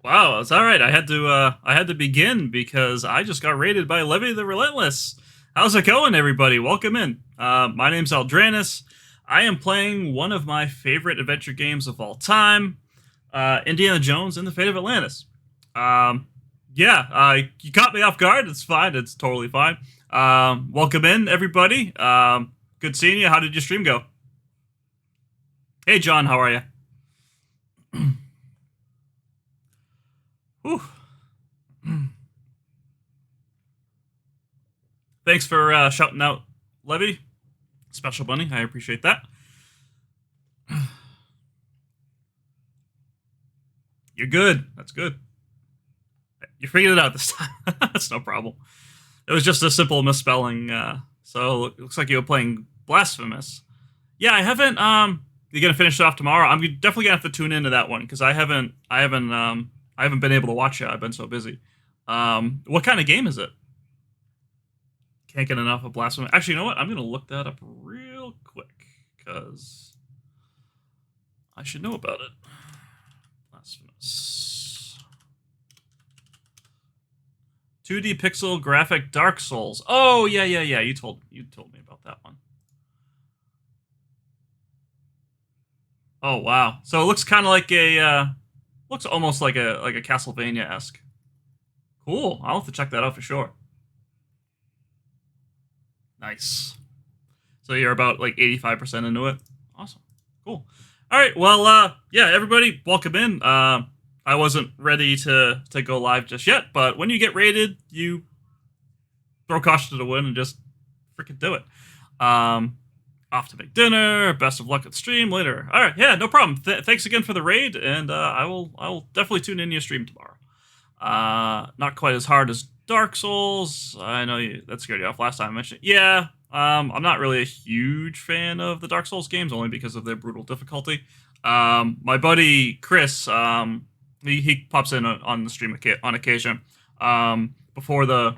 Wow, it's all right. I had to begin because I just got raided by Levy the Relentless. How's it going, everybody? Welcome in. My name's Aldranis. I am playing one of my favorite adventure games of all time, Indiana Jones and the Fate of Atlantis. Um, you caught me off guard. It's fine. It's totally fine. Welcome in, everybody. Good seeing you. How did your stream go? Hey, John. How are you? Whew. Thanks for shouting out Levy. Special Bunny. I appreciate that. You're good. That's good. You figured it out this time. That's no problem. It was just a simple misspelling. So it looks like you were playing Blasphemous. Yeah, I haven't. You're gonna finish it off tomorrow. I'm definitely gonna have to tune into that one because I haven't been able to watch it. I've been so busy. What kind of game is it? Can't get enough of Blasphemous. Actually, you know what? I'm gonna look that up real quick because I should know about it. Blasphemous. 2D pixel graphic Dark Souls. Oh yeah. You told me about that one. Oh wow. So it looks kind of like looks almost like a Castlevania-esque. Cool. I'll have to check that out for sure. Nice. So you're about like 85% into it. Awesome. Cool. All right. Well, yeah, everybody, welcome in. I wasn't ready to go live just yet, but when you get rated, you throw caution to the wind and just freaking do it. Off to make dinner. Best of luck at stream later. All right. Yeah, no problem. Thanks again for the raid, and I will definitely tune in your stream tomorrow. Not quite as hard as Dark Souls. I know that scared you off last time I mentioned it. Yeah. I'm not really a huge fan of the Dark Souls games, only because of their brutal difficulty. My buddy Chris, he pops in on the stream on occasion. Before the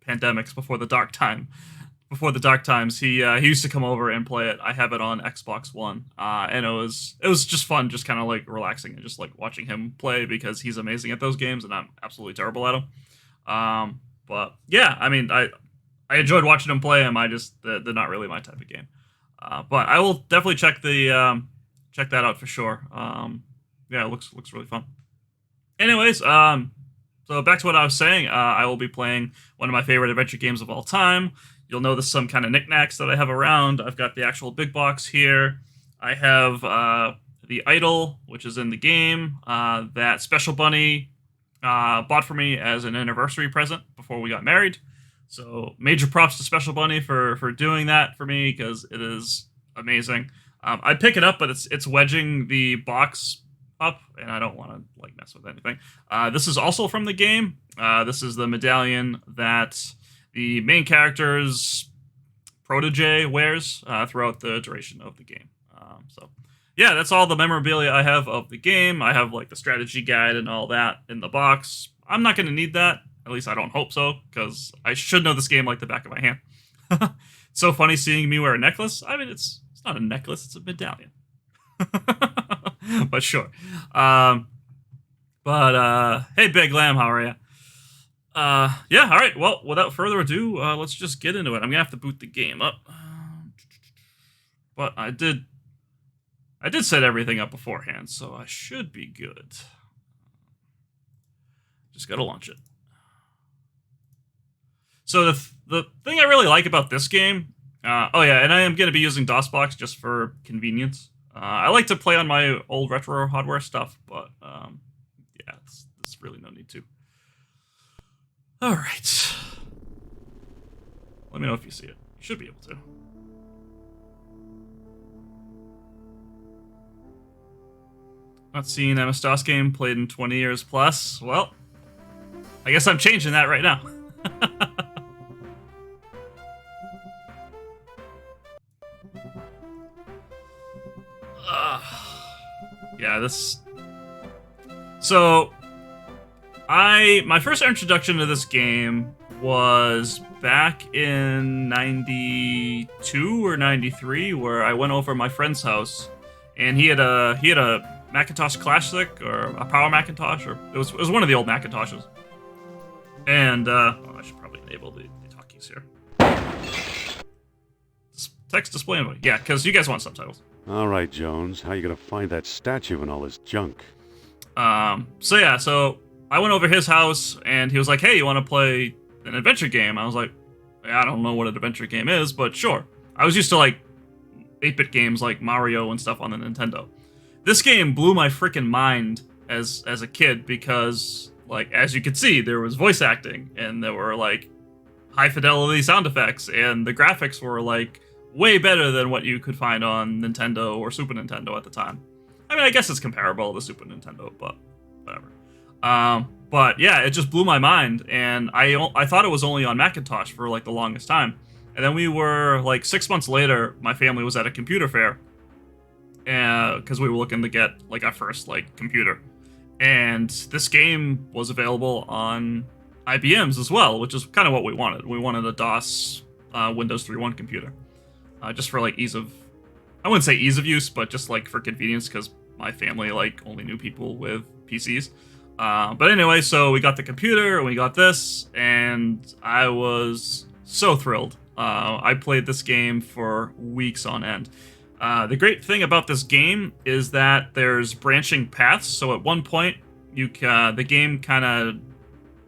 pandemics, before the dark times, he used to come over and play it. I have it on Xbox One, and it was just fun, just kind of like relaxing and just like watching him play because he's amazing at those games, and I'm absolutely terrible at them. But yeah, I mean, I enjoyed watching him play them. They're not really my type of game. But I will definitely check that out for sure. Yeah, it looks really fun. Anyways, so back to what I was saying. I will be playing one of my favorite adventure games of all time. You'll notice some kind of knickknacks that I have around. I've got the actual big box here. I have the idol, which is in the game, that Special Bunny bought for me as an anniversary present before we got married. So major props to Special Bunny for doing that for me because it is amazing. I pick it up, but it's wedging the box up, and I don't want to like mess with anything. This is also from the game. This is the medallion that the main character's protege wears throughout the duration of the game. So yeah, that's all the memorabilia I have of the game. I have like the strategy guide and all that in the box. I'm not going to need that. At least I don't hope so, because I should know this game like the back of my hand. It's so funny seeing me wear a necklace. I mean, it's not a necklace, it's a medallion. But sure. Hey, Big Lamb, how are you? Yeah, all right. Well, without further ado, let's just get into it. I'm gonna have to boot the game up, but I did set everything up beforehand, so I should be good. Just gotta launch it. So the thing I really like about this game, oh yeah, and I am gonna be using DOSBox just for convenience. I like to play on my old retro hardware stuff, but yeah, there's really no need to. All right. Let me know if you see it. You should be able to. Not seen MS-DOS game played in 20 years plus. Well, I guess I'm changing that right now. Yeah, this... So... My first introduction to this game was back in 92 or 93, where I went over my friend's house, and he had a Macintosh Classic or a Power Macintosh, or it was one of the old Macintoshes. And I should probably enable the talkies here. Text display invite. Yeah, because you guys want subtitles. All right, Jones. How you gonna find that statue and all this junk? So I went over his house, and he was like, "Hey, you want to play an adventure game?" I was like, "I don't know what an adventure game is, but sure." I was used to like 8-bit games like Mario and stuff on the Nintendo. This game blew my freaking mind as a kid because, like, as you could see, there was voice acting, and there were like high fidelity sound effects, and the graphics were like way better than what you could find on Nintendo or Super Nintendo at the time. I mean, I guess it's comparable to Super Nintendo, but whatever. But yeah, it just blew my mind, and I thought it was only on Macintosh for like the longest time. And then we were like 6 months later, my family was at a computer fair, because we were looking to get like our first like computer, and this game was available on IBM's as well, which is kind of what we wanted. We wanted a DOS Windows 3.1 computer, just for like ease of, I wouldn't say ease of use, but just like for convenience, because my family like only knew people with PCs. But anyway, so we got the computer and we got this, and I was so thrilled. I played this game for weeks on end. The great thing about this game is that there's branching paths. So at one point, the game kind of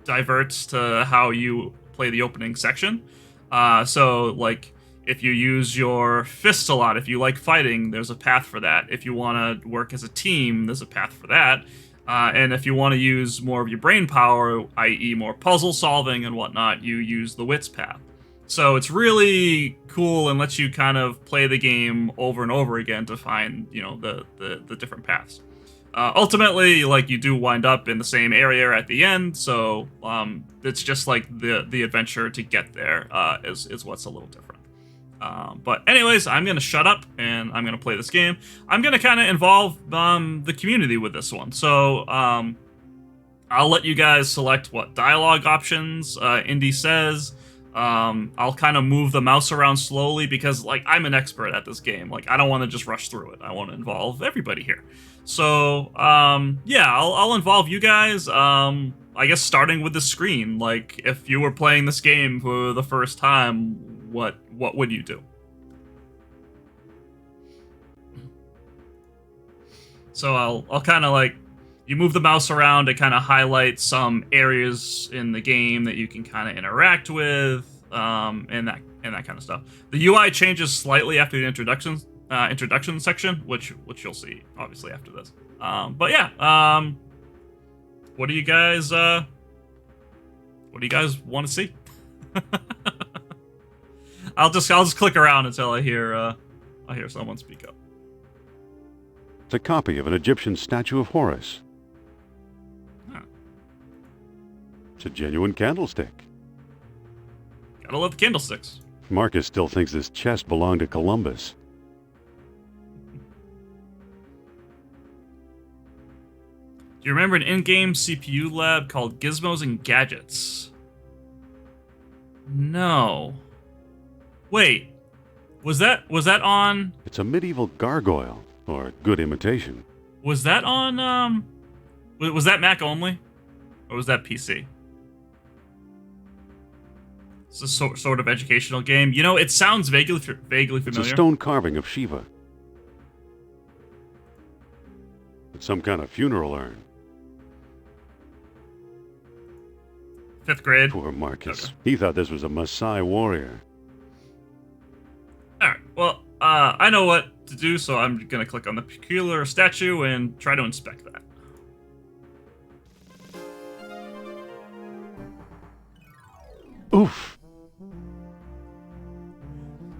diverts to how you play the opening section. So like, if you use your fists a lot, if you like fighting, there's a path for that. If you want to work as a team, there's a path for that. And if you want to use more of your brain power, i.e. more puzzle solving and whatnot, you use the wits path. So it's really cool and lets you kind of play the game over and over again to find, you know, the different paths. Ultimately, like, you do wind up in the same area at the end, so it's just like the adventure to get there is what's a little different. But anyways, I'm going to shut up and I'm going to play this game. I'm going to kind of involve the community with this one. So I'll let you guys select what dialogue options Indy says. I'll kind of move the mouse around slowly because, like, I'm an expert at this game. Like, I don't want to just rush through it. I want to involve everybody here. So, yeah, I'll involve you guys. I guess starting with the screen. Like, if you were playing this game for the first time, what would you do? So I'll kind of like, you move the mouse around to kind of highlight some areas in the game that you can kind of interact with, and that kind of stuff. The UI changes slightly after the introduction section, which you'll see obviously after this. But yeah, what do you guys want to see? I'll just click around until I hear someone speak up. It's a copy of an Egyptian statue of Horus. Huh. It's a genuine candlestick. Gotta love the candlesticks. Marcus still thinks this chest belonged to Columbus. Do you remember an in-game CPU lab called Gizmos and Gadgets? No. Wait, was that on? It's a medieval gargoyle, or good imitation. Was that on? Was that Mac only, or was that PC? It's a sort of educational game. You know, it sounds vaguely familiar. It's a stone carving of Shiva. It's some kind of funeral urn. 5th grade. Poor Marcus. Okay. He thought this was a Maasai warrior. Alright, well, I know what to do, so I'm gonna click on the peculiar statue and try to inspect that. Oof.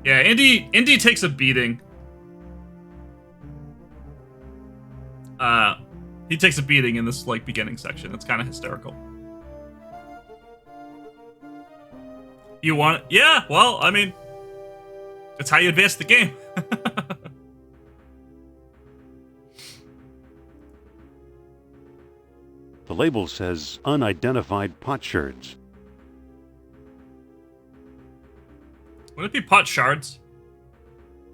Yeah, Indy takes a beating. He takes a beating in this, like, beginning section. It's kind of hysterical. You want it? Yeah, well, I mean, that's how you advance the game. The label says unidentified potsherds. Would it be pot shards?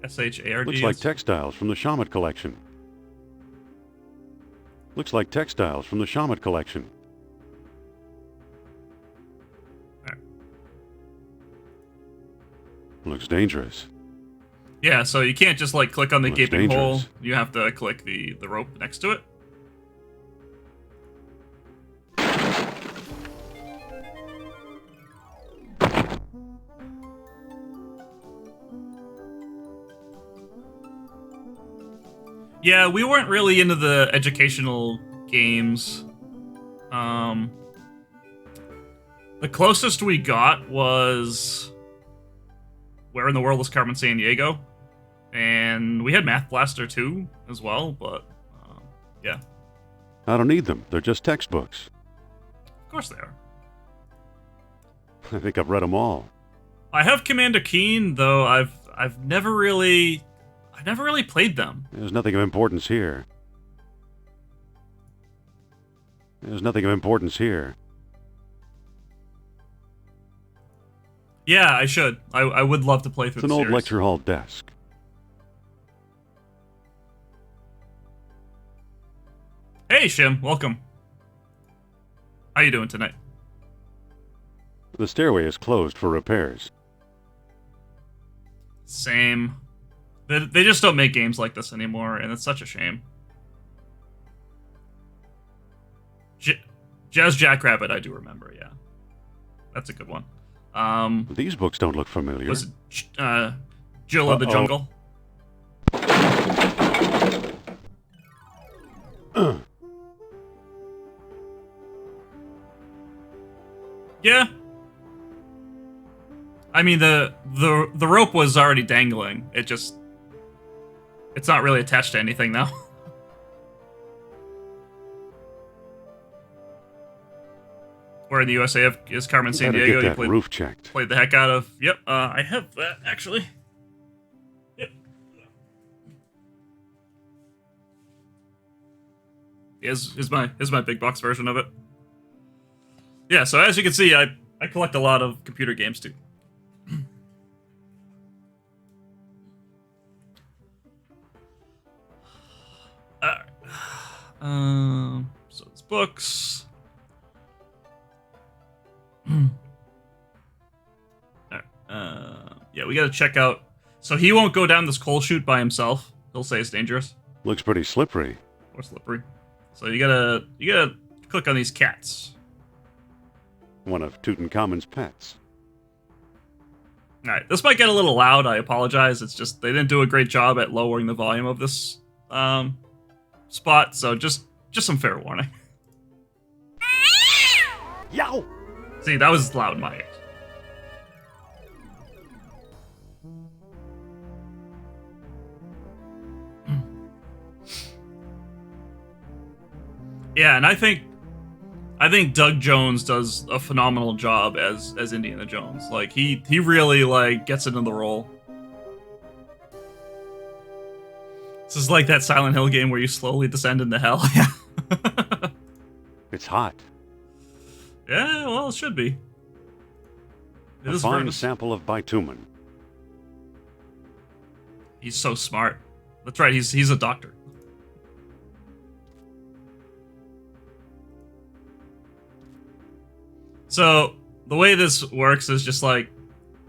SHARDs? Looks like textiles from the Shamat collection. Looks like textiles from the Shaman collection. Right. Looks dangerous. Yeah, so you can't just like click on the Looks gaping hole. dangerous. You have to click the rope next to it. Yeah, we weren't really into the educational games. The closest we got was Where in the World is Carmen Sandiego? And we had Math Blaster 2 as well, but yeah. I don't need them. They're just textbooks. Of course they are. I think I've read them all. I have Commander Keen, though I've never really played them. There's nothing of importance here. There's nothing of importance here. Yeah, I should. I would love to play through It's an the old series. lecture hall desk. Hey, Shim, welcome. How you doing tonight? The stairway is closed for repairs. Same. They just don't make games like this anymore, and it's such a shame. Jazz Jackrabbit, I do remember, yeah. That's a good one. These books don't look familiar. Was it Jill of the Jungle? Yeah. I mean, the rope was already dangling. It's not really attached to anything now. Where in the USA is Carmen Better Sandiego? get that roof checked. Played the heck out of. Yep, I have that actually. Yep. Is my big box version of it. Yeah, so as you can see, I collect a lot of computer games too. So it's books. Yeah, we gotta check out. So he won't go down this coal chute by himself. He'll say it's dangerous Looks pretty slippery. or slippery. So you gotta click on these cats. One of Tutankhamun's pets. All right, this might get a little loud. I apologize. It's just they didn't do a great job at lowering the volume of this spot. So just some fair warning. Yow! See, that was loud in my ears. Yeah, and I think Doug Jones does a phenomenal job as Indiana Jones. Like he really like gets into the role. This is like that Silent Hill game where you slowly descend into hell. Yeah. It's hot. Yeah, well, it should be. It A is fine Vernus. sample of bitumen. He's so smart. That's right. He's a doctor. So the way this works is just like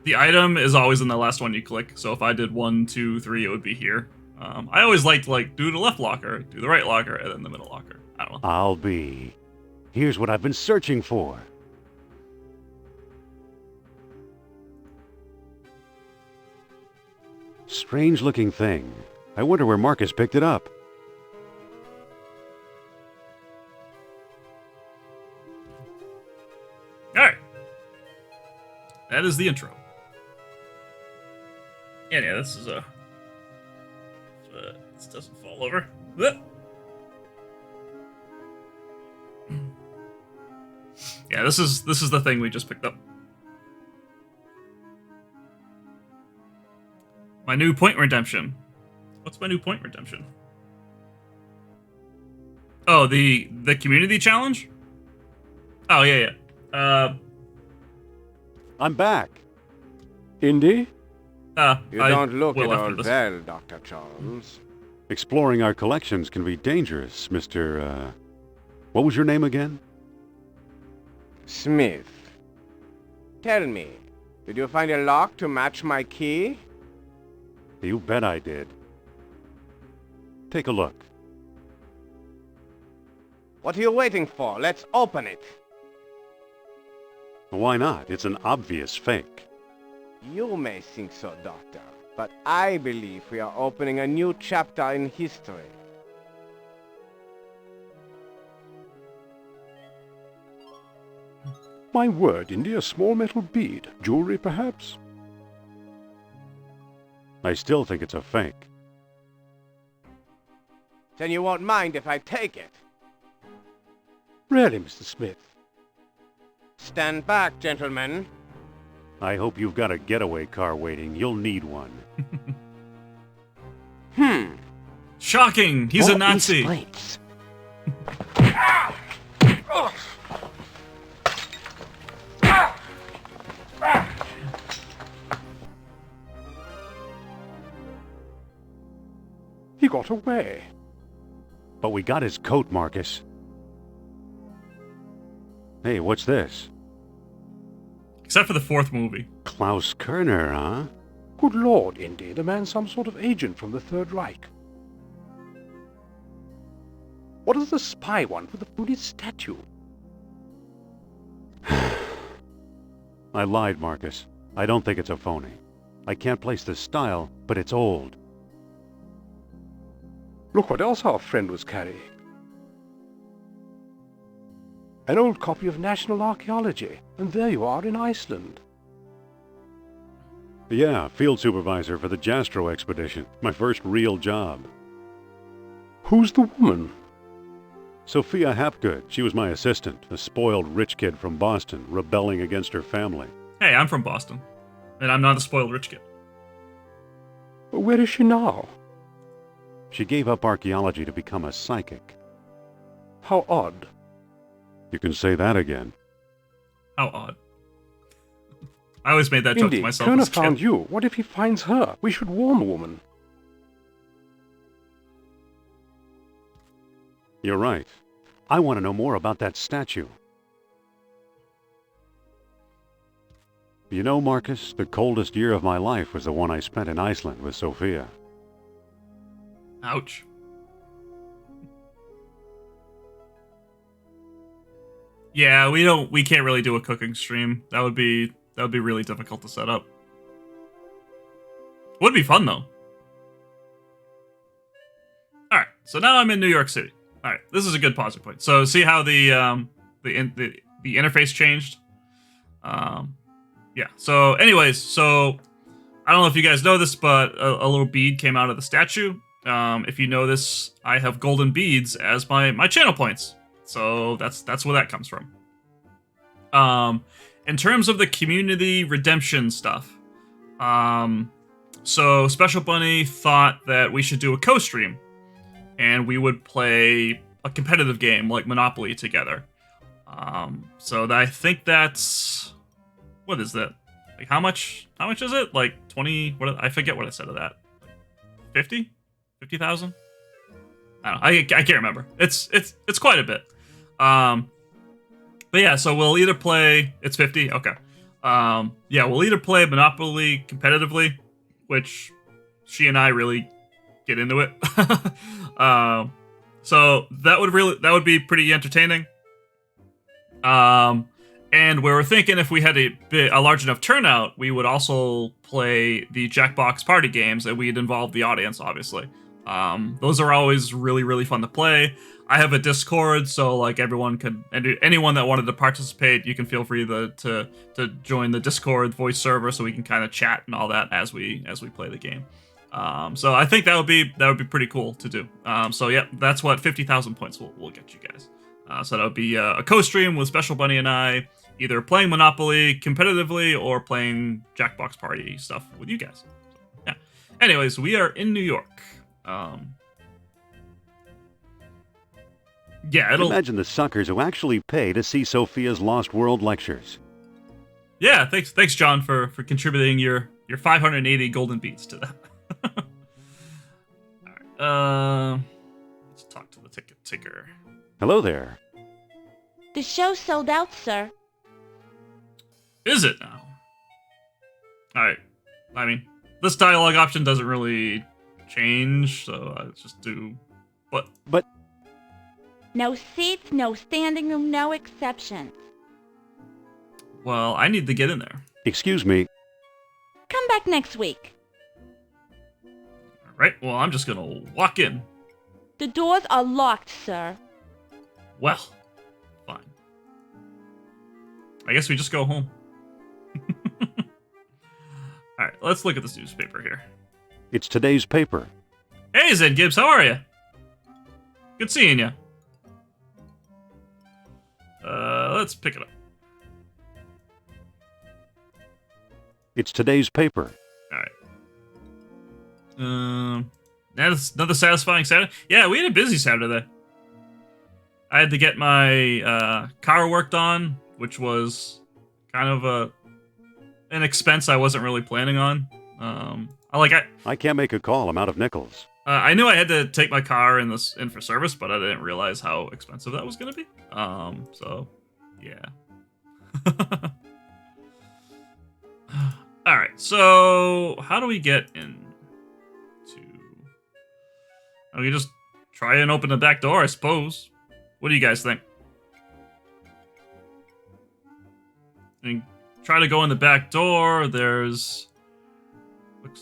the item is always in the last one you click. So if I did 1, 2, 3, it would be here. I always like to like do the left locker, do the right locker, and then the middle locker. I don't know. I'll be. Here's what I've been searching for. Strange looking thing. I wonder where Marcus picked it up. All right. That is the intro. Yeah, this is a. This doesn't fall over. Yeah, this is the thing we just picked up. My new point redemption. What's my new point redemption? Oh, the community challenge? Oh, yeah. I'm back. Indy? You don't look Will at after all this. well, Dr. Charles. Exploring our collections can be dangerous, Mr. What was your name again? Smith. Tell me, did you find a lock to match my key? You bet I did. Take a look. What are you waiting for? Let's open it. Why not? It's an obvious fake. You may think so, Doctor, but I believe we are opening a new chapter in history. My word, Indy, a small metal bead. Jewelry, perhaps? I still think it's a fake. Then you won't mind if I take it. Really, Mr. Smith? Stand back, gentlemen. I hope you've got a getaway car waiting. You'll need one. Shocking! He's a What Nazi. explains? He got away. But we got his coat, Marcus. Hey, what's this? Except for the fourth movie. Klaus Kerner, huh? Good Lord, Indy, the man's some sort of agent from the Third Reich. What does the spy want with the Buddhist statue? I lied, Marcus. I don't think it's a phony. I can't place the style, but it's old. Look what else our friend was carrying. An old copy of National Archaeology, and there you are in Iceland. Yeah, field supervisor for the Jastro expedition. My first real job. Who's the woman? Sophia Hapgood. She was my assistant, a spoiled rich kid from Boston, rebelling against her family. Hey, I'm from Boston. And I'm not a spoiled rich kid. Where is she now? She gave up archaeology to become a psychic. How odd. You can say that again. How odd. I always made that joke to Indy, myself Kerner as a kid. found you. What if he finds her? We should warn the woman. You're right. I want to know more about that statue. You know, Marcus, the coldest year of my life was the one I spent in Iceland with Sophia. Ouch. Yeah, we can't really do a cooking stream. That would be really difficult to set up. Would be fun though. All right, so now I'm in New York City. All right, this is a good pausing point. So see how the interface changed. Yeah. So anyways, so I don't know if you guys know this, but a little bead came out of the statue. If you know this, I have golden beads as my channel points. So that's where that comes from. In terms of the community redemption stuff, so Special Bunny thought that we should do a co-stream, and we would play a competitive game like Monopoly together. So I think that's, what is that? Like how much is it? Like 20? I forget what I said of that. 50? 50,000? I don't know. I can't remember. It's quite a bit. But yeah, so we'll either play, it's 50, okay. Yeah, we'll either play Monopoly competitively, which she and I really get into it. So that would be pretty entertaining. And we were thinking if we had a large enough turnout, we would also play the Jackbox party games, and we'd involve the audience, obviously. Those are always really, really fun to play. I have a Discord, so like anyone that wanted to participate, you can feel free to join the Discord voice server, so we can kind of chat and all that as we play the game. So I think that would be pretty cool to do. So yeah, that's what 50,000 points will get you guys. So that would be a co-stream with Special Bunny and I, either playing Monopoly competitively or playing Jackbox Party stuff with you guys. So, yeah. Anyways, we are in New York. Yeah, Imagine the suckers who actually pay to see Sophia's Lost World lectures. Yeah, thanks, John, for contributing your 580 golden beats to that. All Let's talk to the ticket taker. Hello there. The show sold out, sir. Is it now? Alright. I mean, this dialogue option doesn't really change, so I just do... But No seats, no standing room, no exceptions. Well, I need to get in there. excuse me. Come back next week. Alright, well, I'm just gonna walk in. The doors are locked, sir. Well, fine. I guess we just go home. Alright, let's look at this newspaper here. It's today's paper. Hey, Zen Gibbs, how are you? Good seeing you. Let's pick it up. It's today's paper. Alright. That's another satisfying Saturday. Yeah, we had a busy Saturday. I had to get my car worked on, which was kind of an expense I wasn't really planning on. I can't make a call. I'm out of nickels. I knew I had to take my car in for service, but I didn't realize how expensive that was going to be. So yeah. All right. So how do we get in? We can just try and open the back door, I suppose. What do you guys think? And try to go in the back door. Looks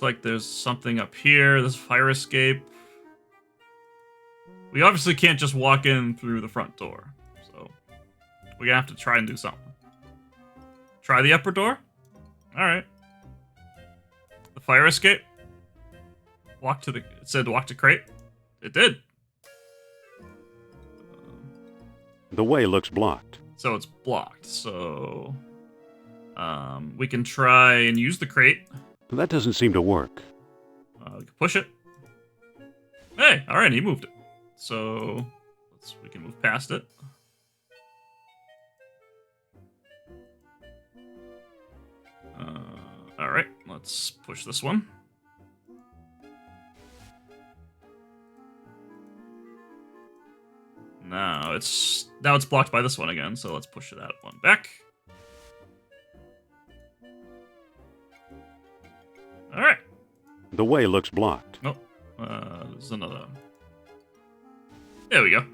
like there's something up here. There's a fire escape. We obviously can't just walk in through the front door. So we're gonna have to try and do something. Try the upper door? Alright. The fire escape? It said walk to crate. It did. The way looks blocked. So it's blocked. So we can try and use the crate. That doesn't seem to work. We can push it. Hey, all right, he moved it. So we can move past it. All right, let's push this one. Now it's blocked by this one again, so let's push that one back. All right. The way looks blocked. Oh, there's another. There we go.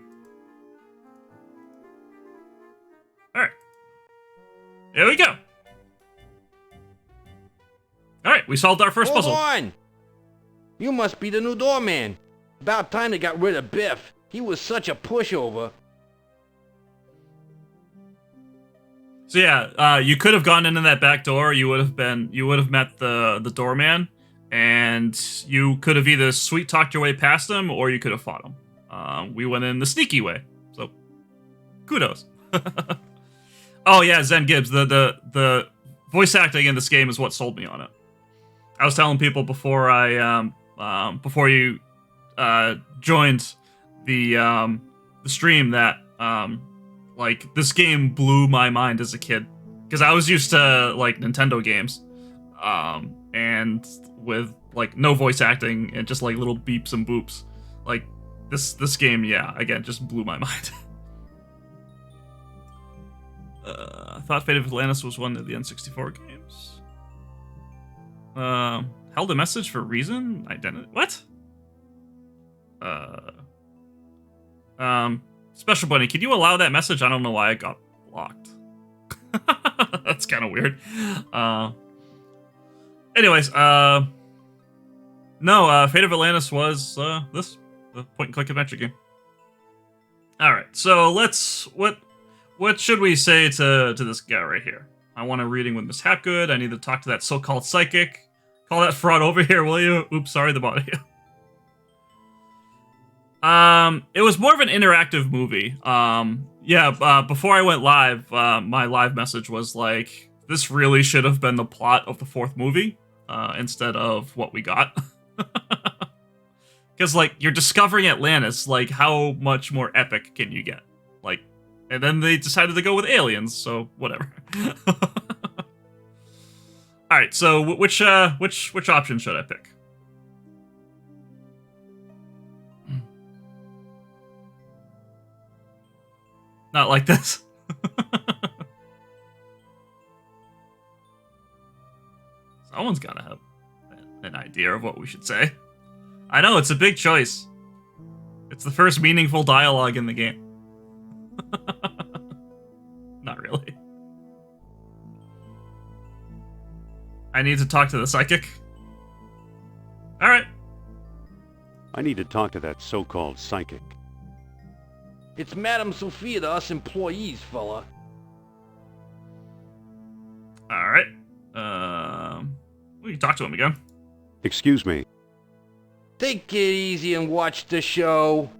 All right. There we go. All right, we solved our first puzzle. Hold on! You must be the new doorman. About time they got rid of Biff. He was such a pushover. So yeah, you could have gone into that back door. You would have met the doorman, and you could have either sweet talked your way past him, or you could have fought him. We went in the sneaky way, so kudos. Oh yeah, Zen Gibbs. The voice acting in this game is what sold me on it. I was telling people before before you joined the stream that like this game blew my mind as a kid, because I was used to like Nintendo games and with like no voice acting and just like little beeps and boops. Like this game, yeah, again, just blew my mind. I thought Fate of Atlantis was one of the N64 games. Held a message for reason, identity. What? Special Bunny, can you allow that message? I don't know why it got blocked. That's kind of weird. Anyways, no, Fate of Atlantis was the point-and-click adventure game. All right, so what should we say to this guy right here? I want a reading with Miss Hapgood. I need to talk to that so-called psychic. Call that fraud over here, will you? Oops, sorry, the body. It was more of an interactive movie. Before I went live, my live message was like, this really should have been the plot of the fourth movie, instead of what we got. Because, like, you're discovering Atlantis, like, how much more epic can you get? Like, and then they decided to go with aliens, so whatever. Alright, so which option should I pick? Not like this. Someone's gotta have an idea of what we should say. I know, it's a big choice. It's the first meaningful dialogue in the game. Not really. I need to talk to the psychic. Alright. I need to talk to that so-called psychic. It's Madame Sophia to us employees, fella. Alright. We can talk to him again. Excuse me. Take it easy and watch the show.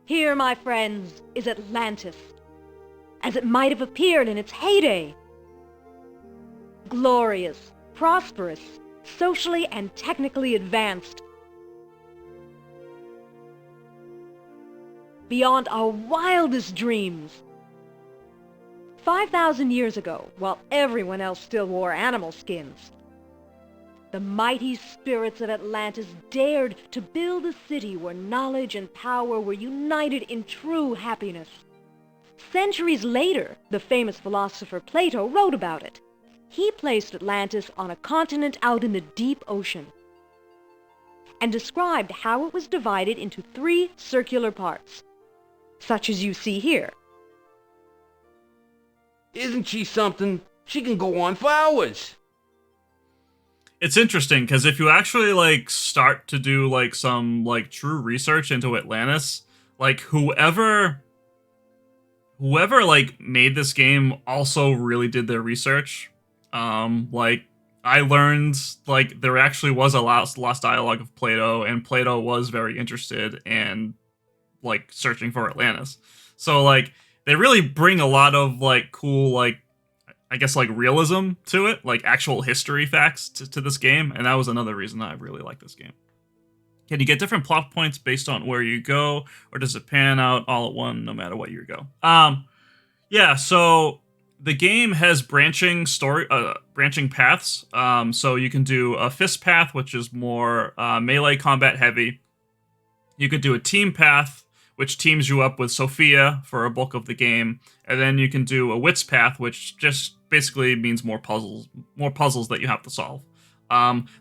Here, my friends, is Atlantis, as it might have appeared in its heyday. Glorious, prosperous, socially and technically advanced. Beyond our wildest dreams. 5,000 years ago, while everyone else still wore animal skins, the mighty spirits of Atlantis dared to build a city where knowledge and power were united in true happiness. Centuries later, the famous philosopher Plato wrote about it. He placed Atlantis on a continent out in the deep ocean and described how it was divided into 3 circular parts, such as you see here. Isn't she something? She can go on for hours. It's interesting because if you actually like start to do like some like true research into Atlantis, like whoever like made this game also really did their research. Like I learned like there actually was a lost dialogue of Plato, and Plato was very interested in like searching for Atlantis. So like they really bring a lot of like cool like I guess like realism to it, like actual history facts to this game, and that was another reason I really like this game. Can you get different plot points based on where you go, or does it pan out all at one no matter what you go? Yeah, so the game has branching paths. So you can do a fist path, which is more melee combat heavy. You could do a team path, which teams you up with Sophia for a bulk of the game, and then you can do a wits path, which just basically means more puzzles that you have to solve.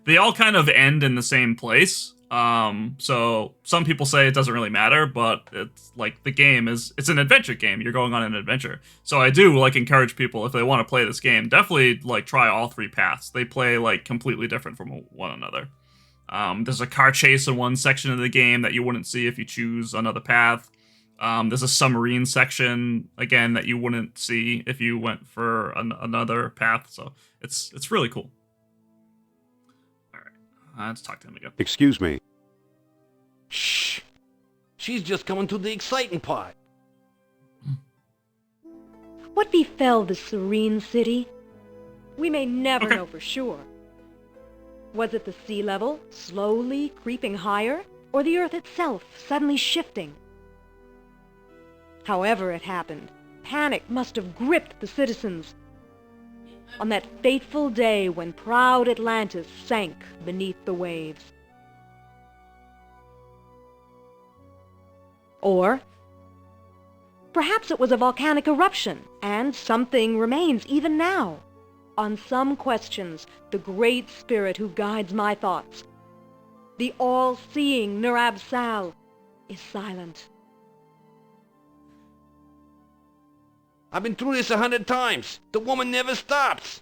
They all kind of end in the same place. So some people say it doesn't really matter, but it's like the game it's an adventure game. You're going on an adventure. So I do like encourage people, if they want to play this game, definitely like try all 3 paths. They play like completely different from one another. There's a car chase in one section of the game that you wouldn't see if you choose another path. There's a submarine section, again, that you wouldn't see if you went for another path. So it's really cool. All right, let's talk to him again. Excuse me. Shh. She's just coming to the exciting part. What befell the serene city? We may never know for sure. Was it the sea level slowly creeping higher, or the earth itself suddenly shifting? However it happened, panic must have gripped the citizens on that fateful day when proud Atlantis sank beneath the waves. Or perhaps it was a volcanic eruption, and something remains even now. On some questions, the great spirit who guides my thoughts, the all-seeing Nurab-Sal, is silent. I've been through this 100 times. The woman never stops.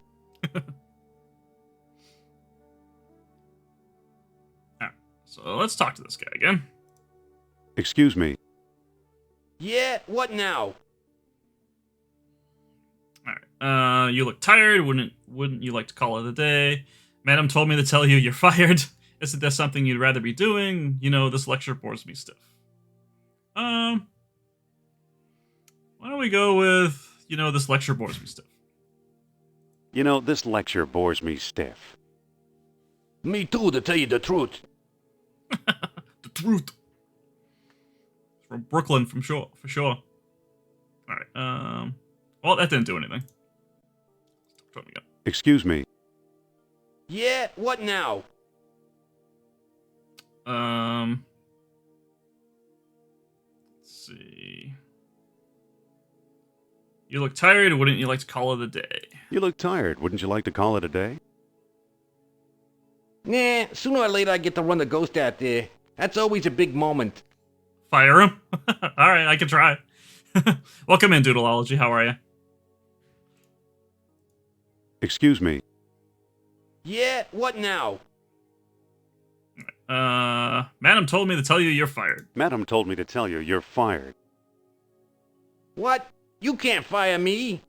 Alright, so let's talk to this guy again. Excuse me. Yeah, what now? Alright, you look tired. Wouldn't you like to call it a day? Madam told me to tell you you're fired. Isn't there something you'd rather be doing? You know, this lecture bores me stiff. Why don't we go with, you know, this lecture bores me stiff. You know, this lecture bores me stiff. Me too, to tell you the truth. The truth. From Brooklyn, for sure. Alright, well, that didn't do anything. Excuse me. Yeah, what now? Let's see. You look tired. Wouldn't you like to call it a day? You look tired. Wouldn't you like to call it a day? Nah, sooner or later I get to run the ghost out there. That's always a big moment. Fire him? All right, I can try. Welcome in, Doodleology. How are you? Excuse me. Yeah, what now? Madam told me to tell you you're fired. Madam told me to tell you you're fired. What? You can't fire me.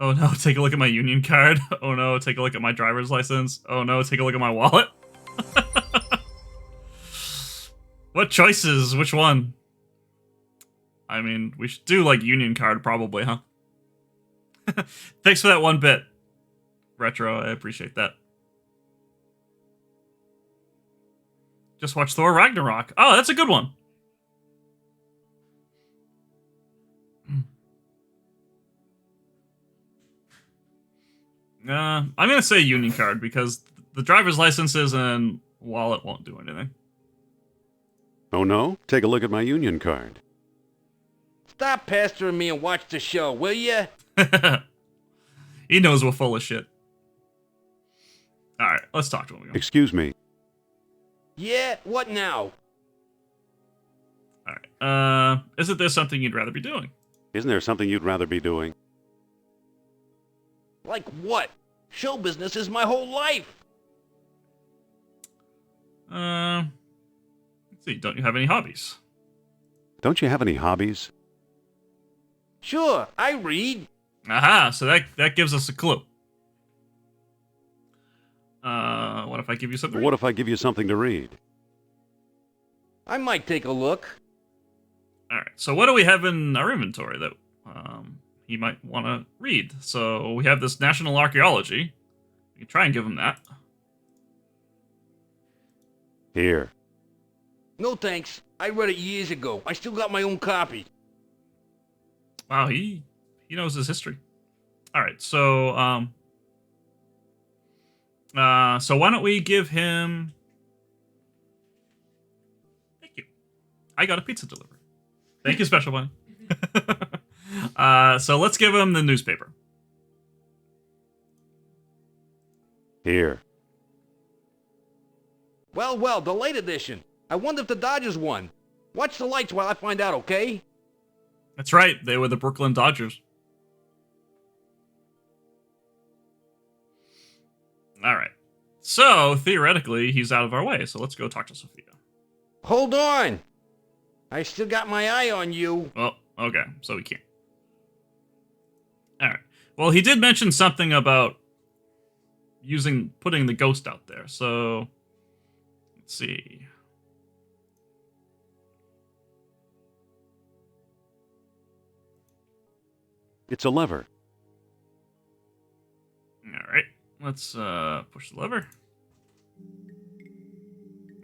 Oh no, take a look at my union card. Oh no, take a look at my driver's license. Oh no, take a look at my wallet. What choices? Which one? I mean, we should do like union card probably, huh? Thanks for that 1 bit. Retro, I appreciate that. Just watch Thor Ragnarok. Oh, that's a good one. I'm gonna say union card because the driver's licenses and wallet won't do anything. Oh no? Take a look at my union card. Stop pestering me and watch the show, will ya? He knows we're full of shit. Alright, let's talk to him. Excuse me. Yeah, what now? Alright, isn't there something you'd rather be doing? Isn't there something you'd rather be doing? Like what? Show business is my whole life. Let's see, don't you have any hobbies? Don't you have any hobbies? Sure, I read. Aha, so that gives us a clue. What if I give you something? What if I give you something to read? I might take a look. Alright, so what do we have in our inventory that he might want to read? So we have this National Archaeology. We can try and give him that. Here. No thanks. I read it years ago. I still got my own copy. Wow, he knows his history. Alright, so so why don't we give him... Thank you. I got a pizza delivery. Thank you, Special Bunny. So let's give him the newspaper. Here. Well, the late edition. I wonder if the Dodgers won. Watch the lights while I find out, okay? That's right, they were the Brooklyn Dodgers. Alright. So, theoretically, he's out of our way, so let's go talk to Sophia. Hold on! I still got my eye on you. Oh, okay, so we can't. Alright. Well, he did mention something about putting the ghost out there, so... Let's see... It's a lever. Alright, let's push the lever.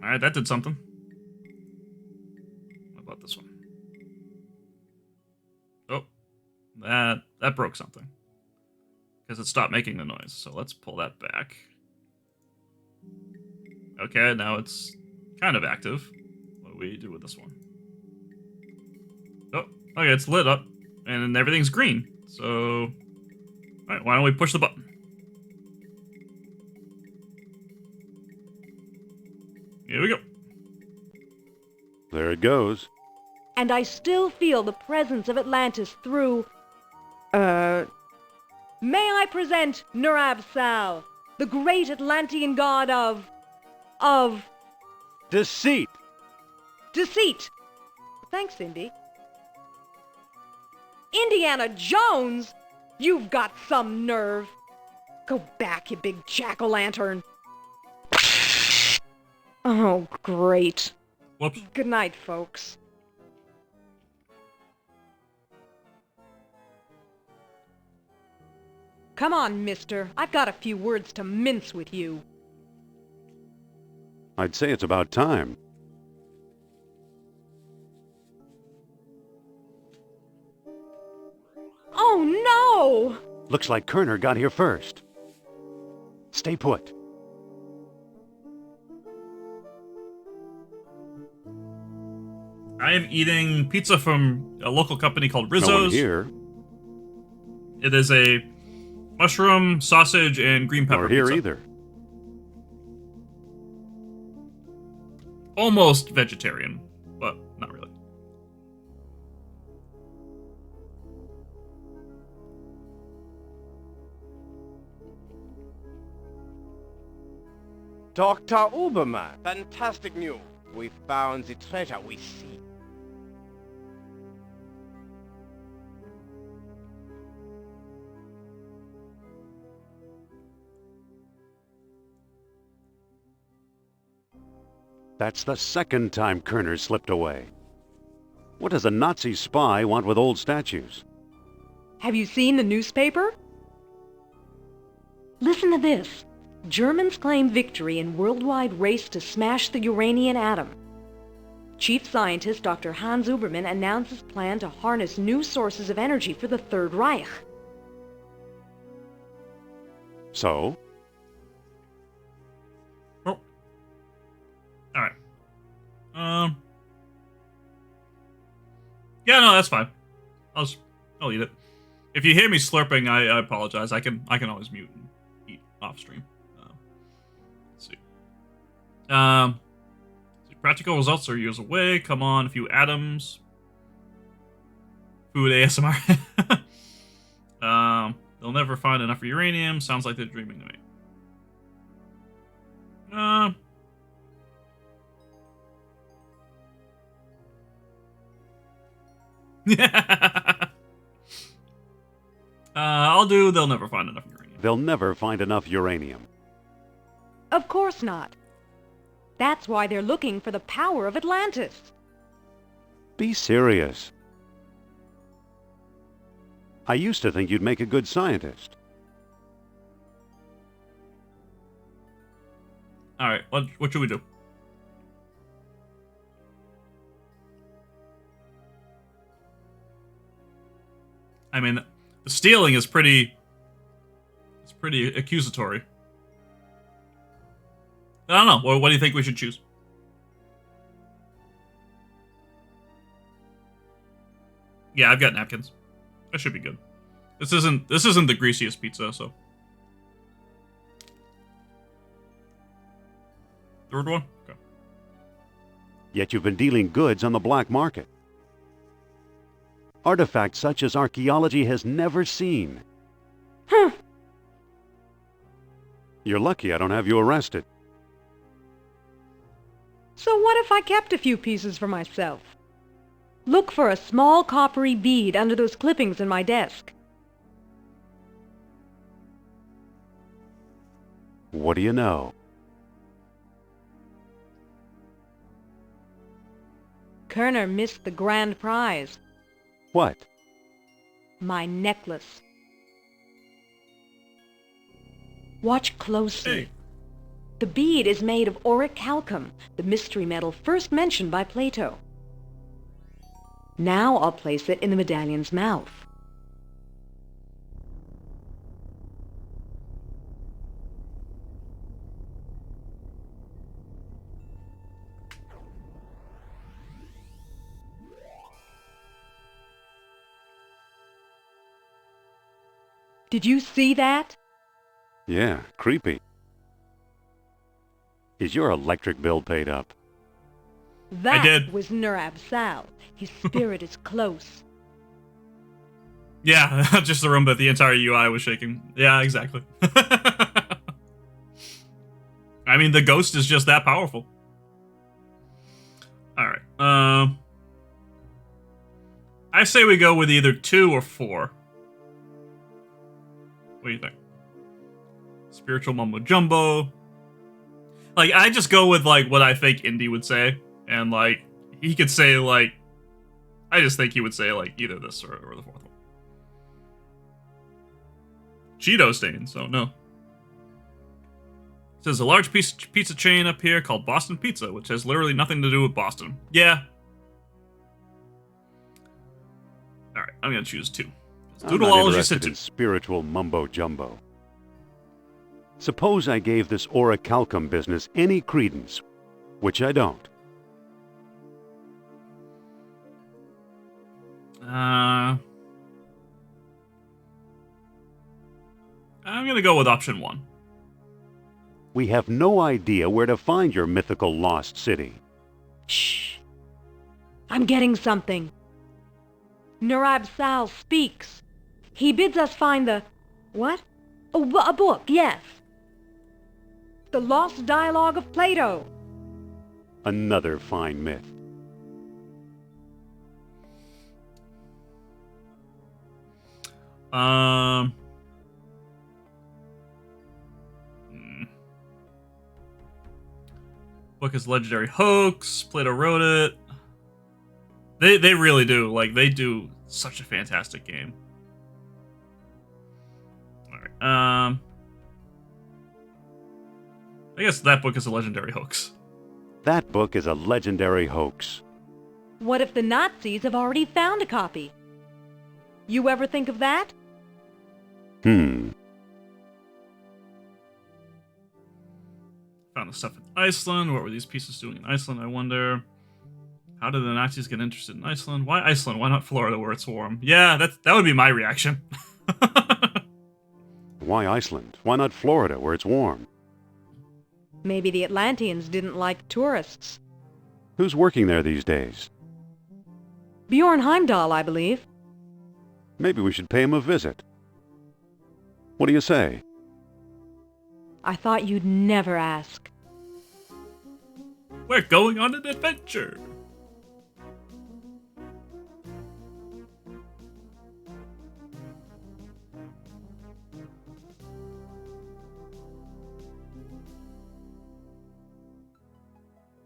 Alright, that did something. What about this one? Oh, that broke something. Because it stopped making the noise, so let's pull that back. Okay, now it's kind of active. What do we do with this one? Oh, okay, it's lit up, and everything's green. So, alright, why don't we push the button? Here we go. There it goes. And I still feel the presence of Atlantis through... May I present Nurab Sal, the great Atlantean god of... Deceit! deceit. Thanks, Cindy. Indiana Jones? You've got some nerve. Go back, you big jack-o'-lantern. Oh, great. Whoops. Good night, folks. Come on, mister. I've got a few words to mince with you. I'd say it's about time. Oh, no! Looks like Kerner got here first. Stay put. I am eating pizza from a local company called No one Rizzo's. here. It is a mushroom, sausage, and green pepper Nor here pizza. either. Almost vegetarian, but not really. Dr. Uberman, fantastic news. We found the treasure we seek. That's the second time Kerner slipped away. What does a Nazi spy want with old statues? Have you seen the newspaper? Listen to this. Germans claim victory in worldwide race to smash the uranium atom. Chief scientist Dr. Hans Uberman announces plan to harness new sources of energy for the Third Reich. So? Oh. All right. Yeah, no, that's fine. I'll eat it. If you hear me slurping, I apologize. I can always mute and eat off stream. Let's see. Practical results are years away. Come on, a few atoms. Food ASMR. They'll never find enough uranium. Sounds like they're dreaming to me. I'll do. They'll never find enough uranium. They'll never find enough uranium. Of course not. That's why they're looking for the power of Atlantis. Be serious. I used to think you'd make a good scientist. All right. What should we do? I mean, the stealing is pretty. It's pretty accusatory. I don't know. What do you think we should choose? Yeah, I've got napkins. That should be good. This isn't the greasiest pizza, so. Third one? Okay. Yet you've been dealing goods on the black market. Artifacts such as archaeology has never seen. Huh. You're lucky I don't have you arrested. So what if I kept a few pieces for myself? Look for a small coppery bead under those clippings in my desk. What do you know? Kerner missed the grand prize. What? My necklace. Watch closely. Hey. The bead is made of orichalcum, the mystery metal first mentioned by Plato. Now I'll place it in the medallion's mouth. Did you see that? Yeah, creepy. Is your electric bill paid up? That did. was Nurab Sal. His spirit is close. Yeah, just the room, but the entire UI was shaking. Yeah, exactly. I mean, the ghost is just that powerful. All right. I say we go with either 2 or 4. What do you think? Spiritual mumbo jumbo. Like, I just go with like what I think Indy would say, and like he could say like, I just think he would say like either this or the 4th one. Cheeto stain, so no. It says a large pizza chain up here called Boston Pizza, which has literally nothing to do with Boston. Yeah. All right, I'm gonna choose 2. I'm not interested in spiritual mumbo jumbo. Suppose I gave this orichalcum business any credence, which I don't. I'm gonna go with option 1. We have no idea where to find your mythical lost city. Shh. I'm getting something. Nurab Sal speaks. He bids us find the... What? Oh, a book, yes. The Lost Dialogue of Plato. Another fine myth. Book is legendary hoax. Plato wrote it. They really do. Like, they do such a fantastic game. Alright. I guess that book is a legendary hoax. That book is a legendary hoax. What if the Nazis have already found a copy? You ever think of that? Found the stuff in Iceland. What were these pieces doing in Iceland, I wonder? How did the Nazis get interested in Iceland? Why Iceland? Why not Florida where it's warm? Yeah, that would be my reaction. Why Iceland? Why not Florida where it's warm? Maybe the Atlanteans didn't like tourists. Who's working there these days? Bjorn Heimdall, I believe. Maybe we should pay him a visit. What do you say? I thought you'd never ask. We're going on an adventure.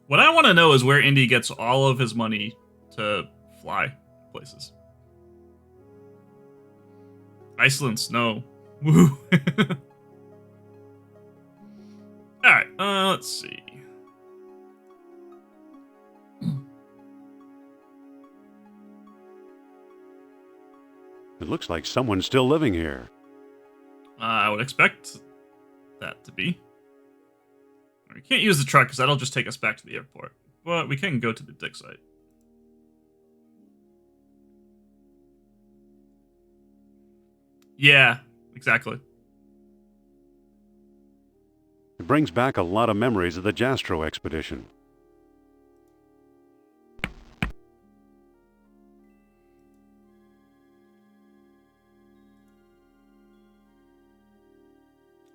What I want to know is where Indy gets all of his money to fly places. Iceland snow. Woo. Alright, let's see. It looks like someone's still living here. I would expect that to be. We can't use the truck because that'll just take us back to the airport. But we can go to the dig site. Yeah, exactly. It brings back a lot of memories of the Jastro expedition.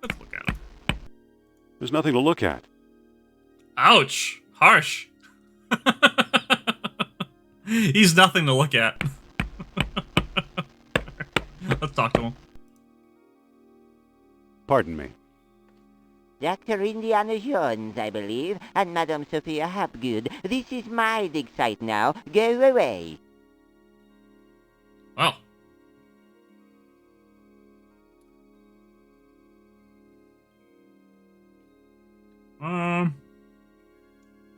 Let's look at him. There's nothing to look at. Ouch! Harsh. He's nothing to look at. Let's talk to him. Pardon me. Dr. Indiana Jones, I believe, and Madame Sophia Hapgood. This is my dig site now. Go away. Well.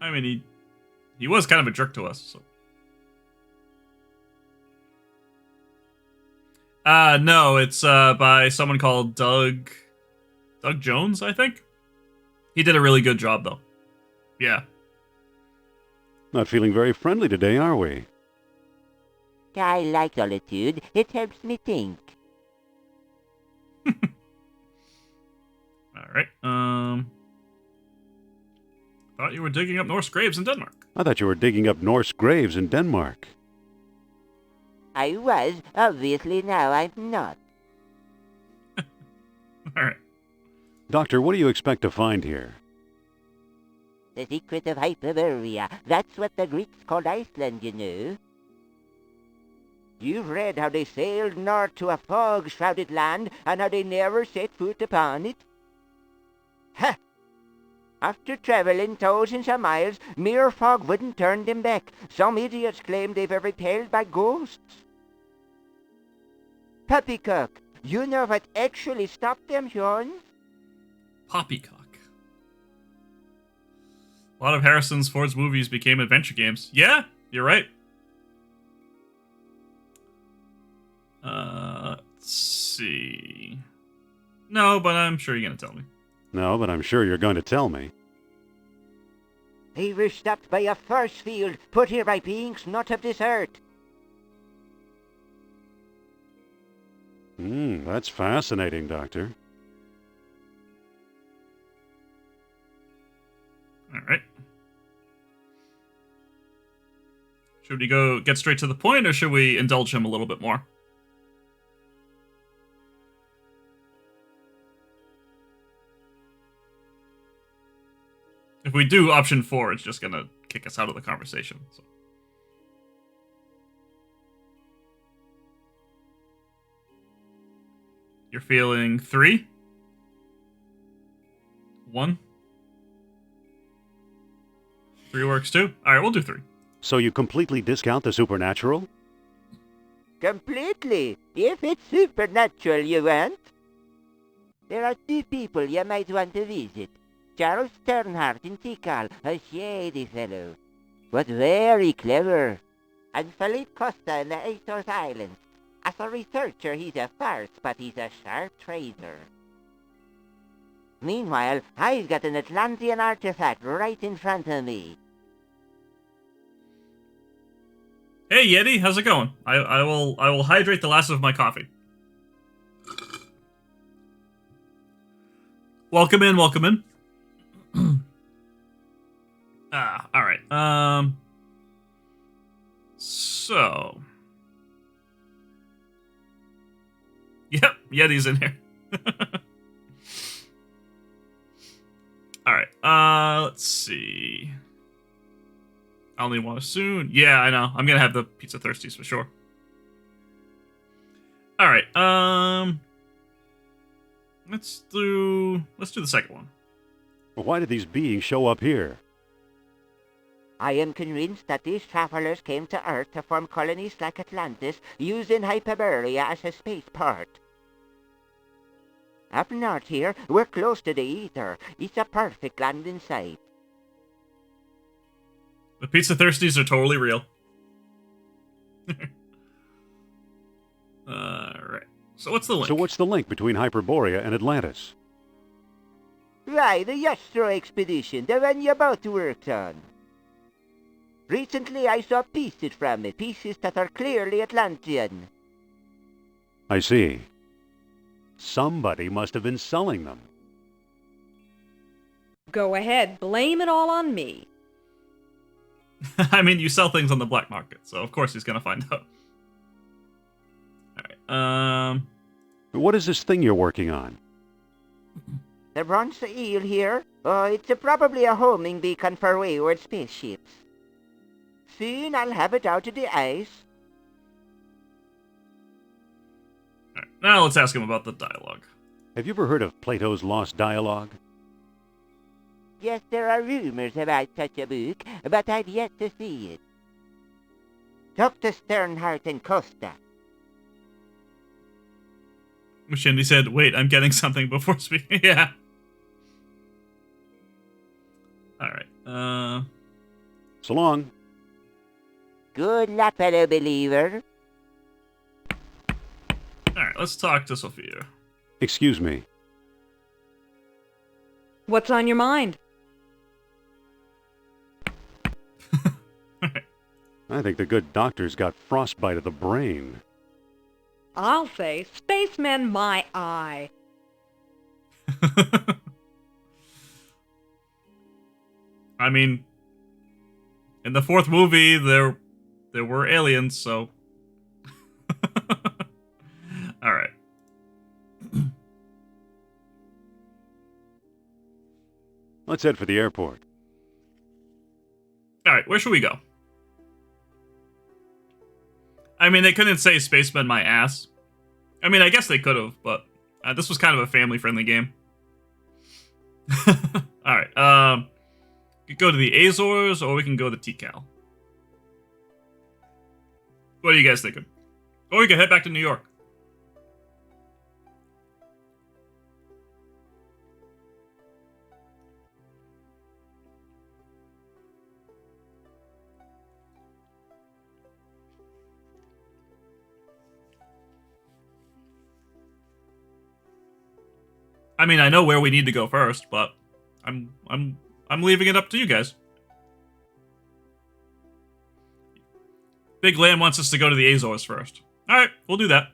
I mean, he was kind of a jerk to us, so. No, it's by someone called Doug Jones, I think. He did a really good job, though. Yeah. Not feeling very friendly today, are we? I like solitude. It helps me think. All right. Thought you were digging up Norse graves in Denmark. I thought you were digging up Norse graves in Denmark. I was. Obviously now I'm not. All right. Doctor, what do you expect to find here? The secret of Hyperborea. That's what the Greeks called Iceland, you know. You've read how they sailed north to a fog-shrouded land, and how they never set foot upon it? Ha! After travelling thousands of miles, mere fog wouldn't turn them back. Some idiots claim they were repelled by ghosts. Poppycock, you know what actually stopped them, Sean? Poppycock. A lot of Harrison Ford's movies became adventure games. Yeah, you're right. Let's see. No, but I'm sure you're going to tell me. No, but I'm sure you're going to tell me. They were stopped by a force field put here by beings not of this earth. That's fascinating, Doctor. All right. Should we go get straight to the point, or should we indulge him a little bit more? If we do option 4, it's just gonna kick us out of the conversation. So. You're feeling 3? 1? 3 works too? Alright, we'll do 3. So you completely discount the supernatural? Completely. If it's supernatural you want. There are 2 people you might want to visit. Charles Sternhardt in Tikal, a shady fellow, but very clever. And Philippe Costa in the Azores Islands. As a researcher, he's a farce, but he's a sharp trader. Meanwhile, I've got an Atlantean artifact right in front of me. Hey Yeti, how's it going? I will hydrate the last of my coffee. Welcome in, welcome in. Alright. So. Yep, Yeti's in here. Alright, let's see. I only want to soon. Yeah, I know. I'm gonna have the pizza thirsties for sure. Alright, let's do the second one. Why did these beings show up here? I am convinced that these travelers came to Earth to form colonies like Atlantis, using Hyperborea as a spaceport. Up north here, we're close to the ether. It's a perfect landing site. The pizza thirsties are totally real. Alright. So what's the link? So what's the link between Hyperborea and Atlantis? Why, the Yastro expedition, the one you both worked on. Recently I saw pieces from it, pieces that are clearly Atlantean. I see. Somebody must have been selling them. Go ahead, blame it all on me. I mean, you sell things on the black market, so of course he's gonna find out. Alright, What is this thing you're working on? The bronze eel here? It's probably a homing beacon for wayward spaceships. Soon I'll have it out of the ice. Alright, now let's ask him about the dialogue. Have you ever heard of Plato's Lost Dialogue? Yes, there are rumors about such a book, but I've yet to see it. Talk to Sternhardt and Costa. Shindy said, wait, I'm getting something before speaking. Yeah. Alright, So long. Good luck, fellow believer. Alright, let's talk to Sophia. Excuse me. What's on your mind? I think the good doctor's got frostbite of the brain. I'll say, spacemen my eye. I mean, in the 4th movie, there were aliens, so... Alright. Let's head for the airport. Alright, where should we go? I mean, they couldn't say spacemen my ass. I mean, I guess they could have, but this was kind of a family-friendly game. Alright, we could go to the Azores, or we can go to Tikal. What are you guys thinking? Or we can head back to New York. I mean, I know where we need to go first, but I'm leaving it up to you guys. Big Lamb wants us to go to the Azores first. All right, we'll do that.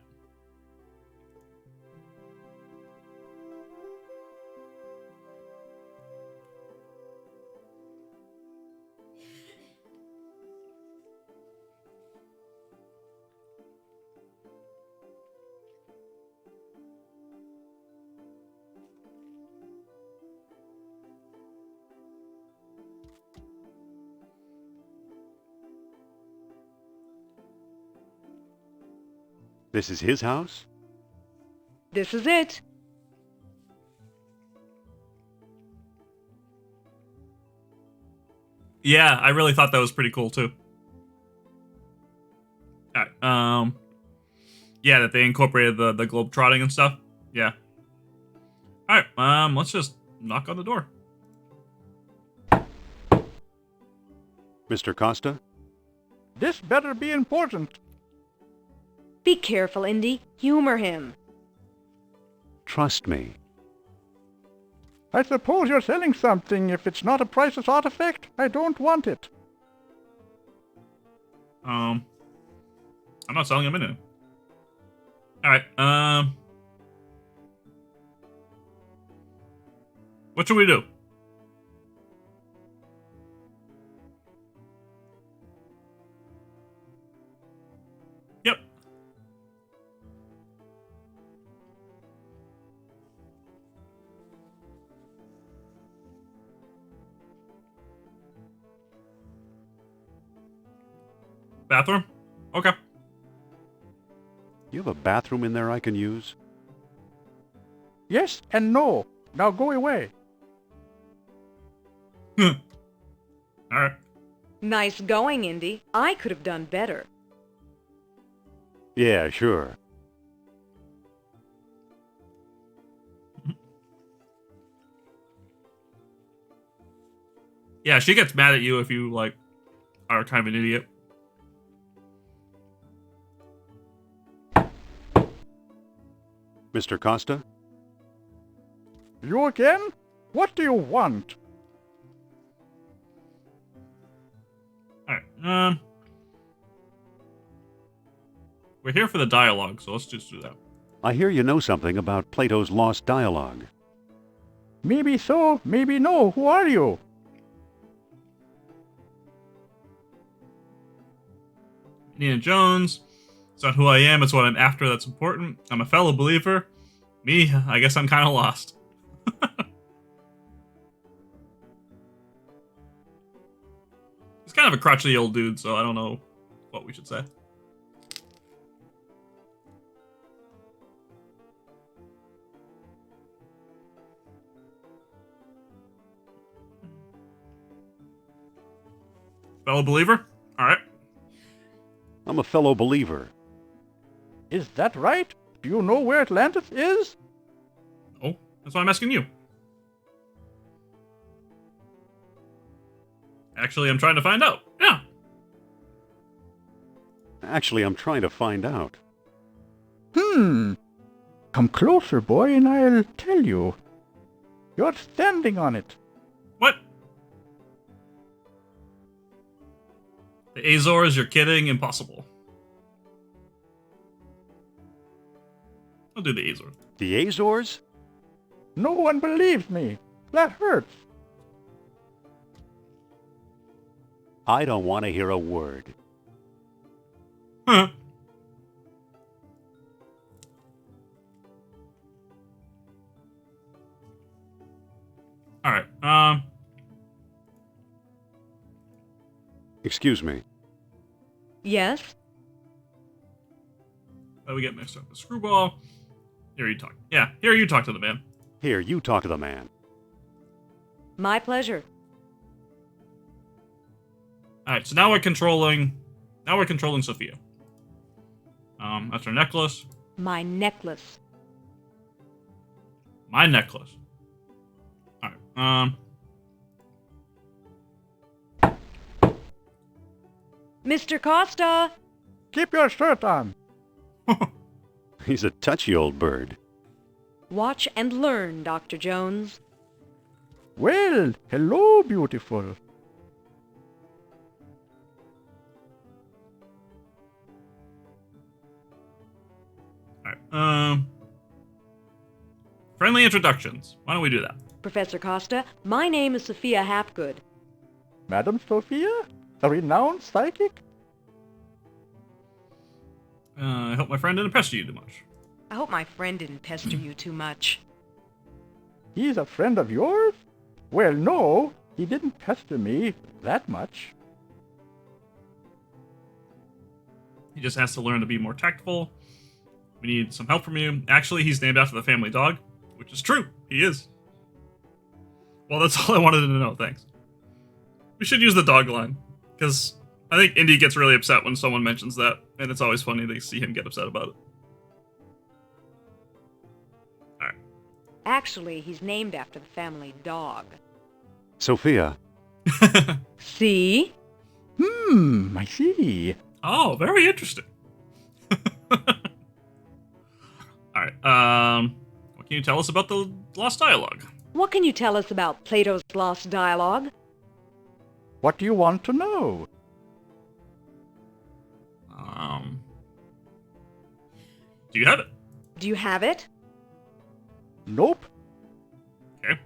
This is his house? This is it. Yeah, I really thought that was pretty cool too. All right. Yeah, that they incorporated the globe trotting and stuff. Yeah. All right. Let's just knock on the door. Mr. Costa? This better be important. Be careful, Indy. Humor him. Trust me. I suppose you're selling something. If it's not a priceless artifact, I don't want it. I'm not selling him anything. All right. What should we do? Yep. Bathroom? Okay. You have a bathroom in there I can use? Yes and no. Now go away. All right. Nice going, Indy. I could have done better. Yeah, sure. Yeah, she gets mad at you if you, like, are kind of an idiot. Mr. Costa? You again? What do you want? Alright, we're here for the dialogue, so let's just do that. I hear you know something about Plato's lost dialogue. Maybe so, maybe no. Who are you? Indiana Jones. It's not who I am, it's what I'm after that's important. I'm a fellow believer. Me, I guess I'm kind of lost. He's kind of a crotchety old dude, so I don't know what we should say. Fellow believer? Alright. I'm a fellow believer. Is that right? Do you know where Atlantis is? Oh, that's why I'm asking you. Actually, I'm trying to find out. Yeah. Actually, I'm trying to find out. Come closer, boy, and I'll tell you. You're standing on it. What? The Azores, you're kidding? Impossible. I'll do the Azores. The Azores? No one believes me. That hurts. I don't want to hear a word. Huh. Alright, Excuse me. Yes? we get mixed up with Screwball. Here you talk. Yeah, here you talk to the man. Here, you talk to the man. My pleasure. Alright, so now we're controlling Sophia. That's her necklace. My necklace. My necklace. Alright, Mr. Costa! Keep your shirt on. He's a touchy old bird. Watch and learn, Dr. Jones. Well, hello, beautiful. Alright, friendly introductions. Why don't we do that? Professor Costa, my name is Sophia Hapgood. Madam Sophia? A renowned psychic? I hope my friend didn't pester you too much. I hope my friend didn't pester you too much. He's a friend of yours? Well, no, he didn't pester me that much. He just has to learn to be more tactful We need some help from you. Actually, he's named after the family dog, which is true. He is. Well, that's all I wanted to know. Thanks. We should use the dog line, because I think Indy gets really upset when someone mentions that, and it's always funny to see him get upset about it. Alright. Actually, he's named after the family dog. Sophia, See? I see. Oh, very interesting. Alright, what can you tell us about the Lost Dialogue? What can you tell us about Plato's Lost Dialogue? What do you want to know? Do you have it? Do you have it? Nope. Okay.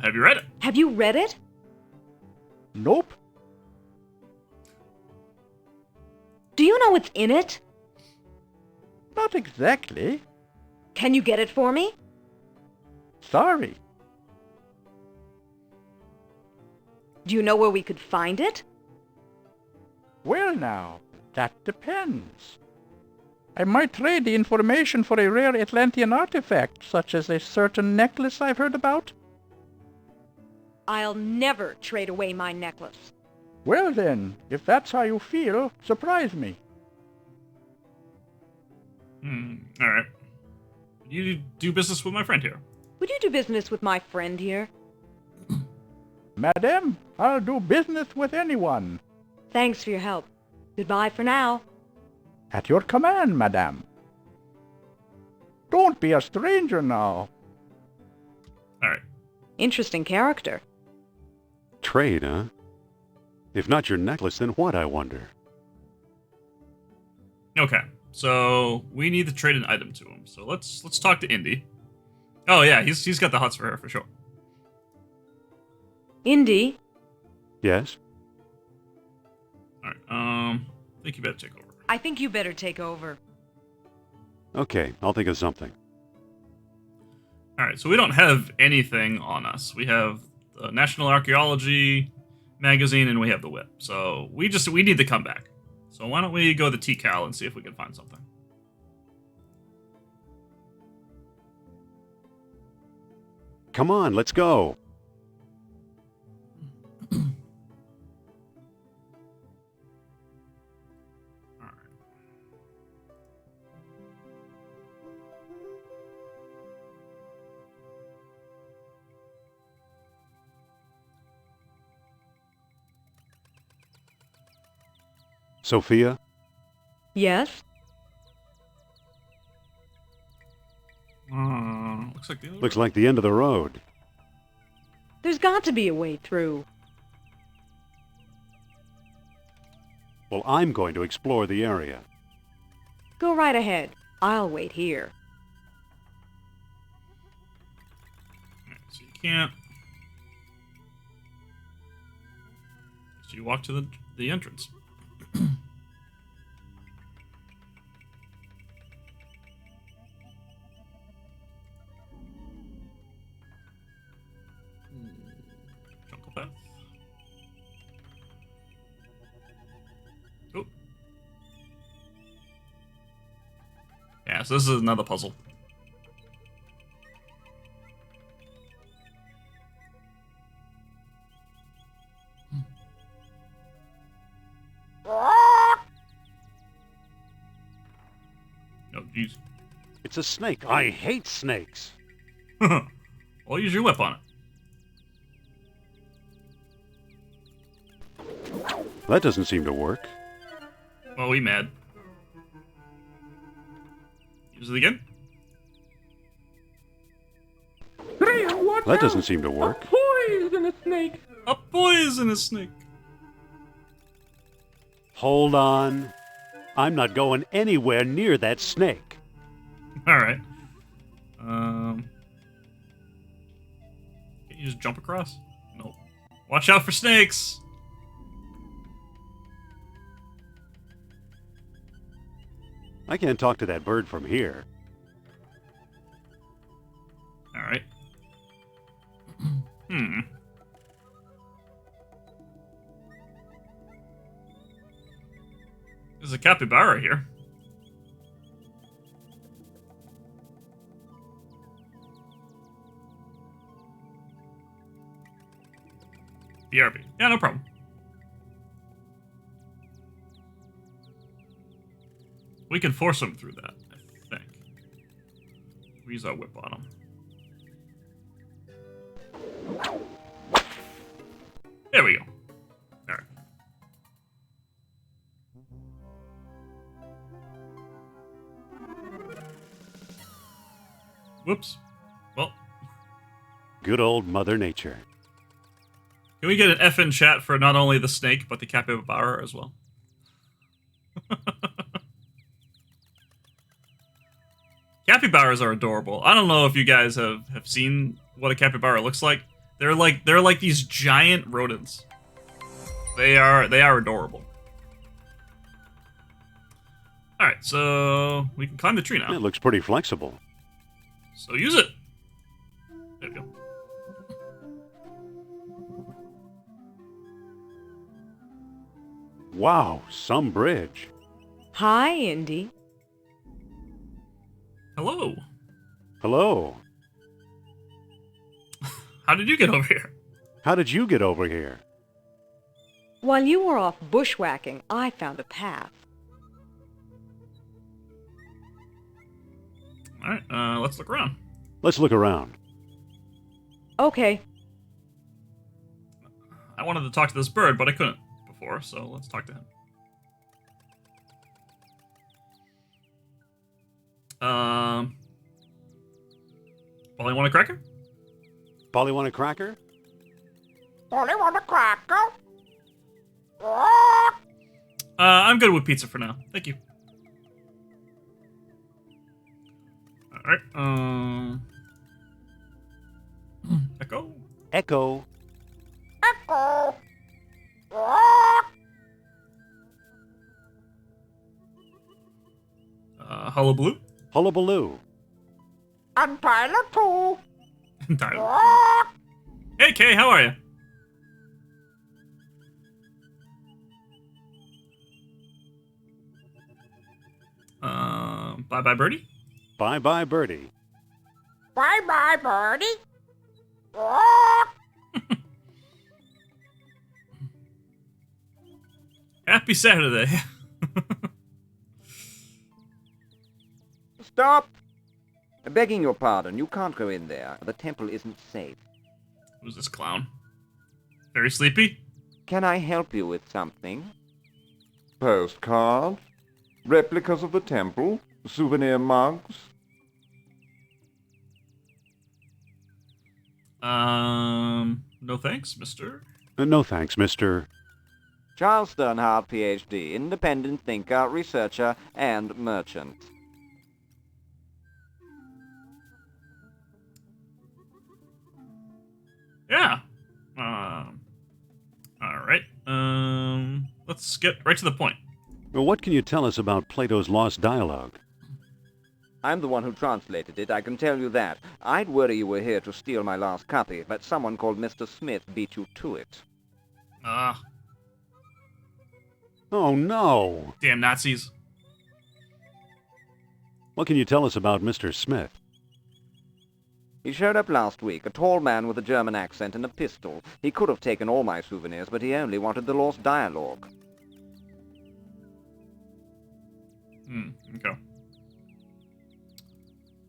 Have you read it? Have you read it? Nope. Do you know what's in it? Not exactly. Can you get it for me? Sorry. Do you know where we could find it? Well now, that depends. I might trade the information for a rare Atlantean artifact, such as a certain necklace I've heard about. I'll never trade away my necklace. Well then, if that's how you feel, surprise me. Alright. You do business with my friend here. Would you do business with my friend here? Madame, I'll do business with anyone. Thanks for your help. Goodbye for now. At your command, madame. Don't be a stranger now. Alright. Interesting character. trade, huh? If not your necklace, then what, I wonder? Okay, so we need to trade an item to him. So let's talk to Indy. Oh yeah, he's got the huts for her for sure. Indy, Yes? Alright, I think you better take over. I think you better take over. Okay, I'll think of something. Alright, so we don't have anything on us. We have the National Archaeology magazine and we have the whip. So we need to come back. So why don't we go to TCal and see if we can find something. Come on, let's go. Sophia? Yes? Looks like the other Looks like the end of the road. There's got to be a way through. Well, I'm going to explore the area. Go right ahead. I'll wait here. Alright, so you can't. So you walk to the entrance. Jungle path. Oh. Yeah, so this is another puzzle. Oh, jeez. It's a snake. I hate snakes. Well, use your whip on it. That doesn't seem to work. Oh, we mad. Use it again. That doesn't seem to work. A poisonous snake. Hold on. I'm not going anywhere near that snake. All right. Can't you just jump across? Nope. Watch out for snakes. I can't talk to that bird from here. All right. There's a capybara here. BRB. Yeah, no problem. We can force him through that, I think. We use our whip on him. There we go. Alright. Whoops. Well. Good old Mother Nature. Can we get an F in chat for not only the snake, but the capybara as well? Capybaras are adorable. I don't know if you guys have seen what a capybara looks like. They're like these giant rodents. They are adorable. Alright, so we can climb the tree now. It looks pretty flexible. So use it. There we go. Wow, some bridge. Hi, Indy. Hello. Hello. How did you get over here? How did you get over here? While you were off bushwhacking, I found a path. Alright, let's look around. Let's look around. Okay. I wanted to talk to this bird, but I couldn't before, so let's talk to him. Polly want a cracker? Polly want a cracker? Polly want a cracker? I'm good with pizza for now. Thank you. Alright, Echo? Echo. Echo. Hullabaloo? Hullabaloo. And Tyler too. Tyler. Hey, Kay, how are you? Bye-bye, birdie? Bye-bye, birdie. Bye-bye, birdie. Happy Saturday. Stop! Begging your pardon, you can't go in there. The temple isn't safe. Who's this clown? Very sleepy? Can I help you with something? Postcards? Replicas of the temple? Souvenir mugs? No thanks, mister. No thanks, Mr. Charles Sternhardt, Ph.D., independent thinker, researcher, and merchant. Yeah. Alright. Let's get right to the point. Well, what can you tell us about Plato's Lost Dialogue? I'm the one who translated it, I can tell you that. I'd worry you were here to steal my last copy, but someone called Mr. Smith beat you to it. Oh, no. Damn Nazis. What can you tell us about Mr. Smith? He showed up last week, a tall man with a German accent and a pistol. He could have taken all my souvenirs, but he only wanted the lost dialogue. Okay.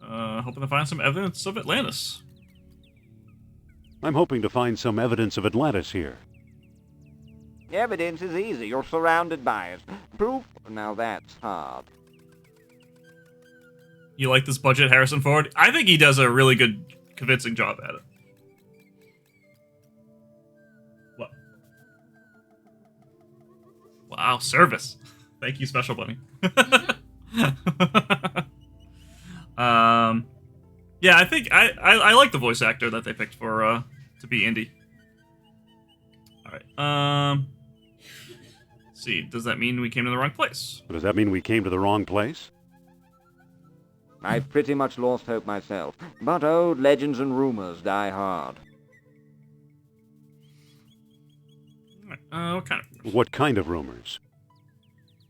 Hoping to find some evidence of Atlantis. I'm hoping to find some evidence of Atlantis here. Evidence is easy. You're surrounded by it. Proof? Now that's hard. You like this budget, Harrison Ford? I think he does a really good, convincing job at it. What? Wow, service. Thank you, Special Bunny. Yeah, I think I like the voice actor that they picked for to be Indy. All right. Let's see, does that mean we came to the wrong place? Does that mean we came to the wrong place? I've pretty much lost hope myself, but old legends and rumors die hard. What kind of rumors? What kind of rumors?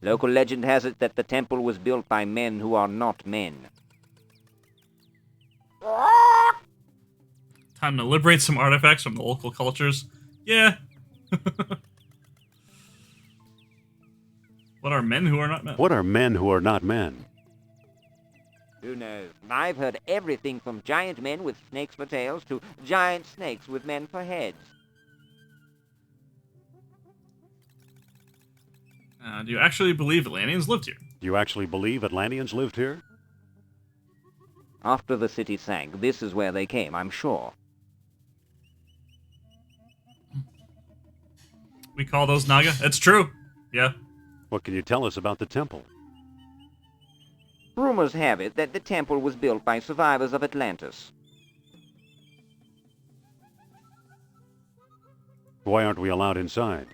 Local legend has it that the temple was built by men who are not men. Time to liberate some artifacts from the local cultures. Yeah, What are men who are not men? What are men who are not men? Who knows? I've heard everything from giant men with snakes for tails to giant snakes with men for heads. Do you actually believe Atlanteans lived here? Do you actually believe Atlanteans lived here? After the city sank, this is where they came, I'm sure. We call those Naga. It's true. Yeah. What can you tell us about the temple? Rumors have it that the temple was built by survivors of Atlantis. Why aren't we allowed inside?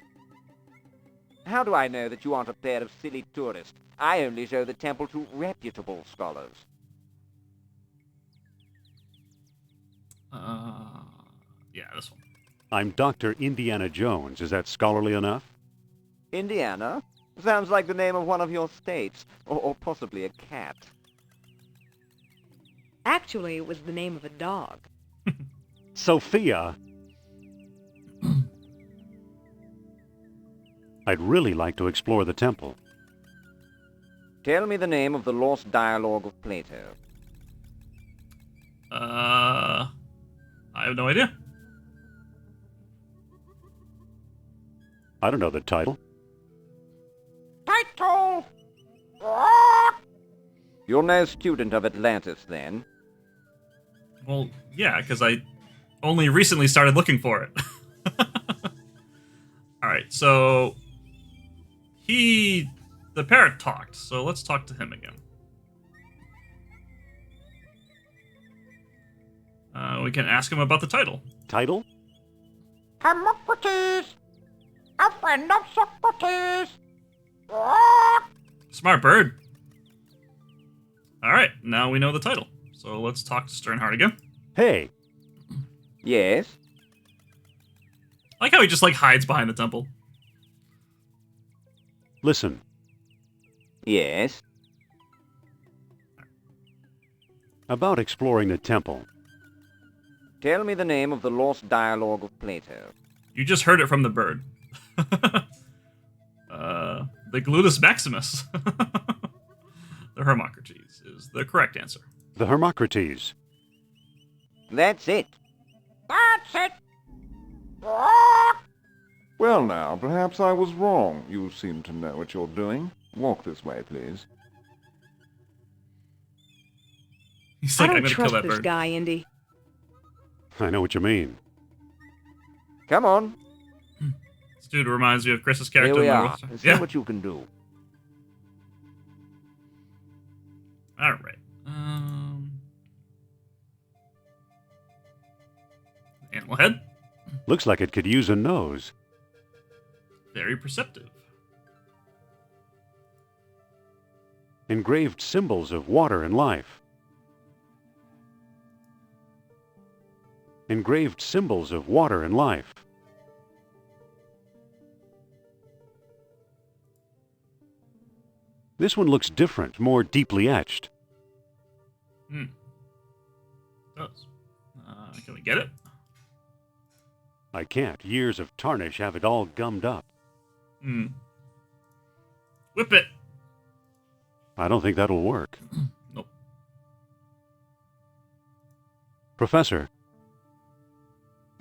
How do I know that you aren't a pair of silly tourists? I only show the temple to reputable scholars. Yeah, this one. I'm Dr. Indiana Jones. Is that scholarly enough? Indiana? Sounds like the name of one of your states, or possibly a cat. Actually, it was the name of a dog. Sophia! I'd really like to explore the temple. Tell me the name of the lost dialogue of Plato. I have no idea. I don't know the title. Title! You're no student of Atlantis, then? Well, yeah, because I only recently started looking for it. Alright, so... The parrot talked, so let's talk to him again. We can ask him about the title. Title? Hermocrates! A friend of Socrates! Smart bird. Alright, now we know the title. So let's talk to Sternhard again. Hey! Yes? I like how he just, hides behind the temple. Listen. Yes? About exploring the temple. Tell me the name of the lost dialogue of Plato. You just heard it from the bird. The Glutus Maximus. The Hermocrates is the correct answer. The Hermocrates. That's it. That's it! Well now, perhaps I was wrong. You seem to know what you're doing. Walk this way, please. He's I like, I'm don't gonna kill trust that this bird. guy, Indy. I know what you mean. Come on. This dude reminds me of Chris's character. Here we in the are. World. See Yeah. what you can do. All right. Animal head. Looks like it could use a nose. Very perceptive. Engraved symbols of water and life. Engraved symbols of water and life. This one looks different, more deeply etched. It does. Can we get it? I can't. Years of tarnish have it all gummed up. Whip it. I don't think that'll work. Nope. Professor,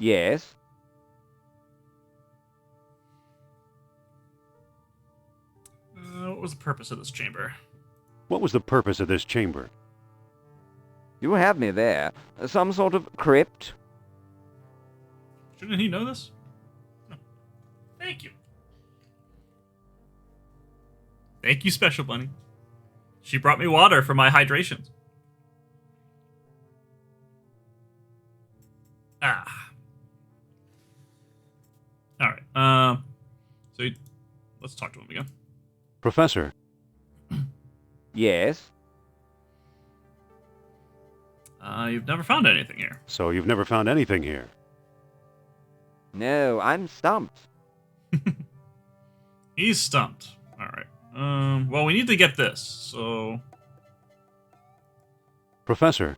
Yes? What was the purpose of this chamber? what was the purpose of this chamber? You have me there. Some sort of crypt? Shouldn't he know this? No. Thank you. Thank you, Special Bunny. She brought me water for my hydrations. All right. Let's talk to him again. Professor, Yes? You've never found anything here. so you've never found anything here. No, I'm stumped. He's stumped. All right. Well, we need to get this. So, Professor,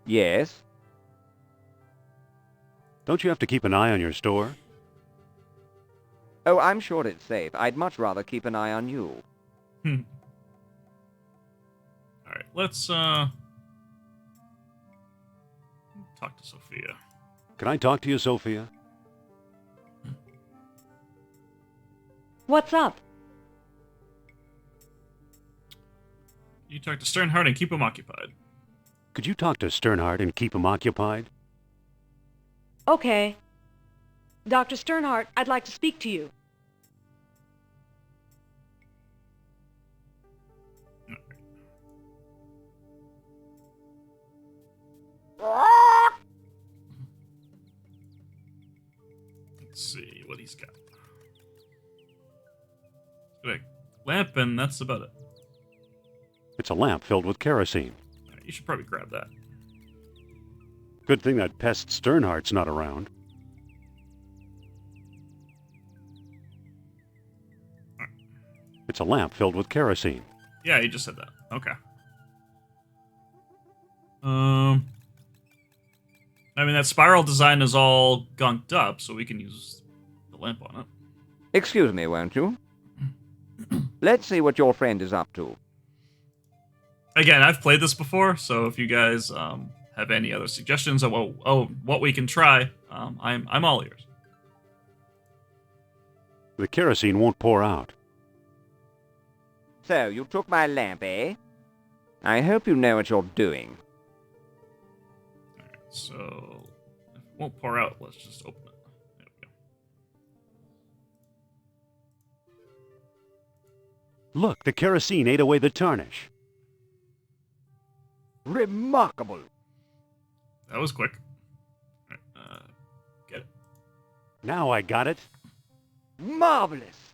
Yes? don't you have to keep an eye on your store? Oh, I'm sure it's safe. I'd much rather keep an eye on you. All right, let's talk to Sophia. Can I talk to you, Sophia? What's up? You talk to Sternhardt and keep him occupied. Could you talk to Sternhardt and keep him occupied? Okay. Dr. Sternhardt, I'd like to speak to you. Let's see what he's got. He's got a lamp, and that's about it. It's a lamp filled with kerosene. All right, you should probably grab that. Good thing that pest Sternhardt's not around. It's a lamp filled with kerosene. Yeah, you just said that. Okay. I mean, that spiral design is all gunked up, so we can use the lamp on it. Excuse me, won't you? Let's see what your friend is up to. Again, I've played this before, so if you guys have any other suggestions of what we can try, I'm all ears. The kerosene won't pour out. So, you took my lamp, eh? I hope you know what you're doing. Alright, so if it won't pour out, let's just open it. There we go. Look, the kerosene ate away the tarnish. Remarkable. That was quick. Alright, get it. Now I got it. Marvelous.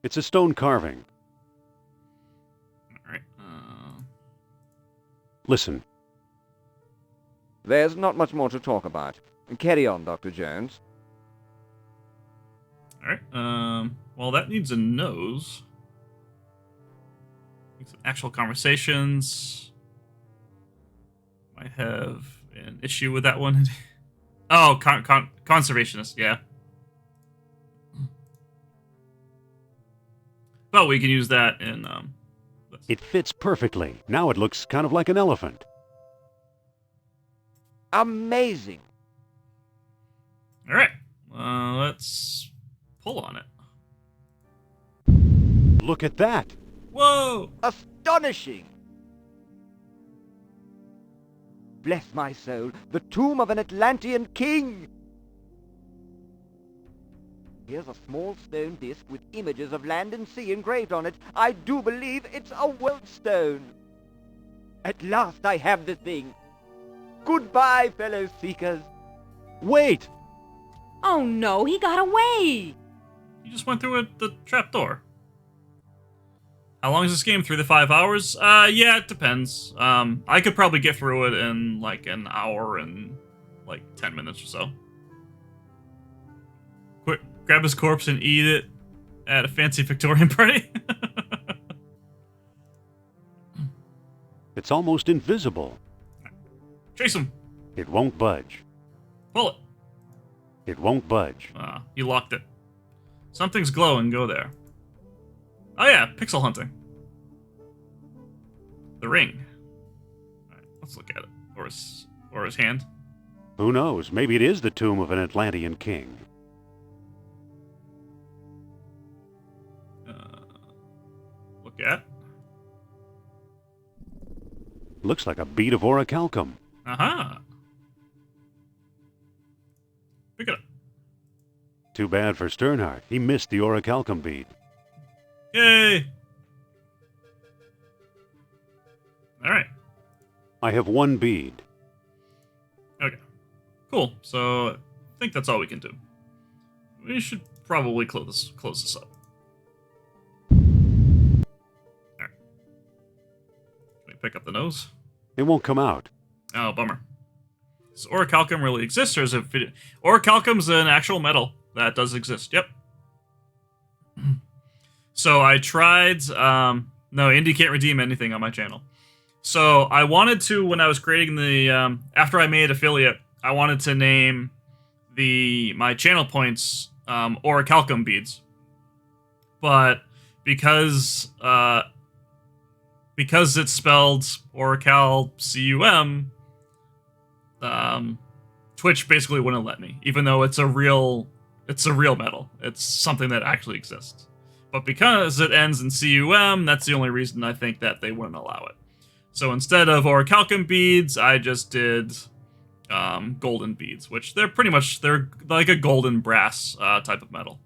It's a stone carving. Alright, Listen. There's not much more to talk about. Carry on, Dr. Jones. alright, well, that needs a nose. Some actual conversations. Might have an issue with that one. Oh, conservationist, yeah. Well, we can use that in this. It fits perfectly. Now it looks kind of like an elephant. Amazing. All right, let's pull on it. Look at that. Whoa! Astonishing. Bless my soul, the tomb of an Atlantean king. Here's a small stone disc with images of land and sea engraved on it. I do believe it's a world stone. At last I have the thing. Goodbye, fellow seekers. Wait! Oh no, he got away! You just went through the trapdoor. How long is this game? 3 to 5 hours? Yeah, it depends. I could probably get through it in like an hour and like 10 minutes or so. Quick, grab his corpse and eat it at a fancy Victorian party. It's almost invisible. Chase him. It won't budge. Pull it. It won't budge. You locked it. Something's glowing. Go there. Oh yeah, pixel hunting. The ring. All right, let's look at it. Or his hand. Who knows? Maybe it is the tomb of an Atlantean king. Look at. Looks like a bead of orichalcum. Aha. Pick it up. Too bad for Sternhardt. He missed the orichalcum bead. Yay! Alright. I have one bead. Okay. Cool. So, I think that's all we can do. We should probably close this up. Alright. Can we pick up the nose? It won't come out. Oh, bummer. Does orichalcum really exist, or is it... Orichalcum's an actual metal that does exist. Yep. So I tried... no, Indy can't redeem anything on my channel. So I wanted to, when I was creating the... after I made affiliate, I wanted to name my channel points orichalcum beads, but because it's spelled orichalcum, Twitch basically wouldn't let me, even though it's a real metal. It's something that actually exists. But because it ends in cum, that's the only reason I think that they wouldn't allow it. So instead of orichalcum beads, I just did golden beads, which they're like a golden brass type of metal.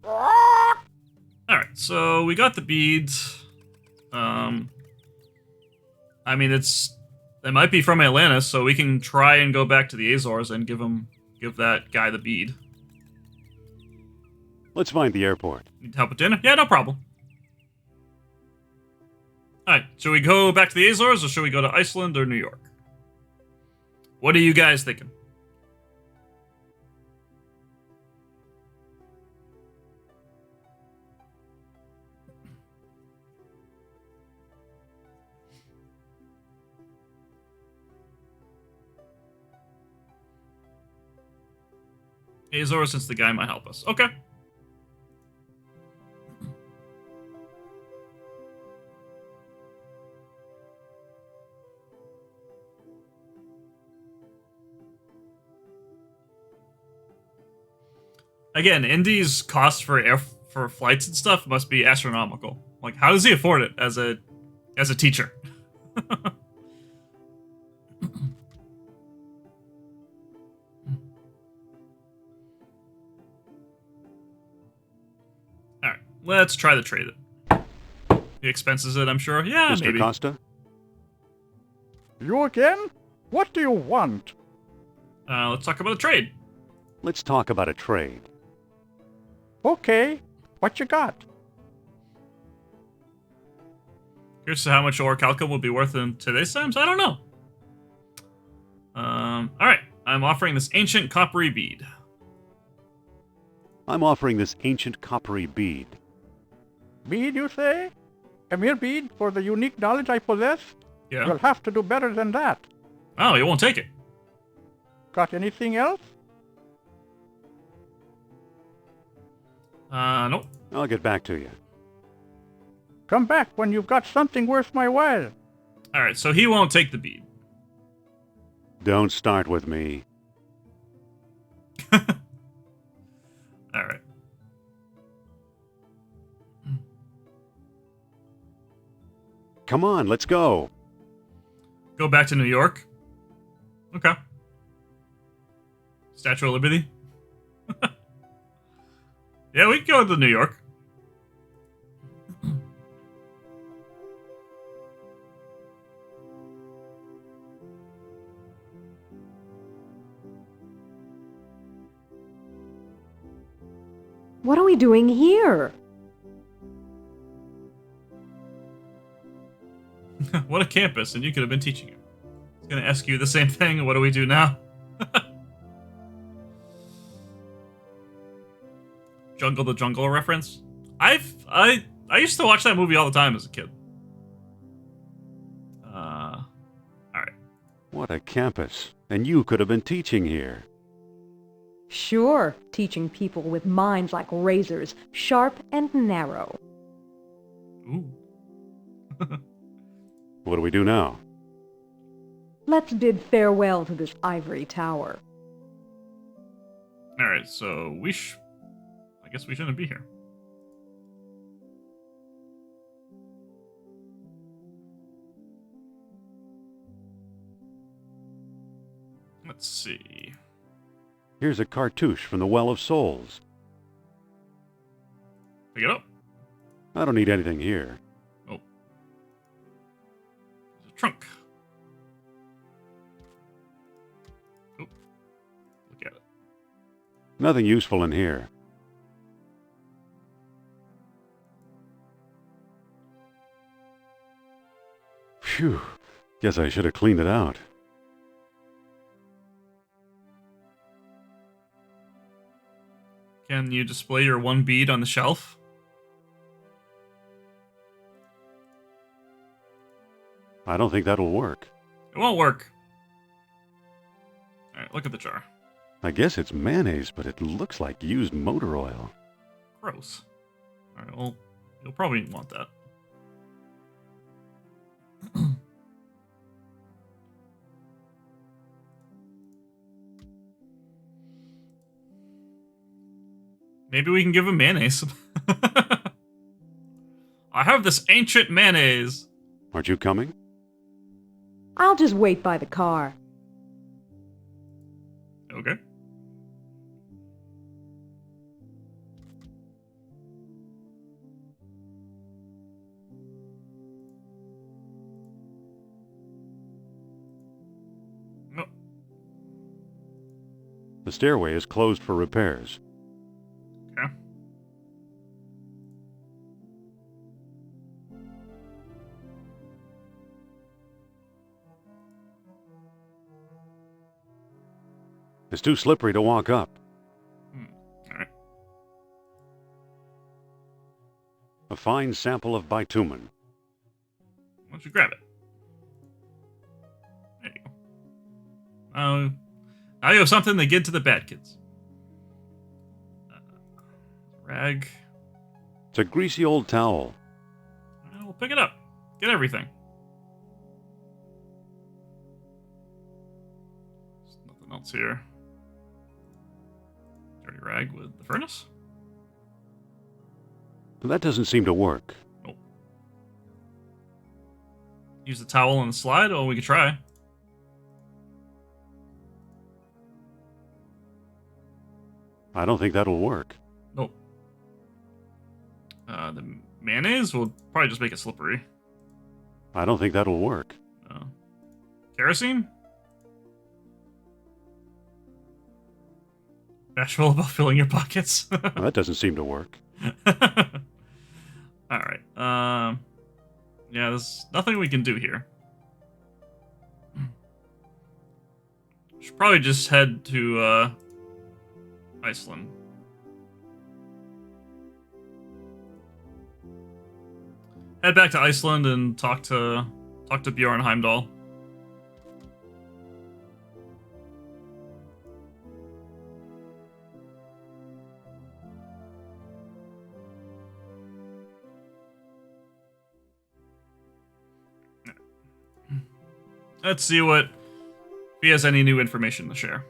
Alright, so we got the beads. I mean, it might be from Atlantis, so we can try and go back to the Azores and give that guy the bead. Let's find the airport. Need help with dinner? Yeah, no problem. Alright, should we go back to the Azores, or should we go to Iceland or New York? What are you guys thinking? Azores, since the guy might help us. Okay. Again, Indy's cost for flights and stuff must be astronomical. Like, how does he afford it as a teacher? Alright, let's try to trade it. He expenses it, I'm sure. Yeah, Mr. maybe. Costa? You again? What do you want? Let's talk about a trade. Let's talk about a trade. Okay, what you got? Here's how much orichalcum will be worth in today's times? I don't know. Alright, I'm offering this ancient coppery bead. I'm offering this ancient coppery bead. Bead, you say? A mere bead for the unique knowledge I possess? Yeah. You'll have to do better than that. Oh, you won't take it. Got anything else? Nope. I'll get back to you. Come back when you've got something worth my while. Alright, so he won't take the bead. Don't start with me. Alright. Come on, let's go. Go back to New York? Okay. Statue of Liberty? Yeah, we can go to New York. What are we doing here? What a campus, and you could have been teaching it. It's gonna ask you the same thing. What do we do now? Jungle the Jungle reference. I used to watch that movie all the time as a kid. All right. What a campus. And you could have been teaching here. Sure, teaching people with minds like razors, sharp and narrow. Ooh. What do we do now? Let's bid farewell to this ivory tower. All right, so I guess we shouldn't be here. Let's see. Here's a cartouche from the Well of Souls. Pick it up. I don't need anything here. Oh. There's a trunk. Oh. Look at it. Nothing useful in here. Phew. Guess I should have cleaned it out. Can you display your one bead on the shelf? I don't think that'll work. It won't work. Alright, look at the jar. I guess it's mayonnaise, but it looks like used motor oil. Gross. Alright, well, you'll probably want that. Maybe we can give him mayonnaise. I have this ancient mayonnaise. Aren't you coming? I'll just wait by the car. Okay. No. The stairway is closed for repairs. Okay. It's too slippery to walk up. Alright. A fine sample of bitumen. Why don't you grab it? There you go. Now you have something to give to the bad kids. Rag. It's a greasy old towel. We'll pick it up. Get everything. There's nothing else here. Dirty rag with the furnace? That doesn't seem to work. Nope. Use the towel and the slide? Oh, we could try. I don't think that'll work. Nope. The mayonnaise will probably just make it slippery. I don't think that'll work. Kerosene? Bashful about filling your pockets? That doesn't seem to work. Alright. Yeah, there's nothing we can do here. Should probably just head to, Iceland. Head back to Iceland and talk to Bjorn Heimdall. Let's see if he has any new information to share.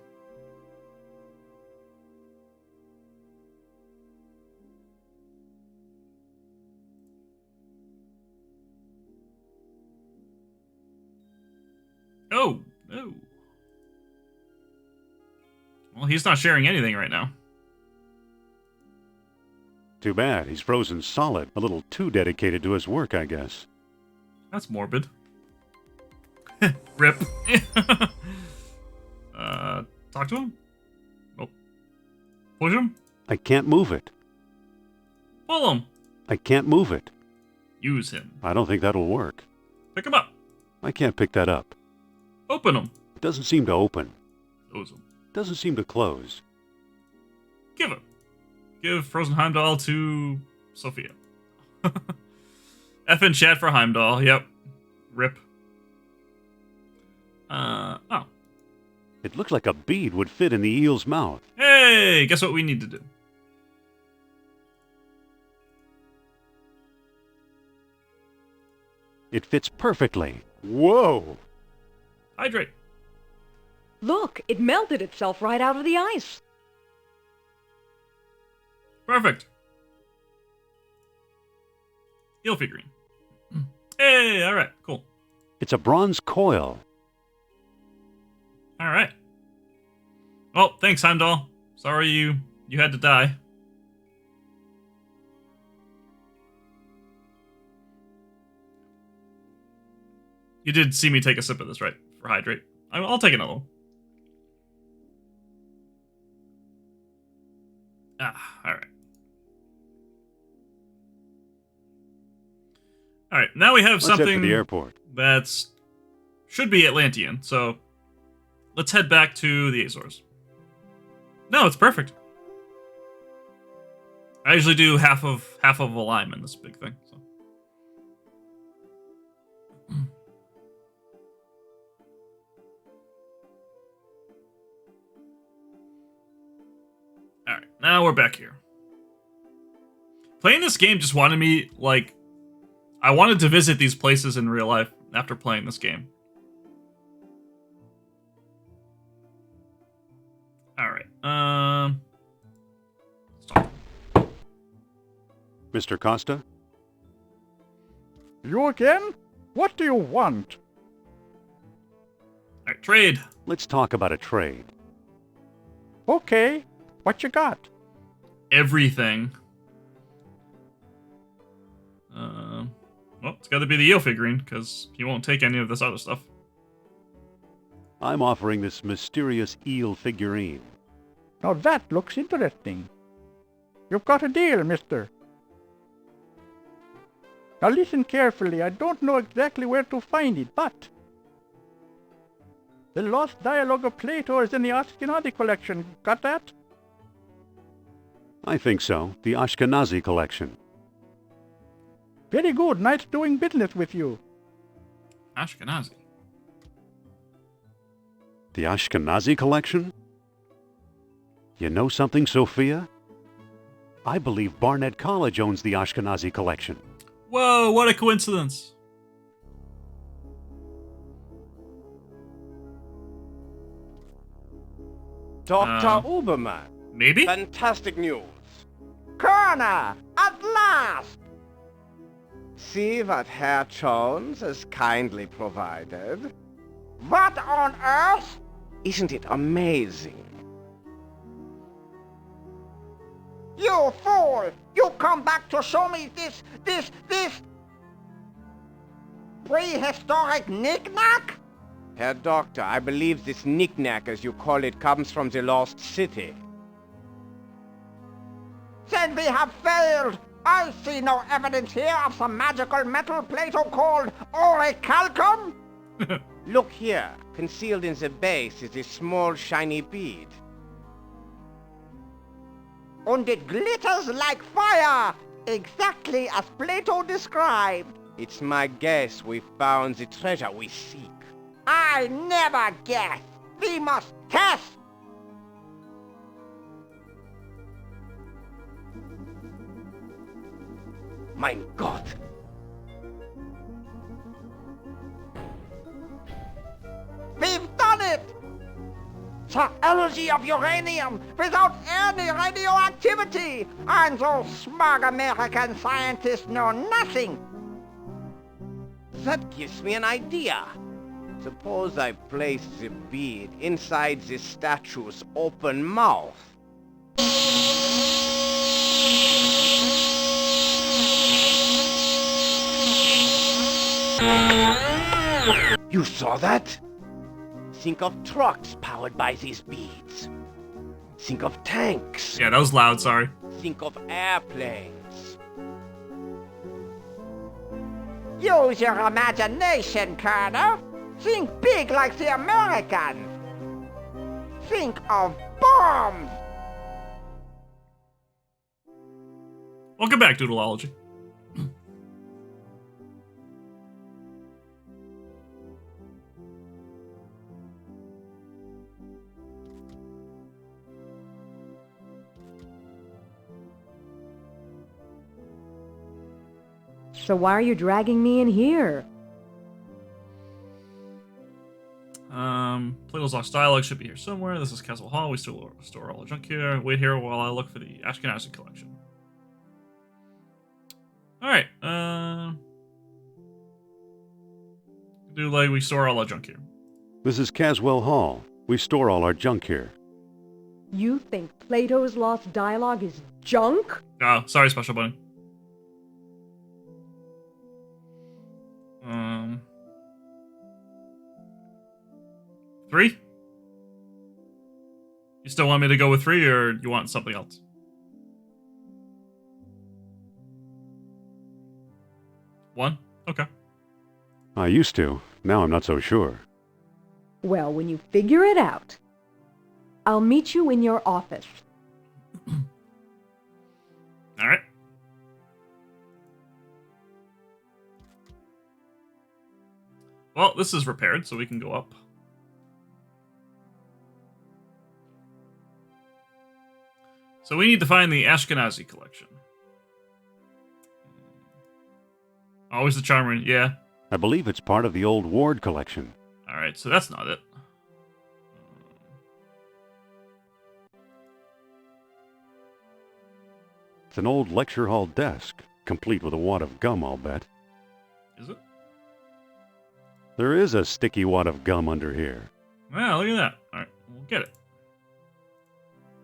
Oh, no. Well, he's not sharing anything right now. Too bad. He's frozen solid. A little too dedicated to his work, I guess. That's morbid. Rip. Talk to him? Oh. Push him? I can't move it. Pull him. I can't move it. Use him. I don't think that'll work. Pick him up. I can't pick that up. Open him. It doesn't seem to open. Close him. Doesn't seem to close. Give him. Give Frozen Heimdall to Sophia. F in chat for Heimdall. Yep. Rip. Oh. It looks like a bead would fit in the eel's mouth. Hey, guess what we need to do? It fits perfectly. Whoa! Hydrate. Look, it melted itself right out of the ice. Perfect. Eel figurine. Hey, alright, cool. It's a bronze coil. Alright. Well, thanks, Heimdall. Sorry you had to die. You did see me take a sip of this, right? For hydrate. I'll take another one. Alright. Alright, now we have Let's head something to the airport. that's should be Atlantean, so let's head back to the Azores. No, it's perfect. I usually do half of a lime in this big thing. So. Alright, now we're back here. Playing this game just wanted me, like... I wanted to visit these places in real life after playing this game. Alright, stop. Mr. Costa? You again? What do you want? Alright, trade. Let's talk about a trade. Okay, what you got? Everything. Well, it's gotta be the eel figurine, because he won't take any of this other stuff. I'm offering this mysterious eel figurine. Now that looks interesting. You've got a deal, mister. Now listen carefully. I don't know exactly where to find it, but... the lost dialogue of Plato is in the Ashkenazi collection. Got that? I think so. The Ashkenazi collection. Very good. Nice doing business with you. Ashkenazi. The Ashkenazi collection? You know something, Sophia? I believe Barnett College owns the Ashkenazi collection. Whoa, what a coincidence. Dr. Uberman. Maybe? Fantastic news. Colonel, at last! See what Herr Jones has kindly provided. What on earth? Isn't it amazing? You fool! You come back to show me this prehistoric knick-knack? Herr Doctor, I believe this knick-knack, as you call it, comes from the lost city. Then we have failed! I see no evidence here of some magical metal Plato called orichalcum! Look here. Concealed in the base is a small shiny bead. And it glitters like fire! Exactly as Plato described. It's my guess we found the treasure we seek. I never guess! We must test! Mein Gott! We've done it! The energy of uranium without any radioactivity! And those smug American scientists know nothing! That gives me an idea. Suppose I place the bead inside the statue's open mouth. You saw that? Think of trucks powered by these beads. Think of tanks. Yeah, that was loud, sorry. Think of airplanes. Use your imagination, Colonel! Think big like the Americans! Think of bombs! Welcome back, Doodleology. So why are you dragging me in here? Plato's Lost Dialogue should be here somewhere. This is Castle Hall. We still store all the junk here. Wait here while I look for the Ashkenazi collection. Alright, do like we store all our junk here. This is Caswell Hall. We store all our junk here. You think Plato's Lost Dialogue is junk? Oh, sorry, Special Bunny. Three? You still want me to go with 3, or you want something else? One? Okay. I used to. Now I'm not so sure. Well, when you figure it out, I'll meet you in your office. Alright. Well, this is repaired, so we can go up. So we need to find the Ashkenazi collection. Always the charmer, yeah. I believe it's part of the old Ward collection. Alright, so that's not it. It's an old lecture hall desk, complete with a wad of gum, I'll bet. Is it? There is a sticky wad of gum under here. Well, look at that. Alright, we'll get it.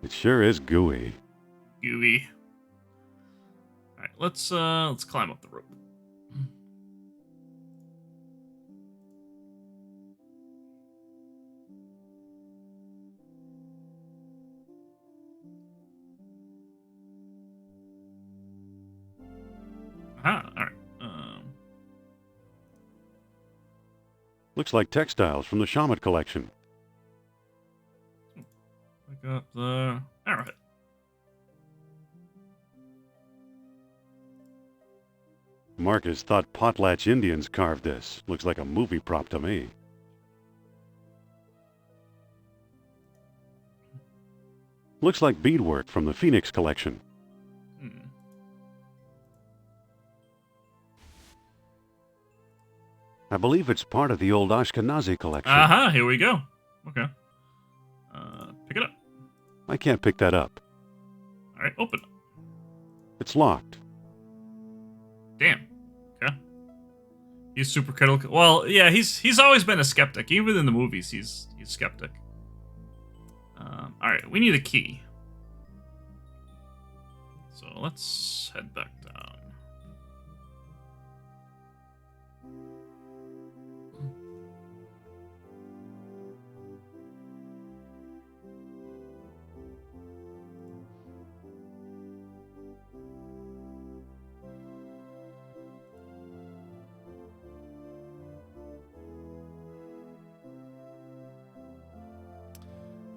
It sure is gooey. Gooey. Alright, let's climb up the rope. Aha, alright. Looks like textiles from the Shamat collection. Pick up the arrowhead. Marcus thought Potlatch Indians carved this. Looks like a movie prop to me. Looks like beadwork from the Phoenix collection. I believe it's part of the old Ashkenazi collection. Aha, here we go. Okay. Pick it up. I can't pick that up. Alright, open it. It's locked. Damn. Okay. He's super critical. Well, yeah, he's always been a skeptic. Even in the movies, he's skeptic. Alright, we need a key. So let's head back down.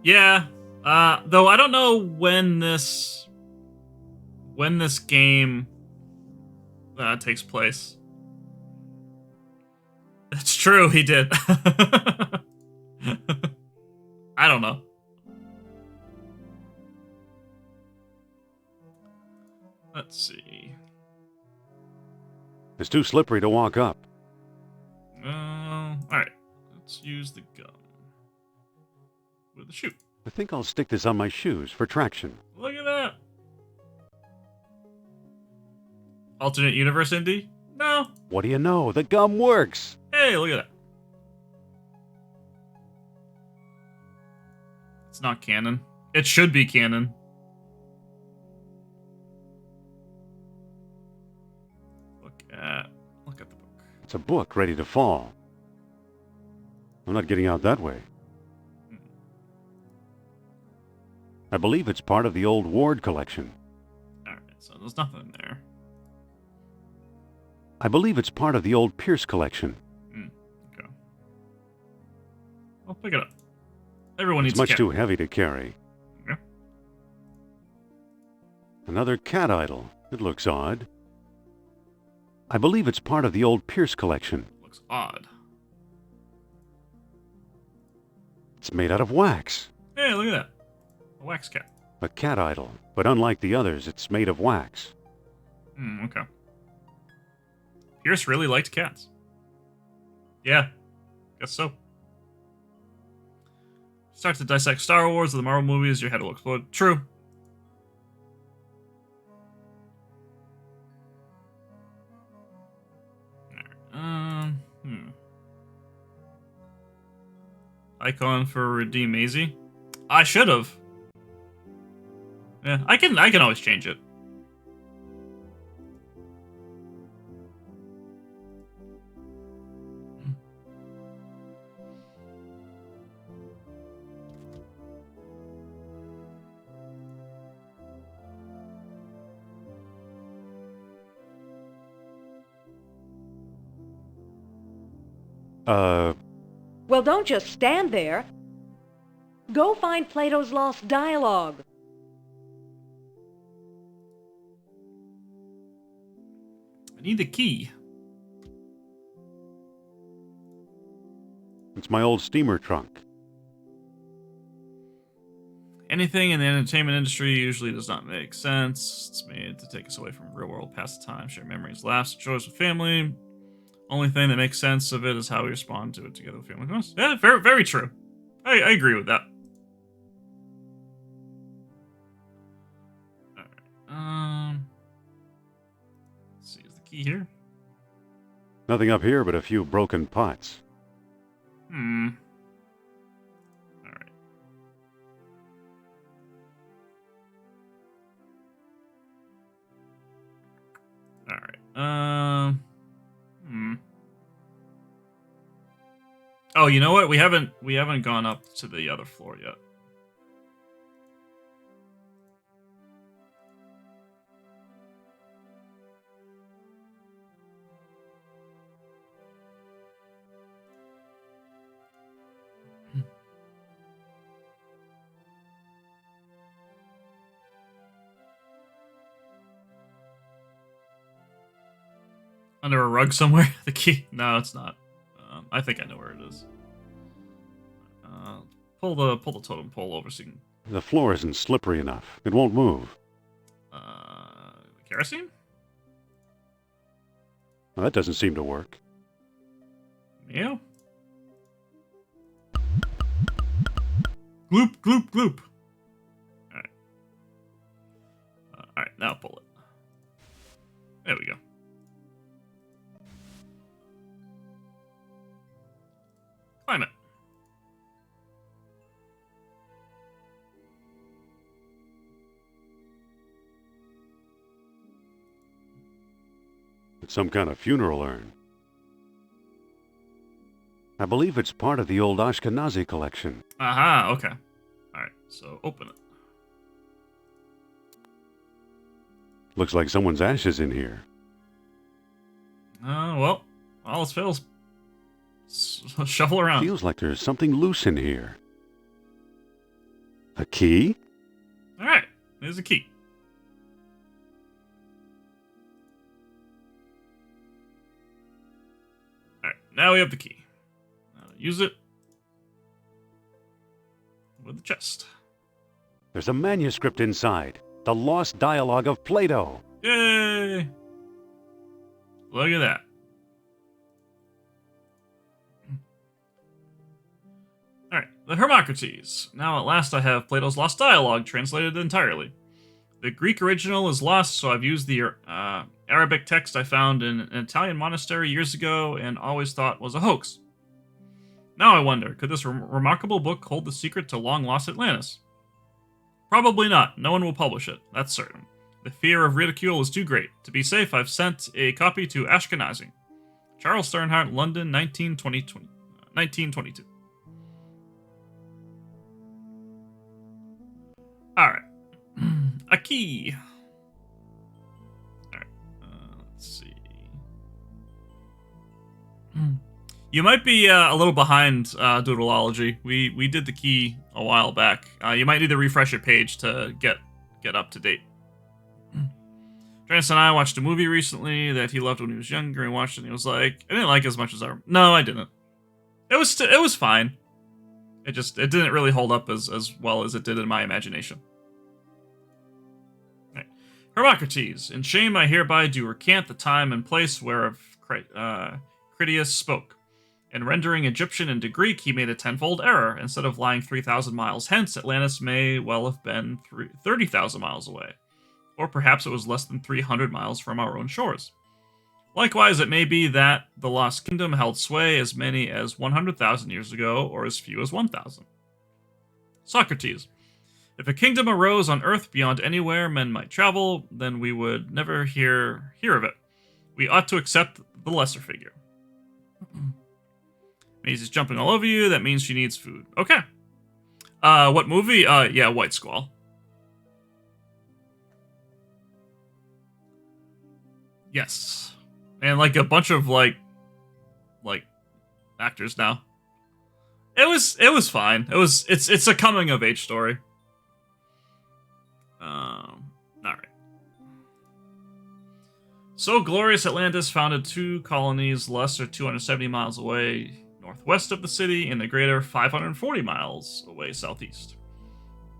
Yeah, though I don't know when this game takes place. It's true, he did. I don't know. Let's see. It's too slippery to walk up. Alright. Let's use the gun. With the shoe. I think I'll stick this on my shoes for traction. Look at that. Alternate universe, Indy? No. What do you know? The gum works. Hey, look at that. It's not canon. It should be canon. Look at the book. It's a book ready to fall. I'm not getting out that way. I believe it's part of the old Ward collection. Alright, so there's nothing there. I believe it's part of the old Pierce collection. Okay. I'll pick it up. Everyone needs It's much too heavy to carry. Okay. Another cat idol. It looks odd. I believe it's part of the old Pierce collection. Looks odd. It's made out of wax. Hey, look at that. A wax cat. A cat idol, but unlike the others, it's made of wax. Okay. Pierce really liked cats. Yeah, guess so. Start to dissect Star Wars or the Marvel movies, your head will explode. True. Icon for Redeem Maisie. I should have. Yeah, I can always change it. Well, don't just stand there. Go find Plato's Lost Dialogue. I need the key. It's my old steamer trunk. Anything in the entertainment industry usually does not make sense. It's made to take us away from real world pastime, share memories, laughs, joys with family. Only thing that makes sense of it is how we respond to it together with family members. Yeah, very, very true. I agree with that. Alright. Let's see, is the key here? Nothing up here but a few broken pots. Alright. Alright. Oh, you know what? We haven't gone up to the other floor yet. Under a rug somewhere? The key? No, it's not. I think I know where it is. Pull the totem pole over so you can... The floor isn't slippery enough. It won't move. Kerosene? Well, that doesn't seem to work. Yeah. Gloop, gloop, gloop. Alright. Alright, now pull it. There we go. Climb it. It's some kind of funeral urn. I believe it's part of the old Ashkenazi collection. Aha, okay. Alright, so open it. Looks like someone's ashes in here. Well, all else fails. Shuffle around. Feels like there's something loose in here. A key? Alright, there's a key. Alright, now we have the key. Use it with the chest. There's a manuscript inside. The Lost Dialogue of Plato. Yay! Look at that. Alright, the Hermocrates. Now at last I have Plato's Lost Dialogue translated entirely. The Greek original is lost, so I've used the Arabic text I found in an Italian monastery years ago and always thought was a hoax. Now I wonder, could this remarkable book hold the secret to long-lost Atlantis? Probably not. No one will publish it, that's certain. The fear of ridicule is too great. To be safe, I've sent a copy to Ashkenazi. Charles Sternhardt, London, 1922. Alright. A key. Alright. Let's see. You might be a little behind Doodleology. We did the key a while back. You might need to refresh your page to get up to date. Travis and I watched a movie recently that he loved when he was younger and watched it and he was like, I didn't like it as much as I... No, I didn't. It was fine. It didn't really hold up as well as it did in my imagination. Right. Hermocrates, in shame I hereby do recant the time and place whereof Critias spoke. In rendering Egyptian into Greek, he made a tenfold error. Instead of lying 3,000 miles hence, Atlantis may well have been 30,000 miles away. Or perhaps it was less than 300 miles from our own shores. Likewise, it may be that the Lost Kingdom held sway as many as 100,000 years ago, or as few as 1,000. Socrates. If a kingdom arose on Earth beyond anywhere men might travel, then we would never hear of it. We ought to accept the lesser figure. Maisie's jumping all over you. That means she needs food. Okay. What movie? Yeah, White Squall. Yes. And like a bunch of like actors now. It was fine. It's a coming of age story. Alright. So glorious Atlantis founded 2 colonies less or 270 miles away northwest of the city and the greater 540 miles away southeast.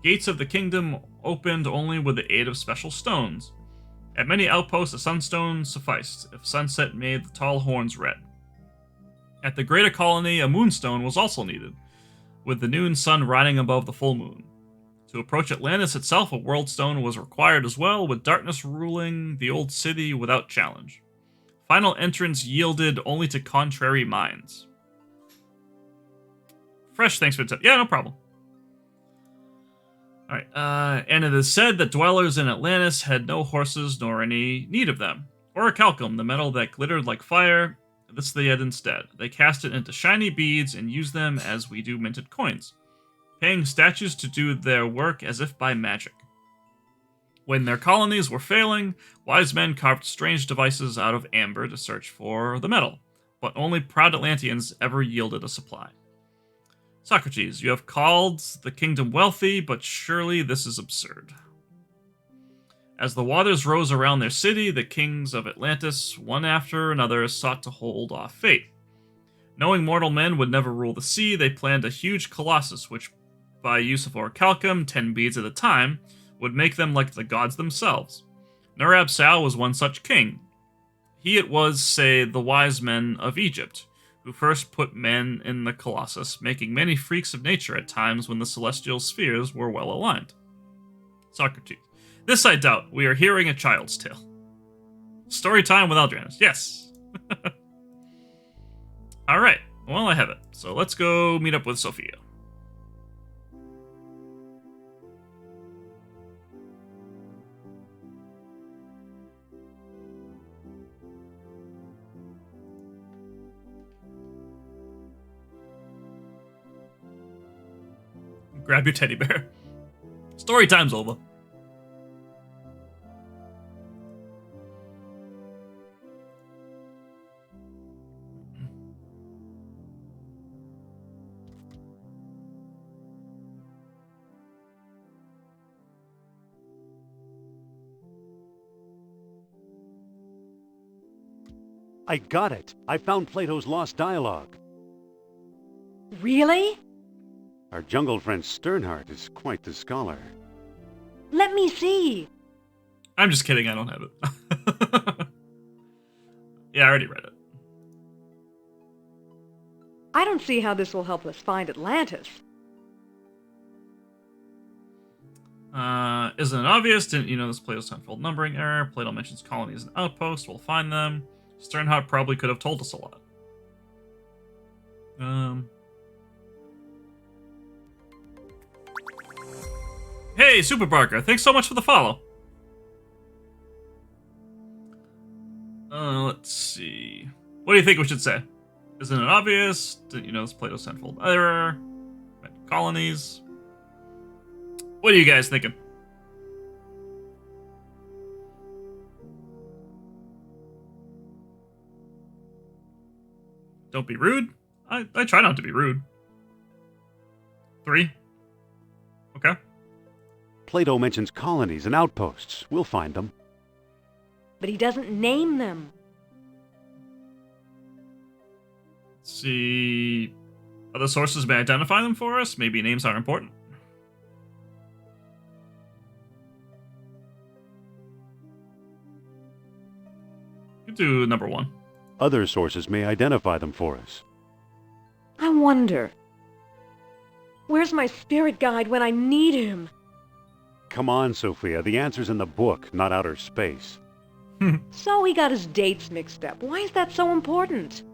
Gates of the kingdom opened only with the aid of special stones. At many outposts, a sunstone sufficed, if sunset made the tall horns red. At the greater colony, a moonstone was also needed, with the noon sun riding above the full moon. To approach Atlantis itself, a world stone was required as well, with darkness ruling the old city without challenge. Final entrance yielded only to contrary minds. Fresh, thanks for the tip. Yeah, no problem. Alright, and it is said that dwellers in Atlantis had no horses nor any need of them. Orichalcum, the metal that glittered like fire, this they had instead. They cast it into shiny beads and used them as we do minted coins, paying statues to do their work as if by magic. When their colonies were failing, wise men carved strange devices out of amber to search for the metal, but only proud Atlanteans ever yielded a supply. Socrates, you have called the kingdom wealthy, but surely this is absurd. As the waters rose around their city, the kings of Atlantis, one after another, sought to hold off fate. Knowing mortal men would never rule the sea, they planned a huge colossus which, by use of orichalcum, 10 beads at a time, would make them like the gods themselves. Nur-Ab-Sal was one such king. He it was, say, the wise men of Egypt, who first put men in the colossus, making many freaks of nature at times when the celestial spheres were well aligned. Socrates, this I doubt. We are hearing a child's tale. Story time with Aldranis. Yes. Alright, well I have it. So let's go meet up with Sophia. Grab your teddy bear. Story time's over. I got it. I found Plato's lost dialogue. Really? Our jungle friend Sternhardt is quite the scholar. Let me see. I'm just kidding, I don't have it. Yeah, I already read it. I don't see how this will help us find Atlantis. Isn't it obvious? Didn't you know this Plato's tenfold numbering error? Plato mentions colonies and outposts. We'll find them. Sternhardt probably could have told us a lot. Hey, Super Barker, thanks so much for the follow. Let's see. What do you think we should say? Isn't it obvious? Didn't you know this Plato's tenfold error? Colonies. What are you guys thinking? Don't be rude. I try not to be rude. 3. Okay. Plato mentions colonies and outposts. We'll find them. But he doesn't name them. Let's see. Other sources may identify them for us. Maybe names aren't important. You do number 1. Other sources may identify them for us. I wonder. Where's my spirit guide when I need him? Come on, Sophia. The answer's in the book, not outer space. So he got his dates mixed up. Why is that so important?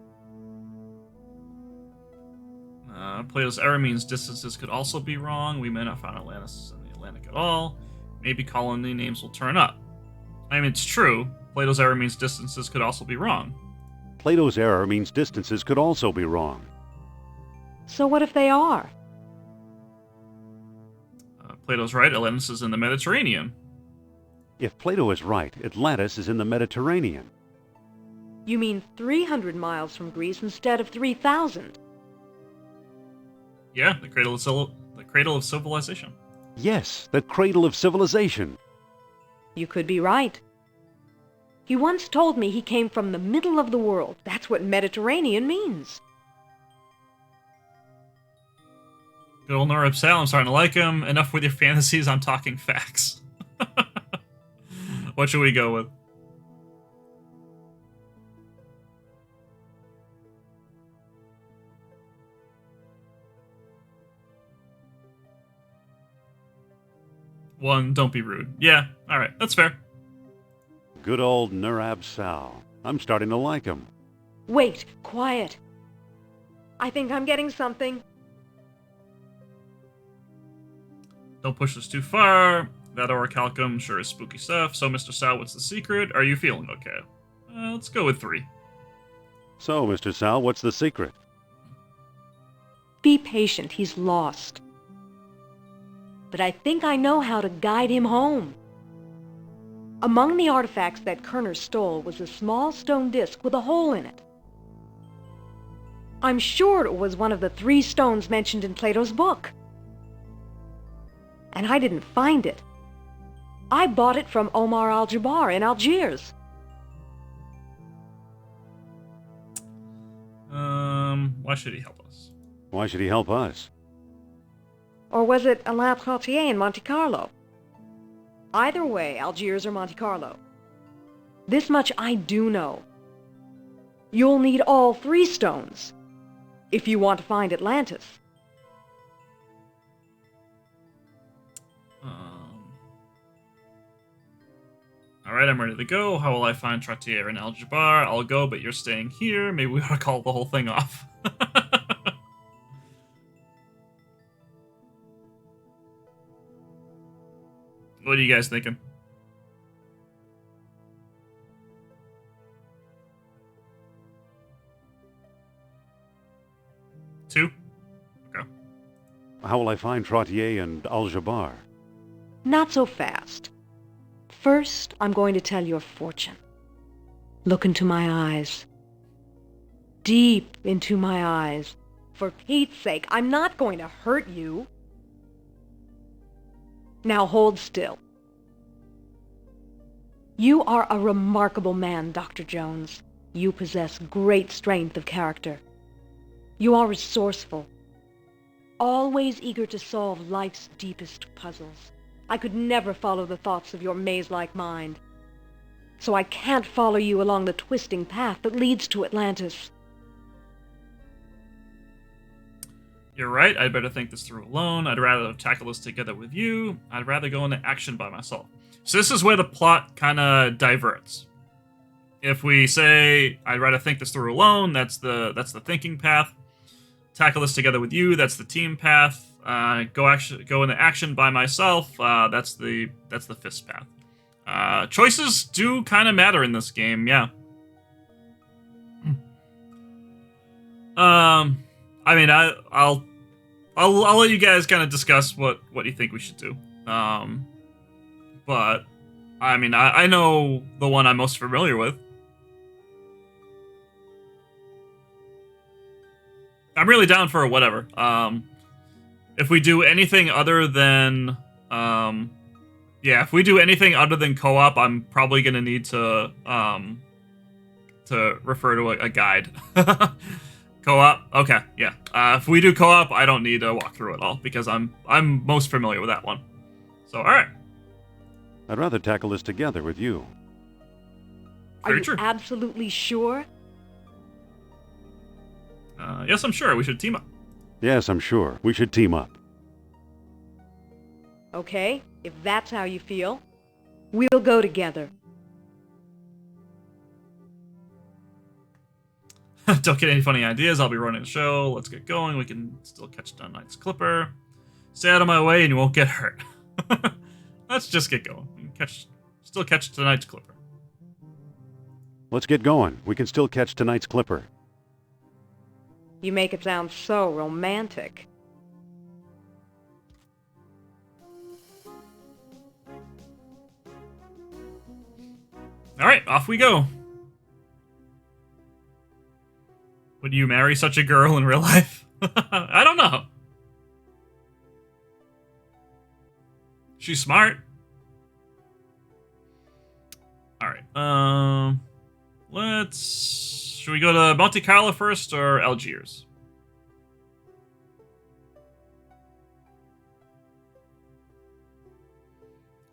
Plato's error means distances could also be wrong. We may not find Atlantis in the Atlantic at all. Maybe colony names will turn up. I mean, it's true. Plato's error means distances could also be wrong. Plato's error means distances could also be wrong. So what if they are? Plato's right. Atlantis is in the Mediterranean. If Plato is right, Atlantis is in the Mediterranean. You mean 300 miles from Greece instead of 3,000? Yeah, the cradle of civilization. Yes, the cradle of civilization. You could be right. He once told me he came from the middle of the world. That's what Mediterranean means. Good old Norab Sal, I'm starting to like him. Enough with your fantasies, I'm talking facts. What should we go with? One, don't be rude. Yeah, alright, that's fair. Good old Norab Sal. I'm starting to like him. Wait, quiet. I think I'm getting something. Don't push this too far. That orichalcum sure is spooky stuff. So, Mr. Sal, what's the secret? Are you feeling okay? Let's go with 3. So, Mr. Sal, what's the secret? Be patient, he's lost. But I think I know how to guide him home. Among the artifacts that Kerner stole was a small stone disc with a hole in it. I'm sure it was one of the 3 stones mentioned in Plato's book. And I didn't find it. I bought it from Omar Al-Jabbar in Algiers. Why should he help us? Why should he help us? Or was it Alain Trottier in Monte Carlo? Either way, Algiers or Monte Carlo. This much I do know. You'll need all 3 stones if you want to find Atlantis. Alright, I'm ready to go. How will I find Trottier and Al-Jabbar? I'll go, but you're staying here. Maybe we ought to call the whole thing off. What are you guys thinking? Two? Okay. How will I find Trottier and Al-Jabbar? Not so fast. First, I'm going to tell your fortune. Look into my eyes. Deep into my eyes. For Pete's sake, I'm not going to hurt you. Now hold still. You are a remarkable man, Dr. Jones. You possess great strength of character. You are resourceful, always eager to solve life's deepest puzzles. I could never follow the thoughts of your maze-like mind. So I can't follow you along the twisting path that leads to Atlantis. You're right, I'd better think this through alone. I'd rather tackle this together with you. I'd rather go into action by myself. So this is where the plot kind of diverts. If we say, I'd rather think this through alone, that's the thinking path. Tackle this together with you, that's the team path. Go into action by myself, that's the fist path. Choices do kind of matter in this game, yeah. I mean, I'll let you guys kind of discuss what you think we should do. But I mean, I know the one I'm most familiar with. I'm really down for whatever. If we do anything other than, if we do anything other than co-op, I'm probably gonna need to refer to a guide. Co-op, okay, yeah. If we do co-op, I don't need a walkthrough at all because I'm most familiar with that one. So, all right. I'd rather tackle this together with you. Are you absolutely sure? Yes, I'm sure. We should team up. Yes, I'm sure. We should team up. Okay, if that's how you feel, we'll go together. Don't get any funny ideas. I'll be running the show. Let's get going. We can still catch tonight's clipper. Stay out of my way and you won't get hurt. Let's just get going. We can still catch tonight's clipper. Let's get going. We can still catch tonight's clipper. You make it sound so romantic. All right, off we go. Would you marry such a girl in real life? I don't know. She's smart. All right. Should we go to Monte Carlo first or Algiers?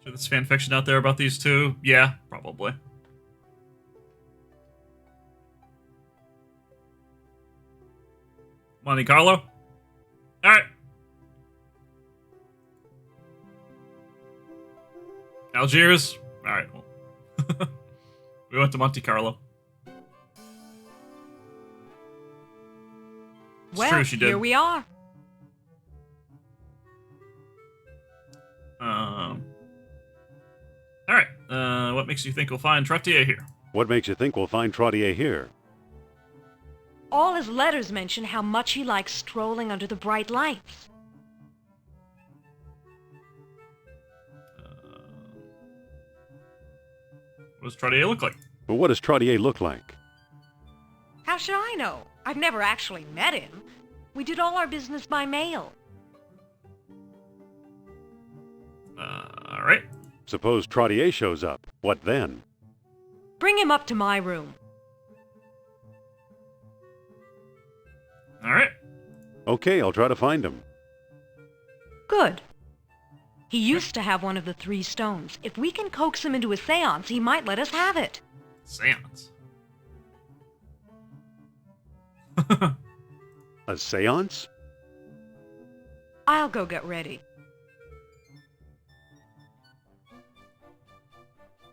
Sure there's fan fiction out there about these two? Yeah, probably. Monte Carlo? Alright. Algiers? Alright, well. We went to Monte Carlo. It's Well, true, she did. here we are. Alright, what makes you think we'll find Trottier here? What makes you think we'll find Trottier here? All his letters mention how much he likes strolling under the bright lights. What does Trottier look like? Well, what does Trottier look like? How should I know? I've never actually met him. We did all our business by mail. Alright. Suppose Trottier shows up. What then? Bring him up to my room. Alright. Okay, I'll try to find him. Good. He used to have one of the 3 stones. If we can coax him into a seance, he might let us have it. Seance. A seance? I'll go get ready.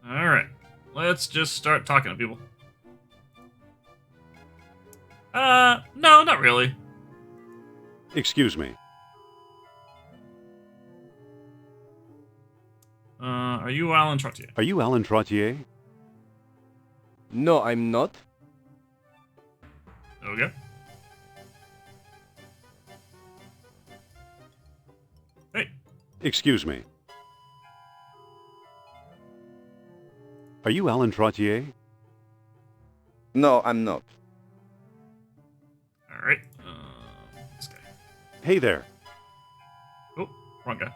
Alright. Let's just start talking to people. No, not really. Excuse me. Are you Alan Trottier? Are you Alan Trottier? No, I'm not. Okay. Hey. Excuse me. Are you Alan Trottier? No, I'm not. Alright. This guy. Hey there. Oh, wrong guy.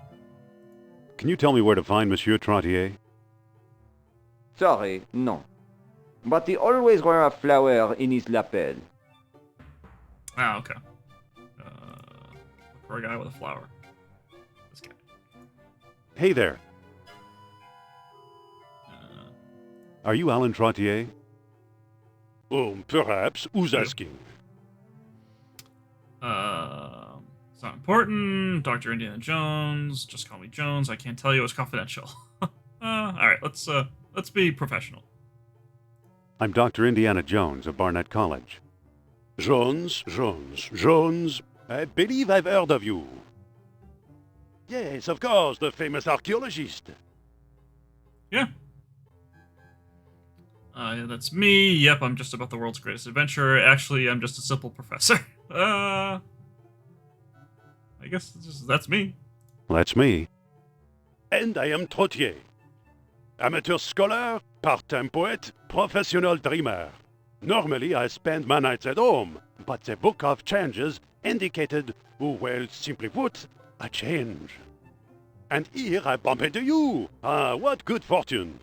Can you tell me where to find Monsieur Trottier? Sorry, no. But he always wear a flower in his lapel. Ah, okay. Look for a guy with a flower. This guy. Hey there. Are you Alan Trottier? Oh, perhaps. Who's asking? It's not important. Dr. Indiana Jones. Just call me Jones. I can't tell you. It's confidential. Alright, let's be professional. I'm Dr. Indiana Jones of Barnett College. Jones. I believe I've heard of you. Yes, of course, the famous archaeologist. Yeah. Yeah, that's me. Yep, I'm just about the world's greatest adventure. Actually, I'm just a simple professor. I guess that's me. That's me. And I am Trottier. Amateur scholar, part-time poet, professional dreamer. Normally I spend my nights at home, but the book of changes indicated, well, simply put, a change. And here I bump into you. What good fortune.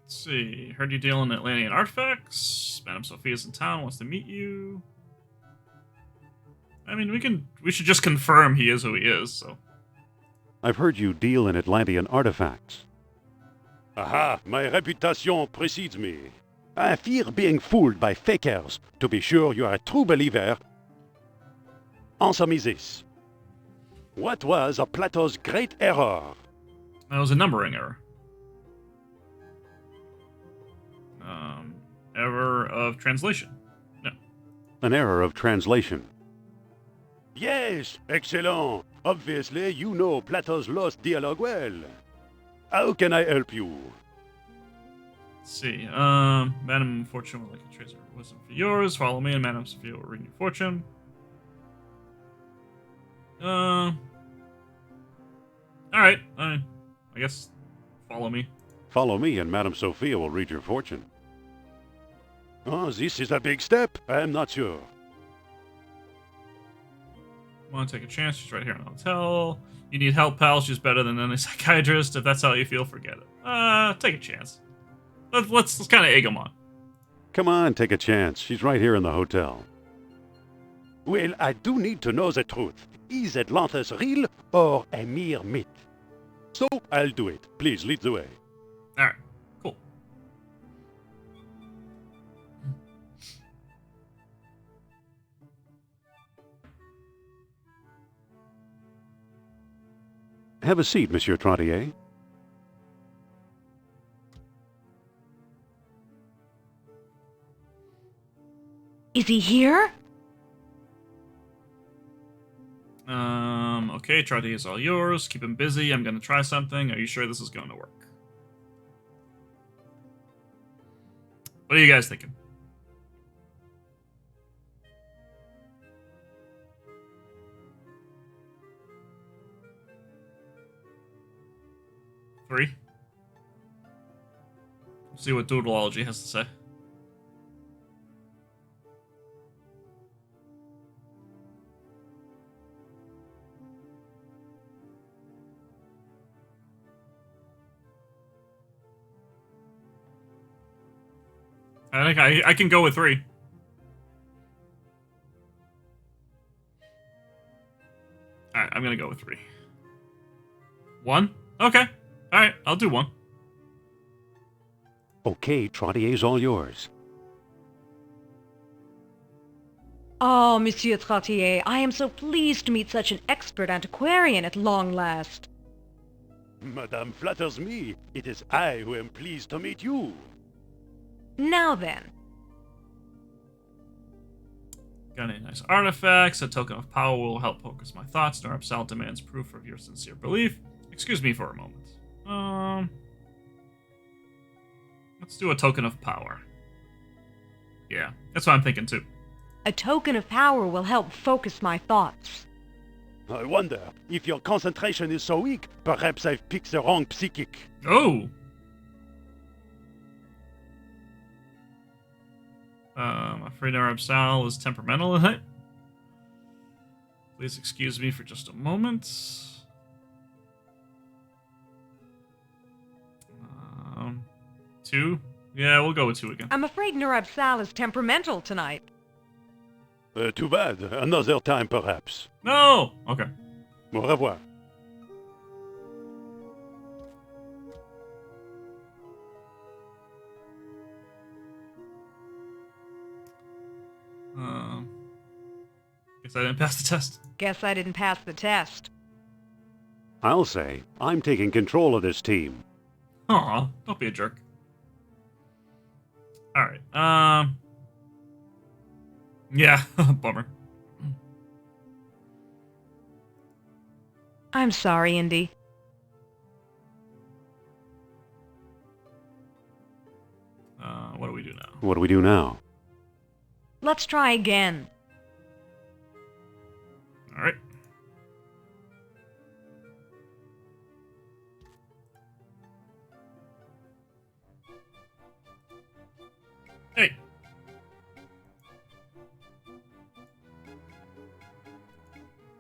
Let's see. Heard you deal in Atlantean artifacts. Madame Sophia's in town, wants to meet you. I mean, we should just confirm he is who he is, so. I've heard you deal in Atlantean artifacts. Aha, my reputation precedes me. I fear being fooled by fakers. To be sure you are a true believer. Answer me this. What was Plato's great error? That was a numbering error. Error of translation. No. An error of translation. Yes, excellent. Obviously, you know Plato's lost dialogue well. How can I help you? Let's see. Madame Fortune would like a tracer of wisdom for yours. Follow me, and Madame Sophia will read your fortune. Alright. I guess follow me. Follow me, and Madame Sophia will read your fortune. Oh, this is a big step. I'm not sure. Want to take a chance? She's right here in the hotel. You need help, pal. She's better than any psychiatrist. If that's how you feel, forget it. Take a chance. Let's kind of egg him on. Come on, take a chance. She's right here in the hotel. Well, I do need to know the truth. Is Atlantis real or a mere myth? So, I'll do it. Please lead the way. Alright, cool. Have a seat, Monsieur Trottier. Is he here? Okay, Trotty is all yours. Keep him busy. I'm gonna try something. Are you sure this is going to work? What are you guys thinking? Three? Let's see what Doodleology has to say. I think I can go with 3. Alright, I'm gonna go with 3. 1? Okay. Alright, I'll do 1. Okay, Trottier's all yours. Oh, Monsieur Trottier, I am so pleased to meet such an expert antiquarian at long last. Madame flatters me. It is I who am pleased to meet you. Now then. Got any nice artifacts? A token of power will help focus my thoughts. Norapsal demands proof of your sincere belief. Excuse me for a moment. Let's do a token of power. Yeah, that's what I'm thinking too. A token of power will help focus my thoughts. I wonder, if your concentration is so weak, perhaps I've picked the wrong psychic. Oh! Afraid Norapsal is temperamental in it. Please excuse me for just a moment. 2? Yeah, we'll go with 2 again. I'm afraid Norapsal is temperamental tonight. Too bad. Another time, perhaps. No! Okay. Au revoir. Guess I didn't pass the test. Guess I didn't pass the test. I'll say, I'm taking control of this team. Aw, don't be a jerk. Alright, yeah, bummer. I'm sorry, Indy. What do we do now? What do we do now? Let's try again. Alright. Hey.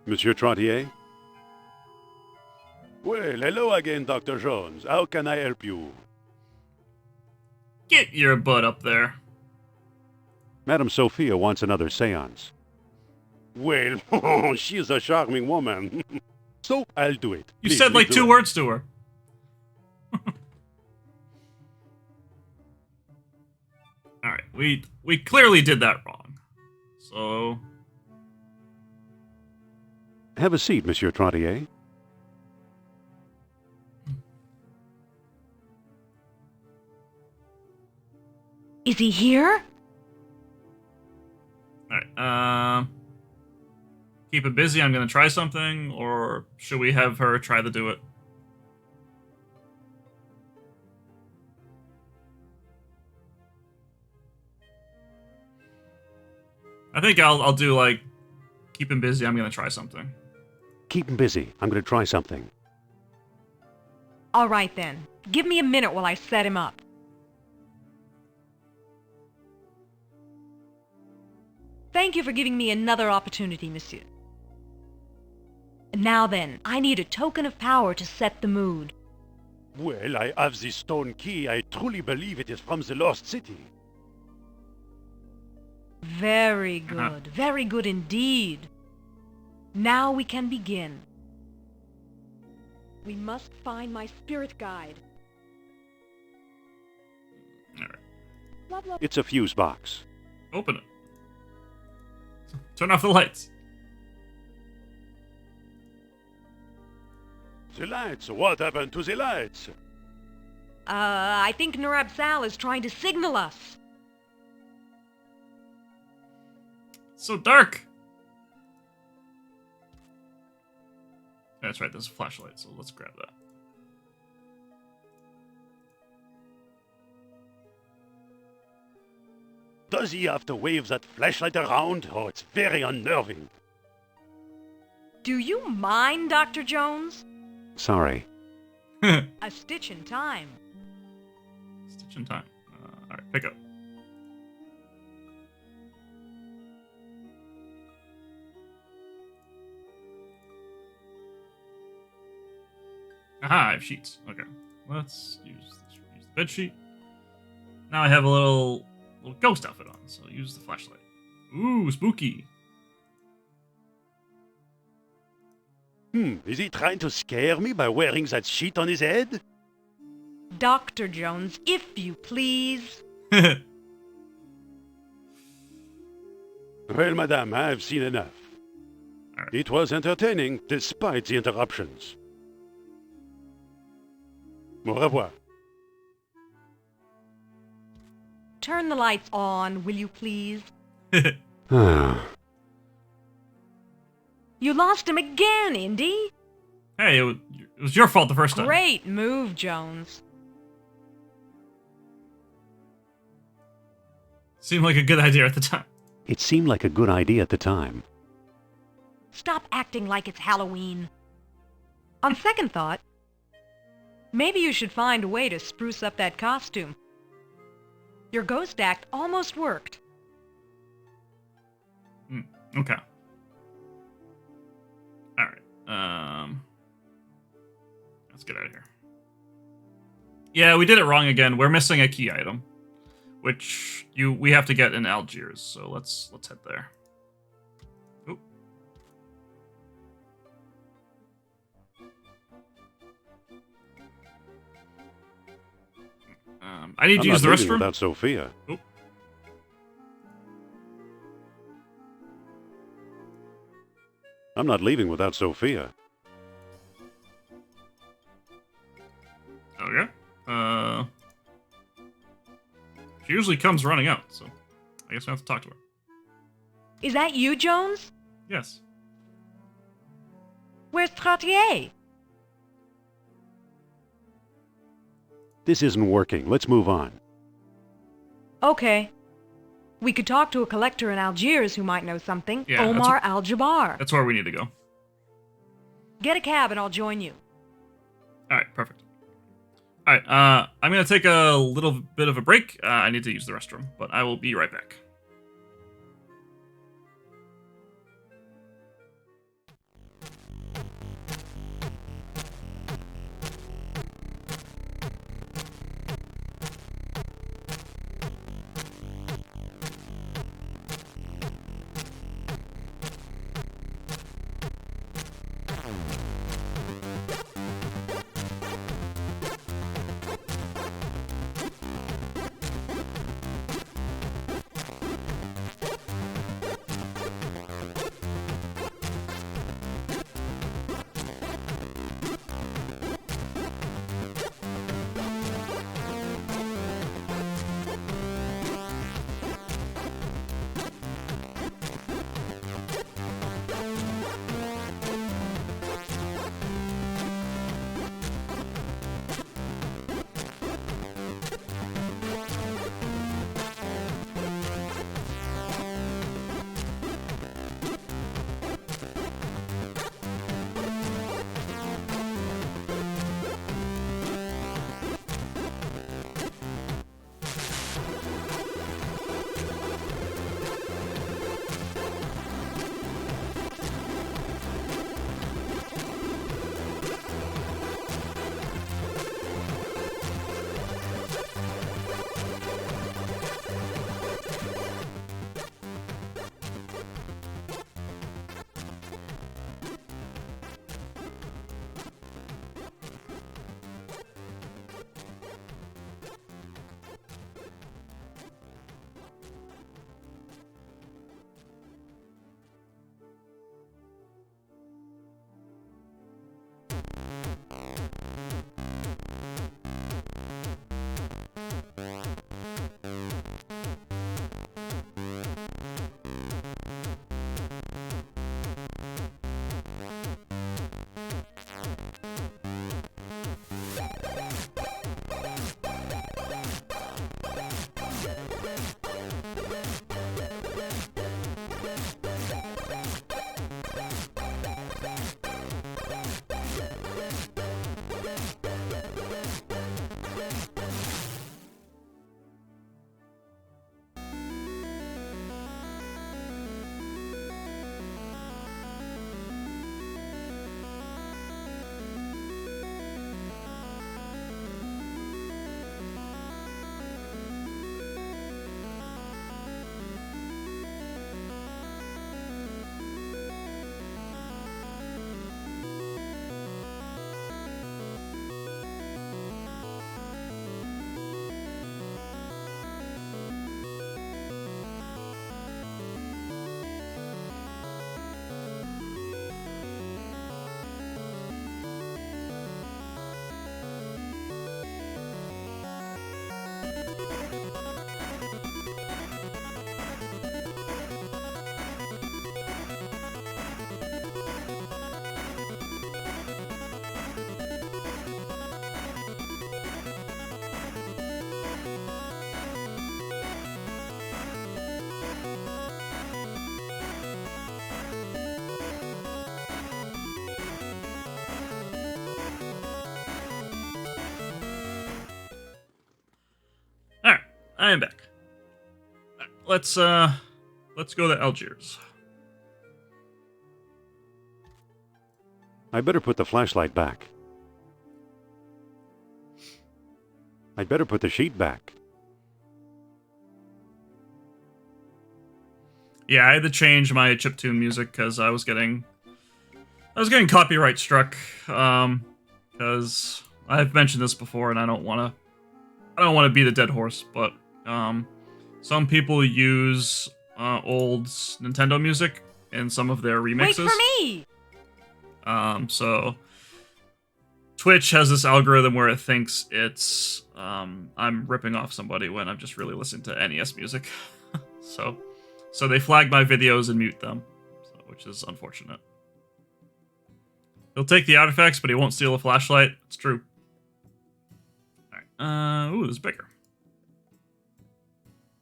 Monsieur Trottier? Well, hello again, Dr. Jones. How can I help you? Get your butt up there. Madame Sophia wants another seance. Well, she's a charming woman. So, I'll do it. You Please said like lead the 2 way. words to her. Alright, we clearly did that wrong. So... Have a seat, Monsieur Trottier. Is he here? Alright, keep it busy, I'm gonna try something, or should we have her try to do it? I think I'll do like, keep him busy, I'm gonna try something. Keep him busy. I'm going to try something. All right then. Give me a minute while I set him up. Thank you for giving me another opportunity, monsieur. Now then, I need a token of power to set the mood. Well, I have this stone key. I truly believe it is from the lost city. Very good. Very good indeed. Now we can begin. We must find my spirit guide. All right. It's a fuse box. Open it. Turn off the lights. The lights. What happened to the lights? I think Narab Sal is trying to signal us. It's so dark. That's right, there's a flashlight, so let's grab that. Does he have to wave that flashlight around? Oh, it's very unnerving. Do you mind, Dr. Jones? Sorry. A stitch in time. Stitch in time. Alright, pick up. Aha, I have sheets. Okay. Let's use the bed sheet. Now I have a little ghost outfit on, so use the flashlight. Ooh, spooky. Is he trying to scare me by wearing that sheet on his head? Dr. Jones, if you please. Well, madame, I've seen enough. Right. It was entertaining, despite the interruptions. Au revoir. Turn the lights on, will you please? You lost him again, Indy. Hey, it was your fault the first time. Great move, Jones. Seemed like a good idea at the time. It seemed like a good idea at the time. Stop acting like it's Halloween. On second thought, maybe you should find a way to spruce up that costume. Your ghost act almost worked. Okay. Alright. Let's get out of here. Yeah, we did it wrong again. We're missing a key item, which we have to get in Algiers, so let's head there. Oop. I need to use the restroom without Sophia. Oop. I'm not leaving without Sophia. Okay. She usually comes running out, so I guess I have to talk to her. Is that you, Jones? Yes. Where's Trottier? This isn't working. Let's move on. Okay. We could talk to a collector in Algiers who might know something. Yeah, Omar Al-Jabbar. That's where we need to go. Get a cab and I'll join you. Alright, perfect. Alright, I'm gonna take a little bit of a break. I need to use the restroom, but I will be right back. I am back. Let's go to Algiers. I better put the flashlight back. I'd better put the sheet back. Yeah, I had to change my chiptune music because I was getting copyright struck. Because I've mentioned this before, and I don't want to beat a dead horse, but some people use old Nintendo music in some of their remixes. Wait for me! So Twitch has this algorithm where it thinks it's I'm ripping off somebody when I'm just really listening to NES music. So they flag my videos and mute them, which is unfortunate. He'll take the artifacts, but he won't steal a flashlight. It's true. Alright. Ooh, this is bigger.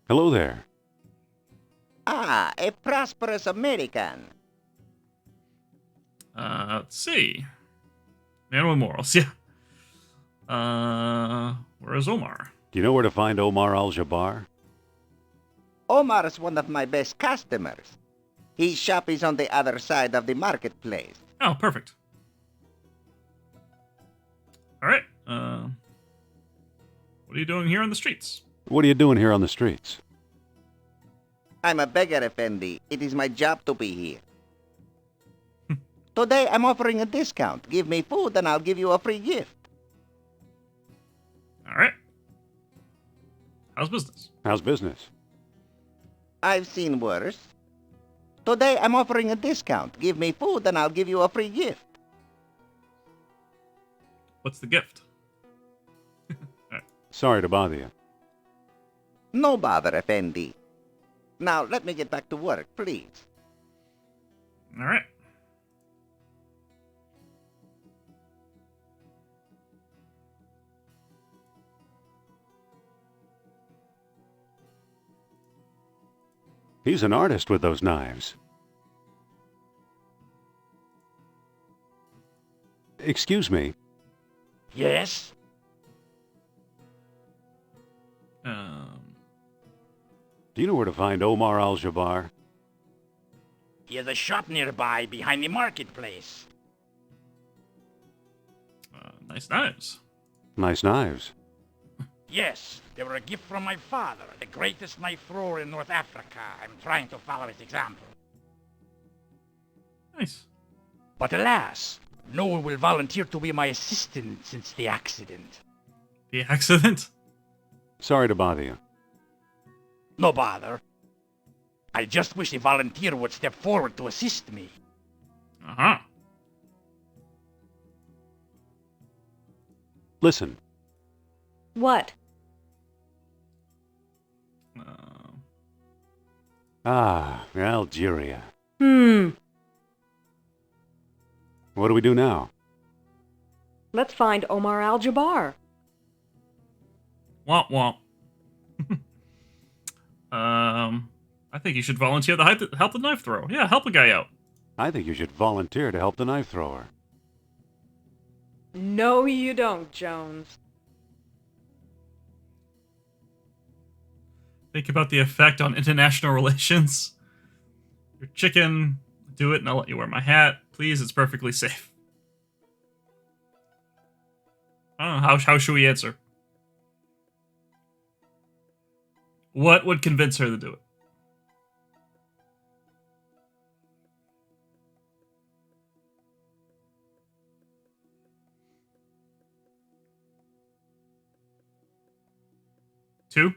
Hello there. Ah, a prosperous American. Let's see. Man with morals, yeah. Where is Omar? Do you know where to find Omar Al-Jabbar? Omar is one of my best customers. His shop is on the other side of the marketplace. Oh, perfect. Alright, what are you doing here on the streets? What are you doing here on the streets? I'm a beggar, Effendi. It is my job to be here. Today, I'm offering a discount. Give me food and I'll give you a free gift. Alright. How's business? How's business? I've seen worse. Today, I'm offering a discount. Give me food and I'll give you a free gift. What's the gift? Sorry to bother you. No bother, Effendi. Now, let me get back to work, please. Alright. He's an artist with those knives. Excuse me. Yes? Do you know where to find Omar Al-Jabbar? He has a shop nearby behind the marketplace. Nice knives. Nice knives. Yes, they were a gift from my father, the greatest knife thrower in North Africa. I'm trying to follow his example. Nice. But alas, no one will volunteer to be my assistant since the accident. The accident? Sorry to bother you. No bother. I just wish a volunteer would step forward to assist me. Uh-huh. Listen. What? Algeria. Hmm. What do we do now? Let's find Omar Al-Jabbar. Womp womp. I think you should volunteer to help the knife thrower. Yeah, help a guy out. I think you should volunteer to help the knife thrower. No, you don't, Jones. Think about the effect on international relations. Your chicken, do it and I'll let you wear my hat. Please, it's perfectly safe. I don't know, how should we answer? What would convince her to do it? Two?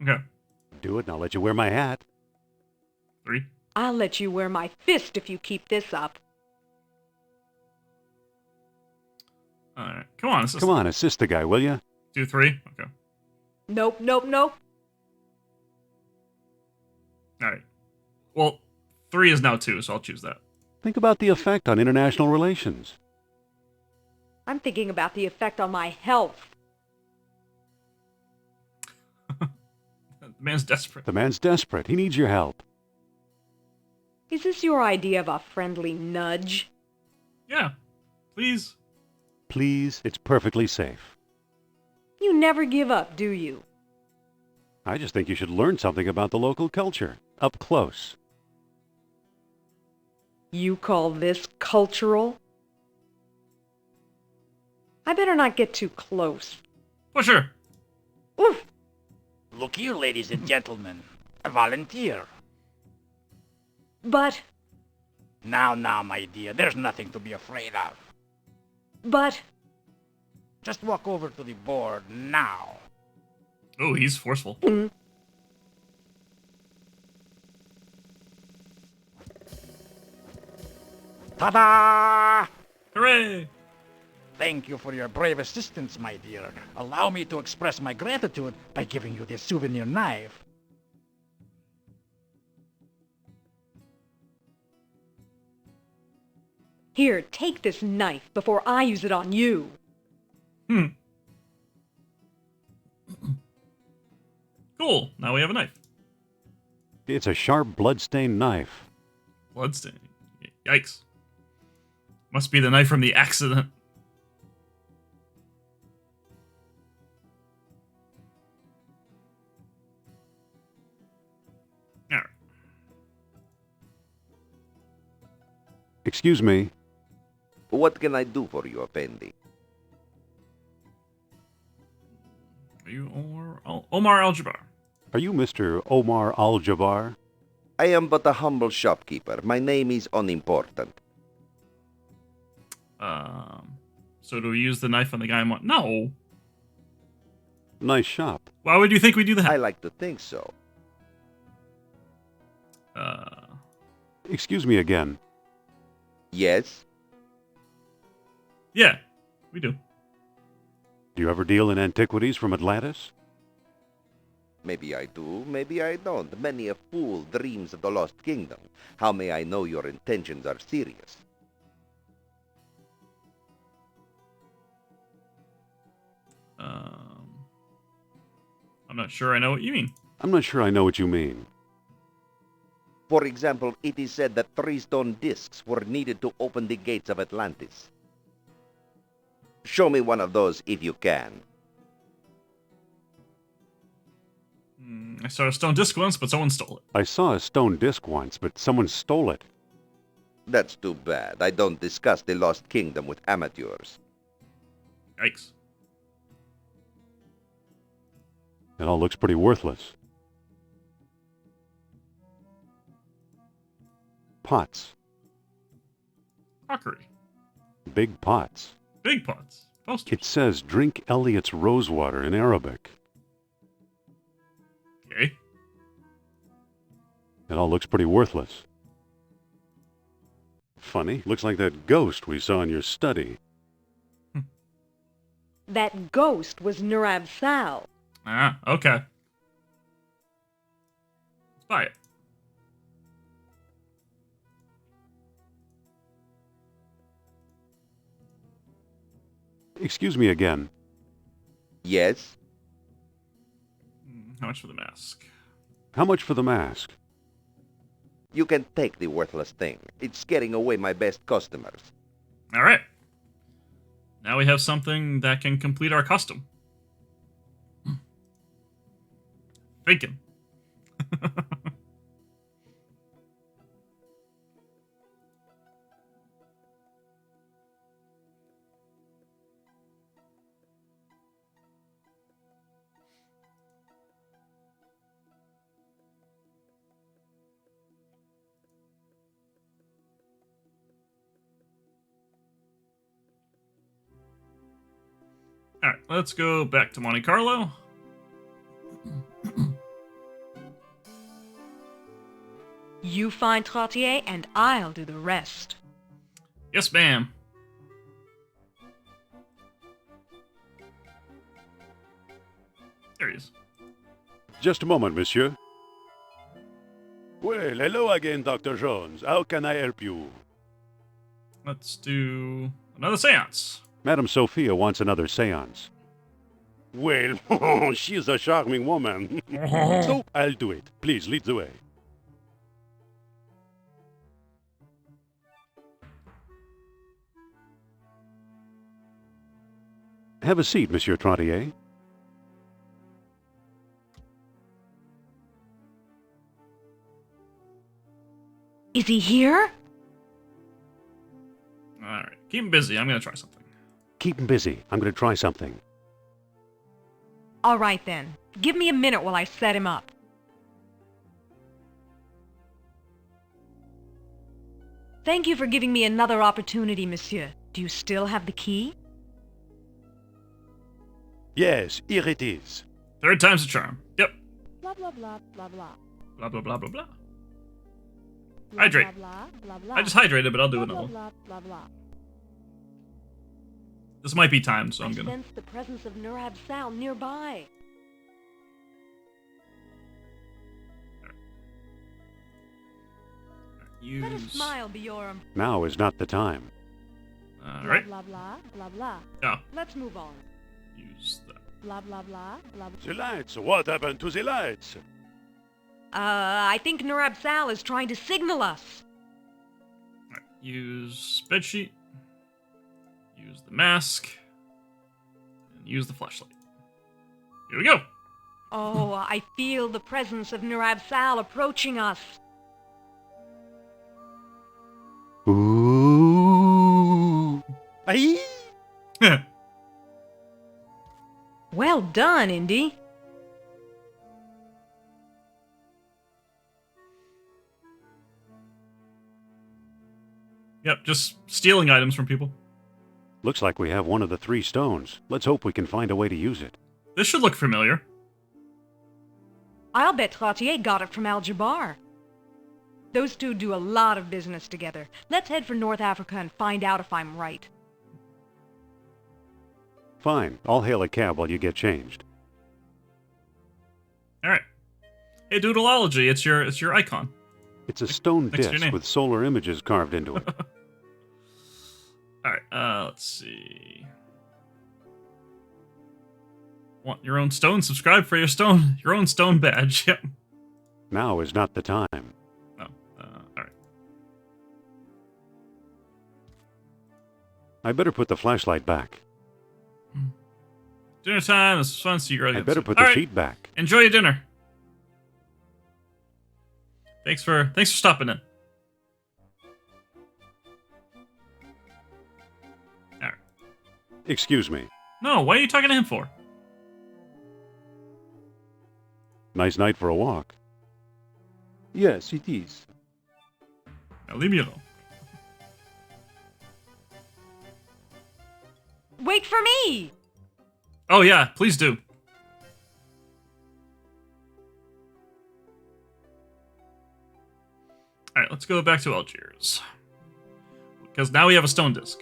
Okay. Do it and I'll let you wear my hat. 3. I'll let you wear my fist if you keep this up. Alright, come on, assist. Come on, assist the guy, will you? 2, 3? Okay. Nope, nope, nope. Alright. Well, 3 is now 2, so I'll choose that. Think about the effect on international relations. I'm thinking about the effect on my health. The man's desperate. The man's desperate. He needs your help. Is this your idea of a friendly nudge? Yeah. Please. Please, it's perfectly safe. You never give up, do you? I just think you should learn something about the local culture, up close. You call this cultural? I better not get too close. For sure. Oof! Look here, ladies and gentlemen. I volunteer. But... Now, my dear, there's nothing to be afraid of. But... Just walk over to the board now. Oh, he's forceful. Ta-da! Hooray! Thank you for your brave assistance, my dear. Allow me to express my gratitude by giving you this souvenir knife. Here, take this knife before I use it on you. Cool. Now we have a knife. It's a sharp, blood-stained knife. Bloodstain. Yikes. Must be the knife from the accident. Alright. Excuse me. What can I do for you, Effendi? Are you Omar Al-Jabbar? Are you Mr. Omar Al-Jabbar? I am but a humble shopkeeper. My name is unimportant. So do we use the knife on the guy in one? No. Nice shop. Why would you think we do that? I like to think so. Excuse me again. Yes? Yeah, we do. Do you ever deal in antiquities from Atlantis? Maybe I do, maybe I don't. Many a fool dreams of the lost kingdom. How may I know your intentions are serious? I'm not sure I know what you mean. I'm not sure I know what you mean. For example, it is said that 3 stone discs were needed to open the gates of Atlantis. Show me one of those if you can. I saw a stone disc once, but someone stole it. I saw a stone disc once, but someone stole it. That's too bad. I don't discuss the lost kingdom with amateurs. Yikes. It all looks pretty worthless. Pots. Crockery. Big pots. Big pots. Posters. It says, drink Elliot's rosewater in Arabic. Okay. It all looks pretty worthless. Funny. Looks like that ghost we saw in your study. That ghost was Nurab Sal. Ah, okay. Let's buy it. Excuse me again. Yes? How much for the mask? How much for the mask? You can take the worthless thing. It's scaring away my best customers. All right. Now we have something that can complete our custom. Thinking. All right, let's go back to Monte Carlo. You find Trottier and I'll do the rest. Yes, ma'am. There he is. Just a moment, monsieur. Well, hello again, Dr. Jones. How can I help you? Let's do another seance. Madame Sophia wants another seance. Well, she's a charming woman. So, I'll do it. Please, lead the way. Have a seat, Monsieur Trottier. Is he here? Alright, keep him busy. I'm gonna try something. Keep him busy. I'm going to try something. All right then. Give me a minute while I set him up. Thank you for giving me another opportunity, monsieur. Do you still have the key? Yes, here it is. Third time's a charm. Yep. Blah blah blah blah blah. Blah, blah, blah, blah, blah. Blah, Hydrate. Blah blah blah. I just hydrated, but I'll do blah, another blah one. blah blah blah. This might be timed, so I'm I gonna... sense the presence of Nurab Sal nearby. Let a Use... smile be your... Now is not the time. Alright. Blah blah blah blah. Oh, Let's move on. use that. Blah blah blah blah. The lights. What happened to the lights? I think Nurab Sal is trying to signal us. Alright, use spreadsheet. Use the mask. And use the flashlight. Here we go. Oh, I feel the presence of Nurab Sal approaching us. Ooh. Aye. Well done, Indy. Yep, just stealing items from people. Looks like we have one of the 3 stones. Let's hope we can find a way to use it. This should look familiar. I'll bet Trottier got it from Al-Jabbar. Those two do a lot of business together. Let's head for North Africa and find out if I'm right. Fine. I'll hail a cab while you get changed. Alright. Hey, Doodleology, it's your icon. It's a stone Next to your disc name. with solar images carved into it. Alright, let's see. Want your own stone? Subscribe for your own stone badge. Yep. Now is not the time. Oh, alright. I better put the flashlight back. Dinner time. This is fun. See you early. I better put the sheet back. Enjoy your dinner. Thanks for stopping in. Alright. Excuse me. No, why are you talking to him for? Nice night for a walk. Yes, it is. Now leave me alone. Wait for me! Oh yeah, please do. Alright, let's go back to Algiers. Because now we have a stone disc.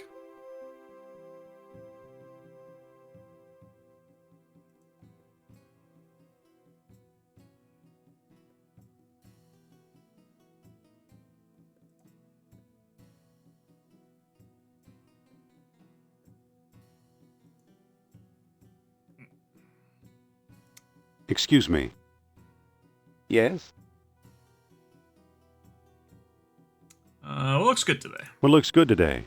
Excuse me. Yes? What looks good today? What looks good today?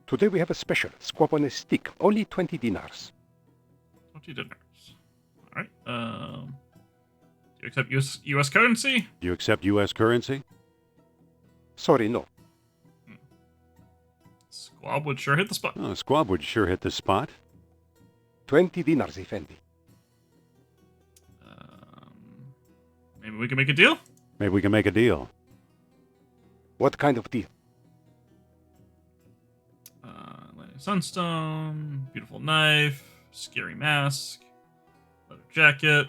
Today we have a special. Squab on a stick. Only 20 dinars. 20 dinars. Alright, do you accept US currency? Do you accept U.S. currency? Sorry, no. Squab would sure hit the spot. Oh, Squab would sure hit the spot. 20 dinars, Effendi. Maybe we can make a deal? Maybe we can make a deal. What kind of deal? Sunstone, beautiful knife, scary mask, leather jacket.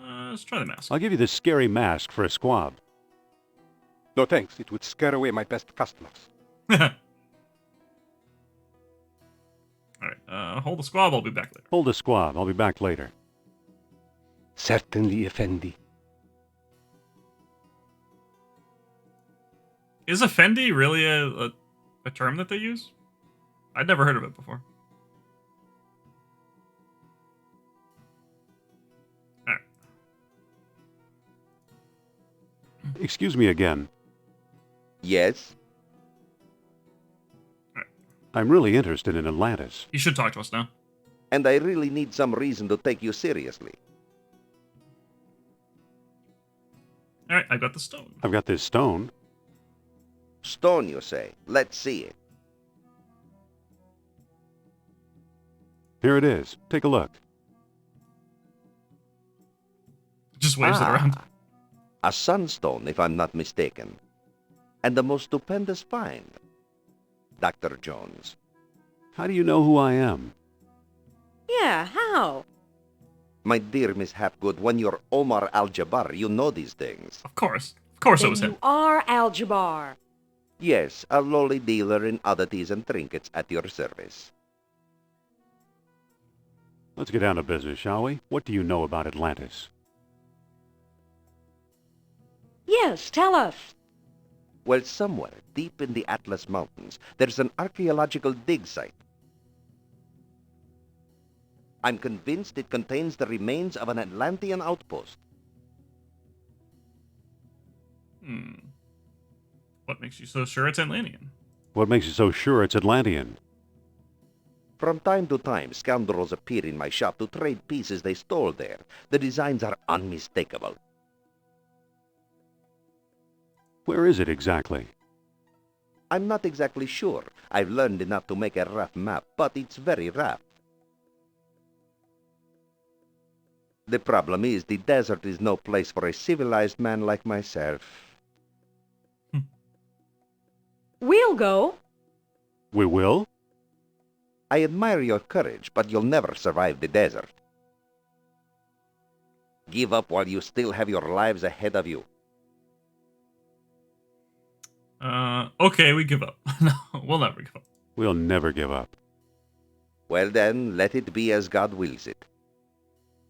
Let's try the mask. I'll give you this scary mask for a Squab. No thanks. It would scare away my best customers. Alright, hold the squab, I'll be back later. Hold the Squab. I'll be back later. Certainly, Effendi. Is Effendi really a term that they use? I'd never heard of it before. Alright. Excuse me again. Yes? I'm really interested in Atlantis. You should talk to us now. And I really need some reason to take you seriously. All right, I've got the stone. I've got this stone. Stone, you say? Let's see it. Here it is. Take a look. Just waves it around. A sunstone, if I'm not mistaken. And the most stupendous find. Dr. Jones. How do you know who I am? Yeah, how? My dear Miss Hapgood, when you're Omar Al-Jabbar, you know these things. Of course it Then was him. you are Al-Jabbar. Yes, a lowly dealer in oddities and trinkets at your service. Let's get down to business, shall we? What do you know about Atlantis? Yes, tell us. Well, somewhere deep in the Atlas Mountains, there's an archaeological dig site. I'm convinced it contains the remains of an Atlantean outpost. What makes you so sure it's Atlantean? What makes you so sure it's Atlantean? From time to time, scoundrels appear in my shop to trade pieces they stole there. The designs are unmistakable. Where is it exactly? I'm not exactly sure. I've learned enough to make a rough map, but it's very rough. The problem is the desert is no place for a civilized man like myself. We'll go. We will? I admire your courage, but you'll never survive the desert. Give up while you still have your lives ahead of you. Okay, we give up. No, we'll never give up. We'll never give up. Well then, let it be as God wills it.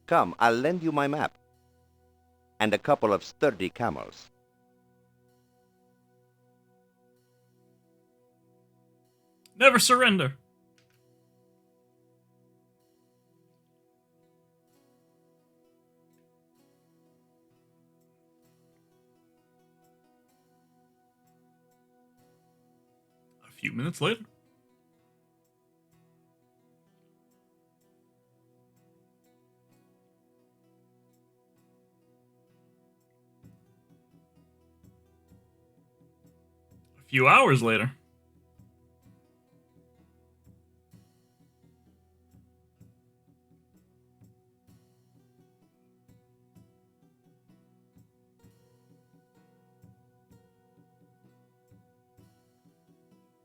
Come, I'll lend you my map. And a couple of sturdy camels. Never surrender. A few minutes later. A few hours later.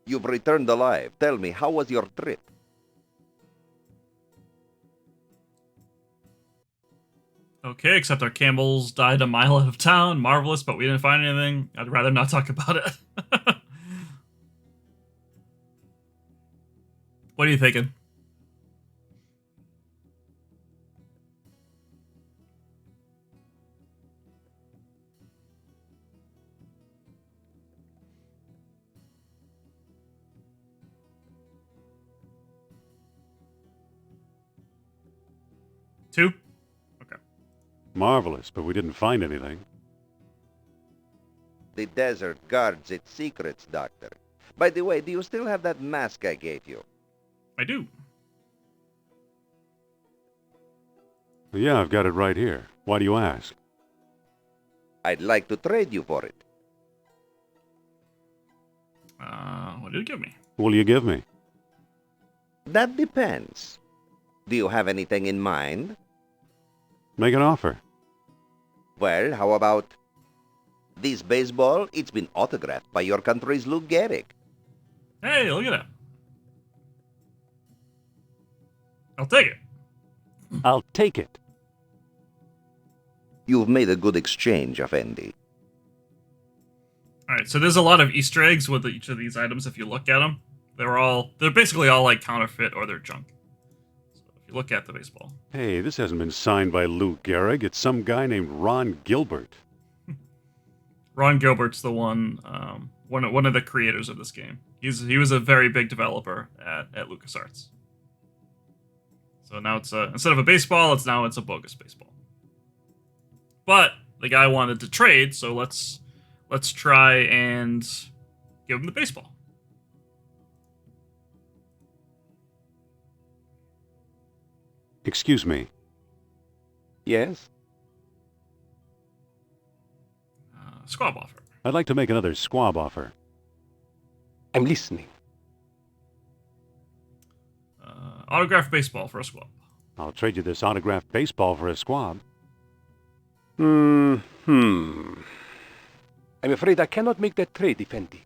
You've returned alive. Tell me, how was your trip? Okay, except our camels died a mile out of town. Marvelous, but we didn't find anything. I'd rather not talk about it. What are you thinking? Two? Okay. Marvelous, but we didn't find anything. The desert guards its secrets, Doctor. By the way, do you still have that mask I gave you? I do. Yeah, I've got it right here. Why do you ask? I'd like to trade you for it. What do you give me? What will you give me? That depends. Do you have anything in mind? Make an offer. Well, how about this baseball? It's been autographed by your country's Lou Gehrig. Hey, look at that. I'll take it. I'll take it. You've made a good exchange, Effendi. Alright, so there's a lot of Easter eggs with each of these items if you look at them. They're basically all like counterfeit or they're junk. So if you look at the baseball. Hey, this hasn't been signed by Lou Gehrig. It's some guy named Ron Gilbert. Ron Gilbert's the one of the creators of this game. He was a very big developer at LucasArts. So now it's instead of a baseball, it's a bogus baseball. But the guy wanted to trade, so let's try and give him the baseball. Excuse me. Yes? Squab offer. I'd like to make another squab offer. I'm listening. Autographed baseball for a squab. I'll trade you this autographed baseball for a squab. I'm afraid I cannot make that trade, Effendi.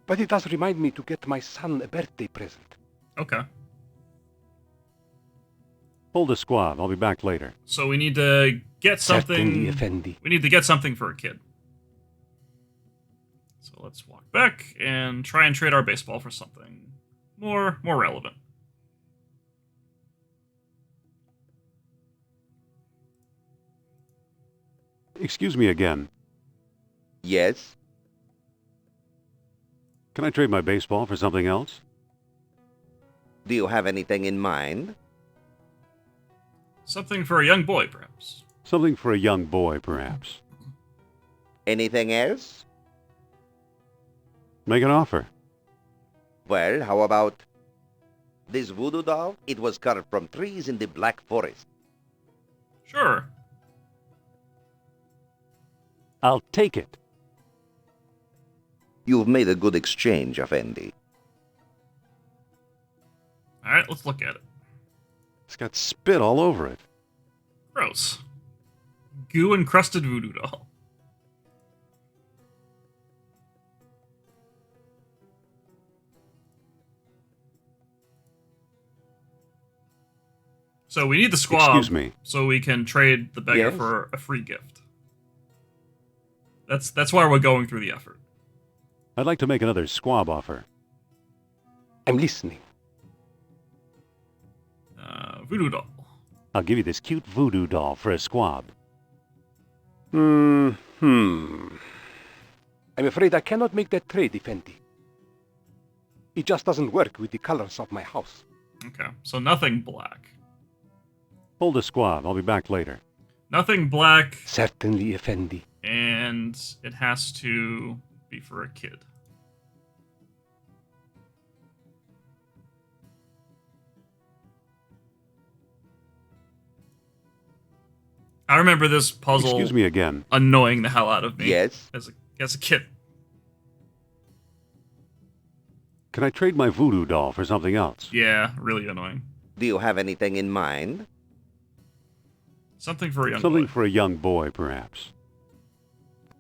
But it does remind me to get my son a birthday present. Okay. Hold a squab. I'll be back later. So we need to get something. Certainly, Effendi. We need to get something for a kid. So let's walk back and try and trade our baseball for something more relevant. Excuse me again. Yes? Can I trade my baseball for something else? Do you have anything in mind? Something for a young boy, perhaps. Something for a young boy, perhaps. Anything else? Make an offer. Well, how about this voodoo doll? It was carved from trees in the Black Forest. Sure. I'll take it. You've made a good exchange, Effendi. All right, let's look at it. It's got spit all over it. Gross. Goo-encrusted voodoo doll. So we need the squab. Excuse me. So we can trade the beggar Yes? for a free gift. That's why we're going through the effort. I'd like to make another squab offer. I'm listening. Voodoo doll. I'll give you this cute voodoo doll for a squab. I'm afraid I cannot make that trade, Effendi. It just doesn't work with the colors of my house. Okay, so nothing black. Hold a squab. I'll be back later. Nothing black, Certainly, Effendi. and it has to be for a kid. I remember this puzzle Excuse me again. annoying the hell out of me. Yes? As a kid. Can I trade my voodoo doll for something else? Yeah, really annoying. Do you have anything in mind? Something for a young Something boy. for a young boy, perhaps.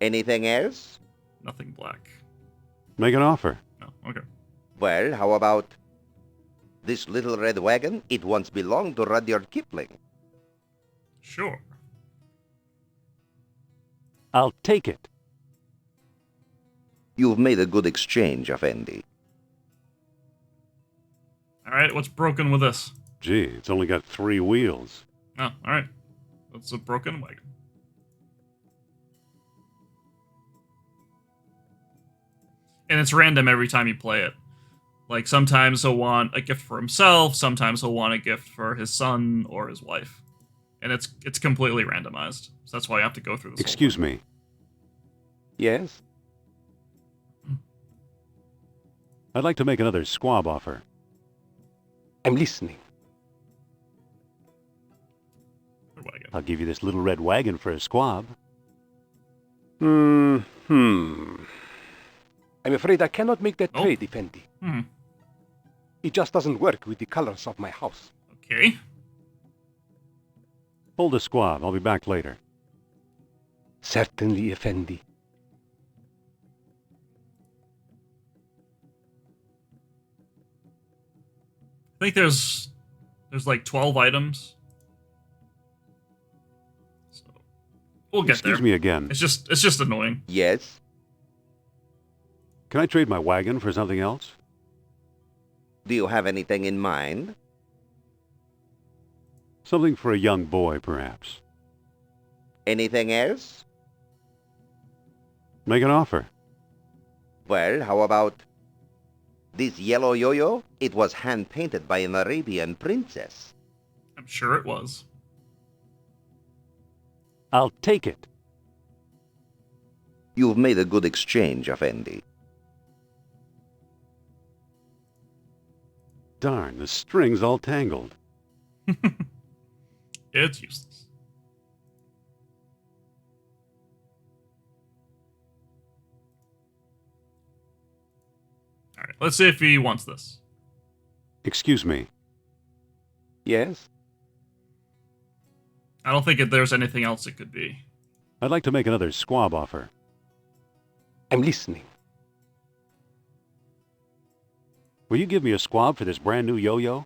Anything else? Nothing black. Make an offer. No, okay. Well, how about this little red wagon? It once belonged to Rudyard Kipling. Sure. I'll take it. You've made a good exchange, Effendi. Alright, what's broken with this? Gee, it's only got 3 wheels. Oh, alright. That's a broken wagon. And it's random every time you play it. Like, sometimes he'll want a gift for himself, sometimes he'll want a gift for his son or his wife. And it's completely randomized. So that's why you have to go through this. Excuse me. Yes? I'd like to make another squab offer. I'm listening. Wagon. I'll give you this little red wagon for a squab. I'm afraid I cannot make that trade, Effendi. It just doesn't work with the colors of my house. Okay. Hold a squab. I'll be back later. Certainly, Effendi. I think there's like 12 items. So we'll get there. Excuse me again. It's just annoying. Yes? Can I trade my wagon for something else? Do you have anything in mind? Something for a young boy, perhaps. Anything else? Make an offer. Well, how about this yellow yo-yo? It was hand-painted by an Arabian princess. I'm sure it was. I'll take it. You've made a good exchange, Effendi. Darn, the string's all tangled. It's useless. All right, let's see if he wants this. Excuse me. Yes? I don't think there's anything else it could be. I'd like to make another squab offer. I'm listening. Will you give me a squab for this brand new yo-yo?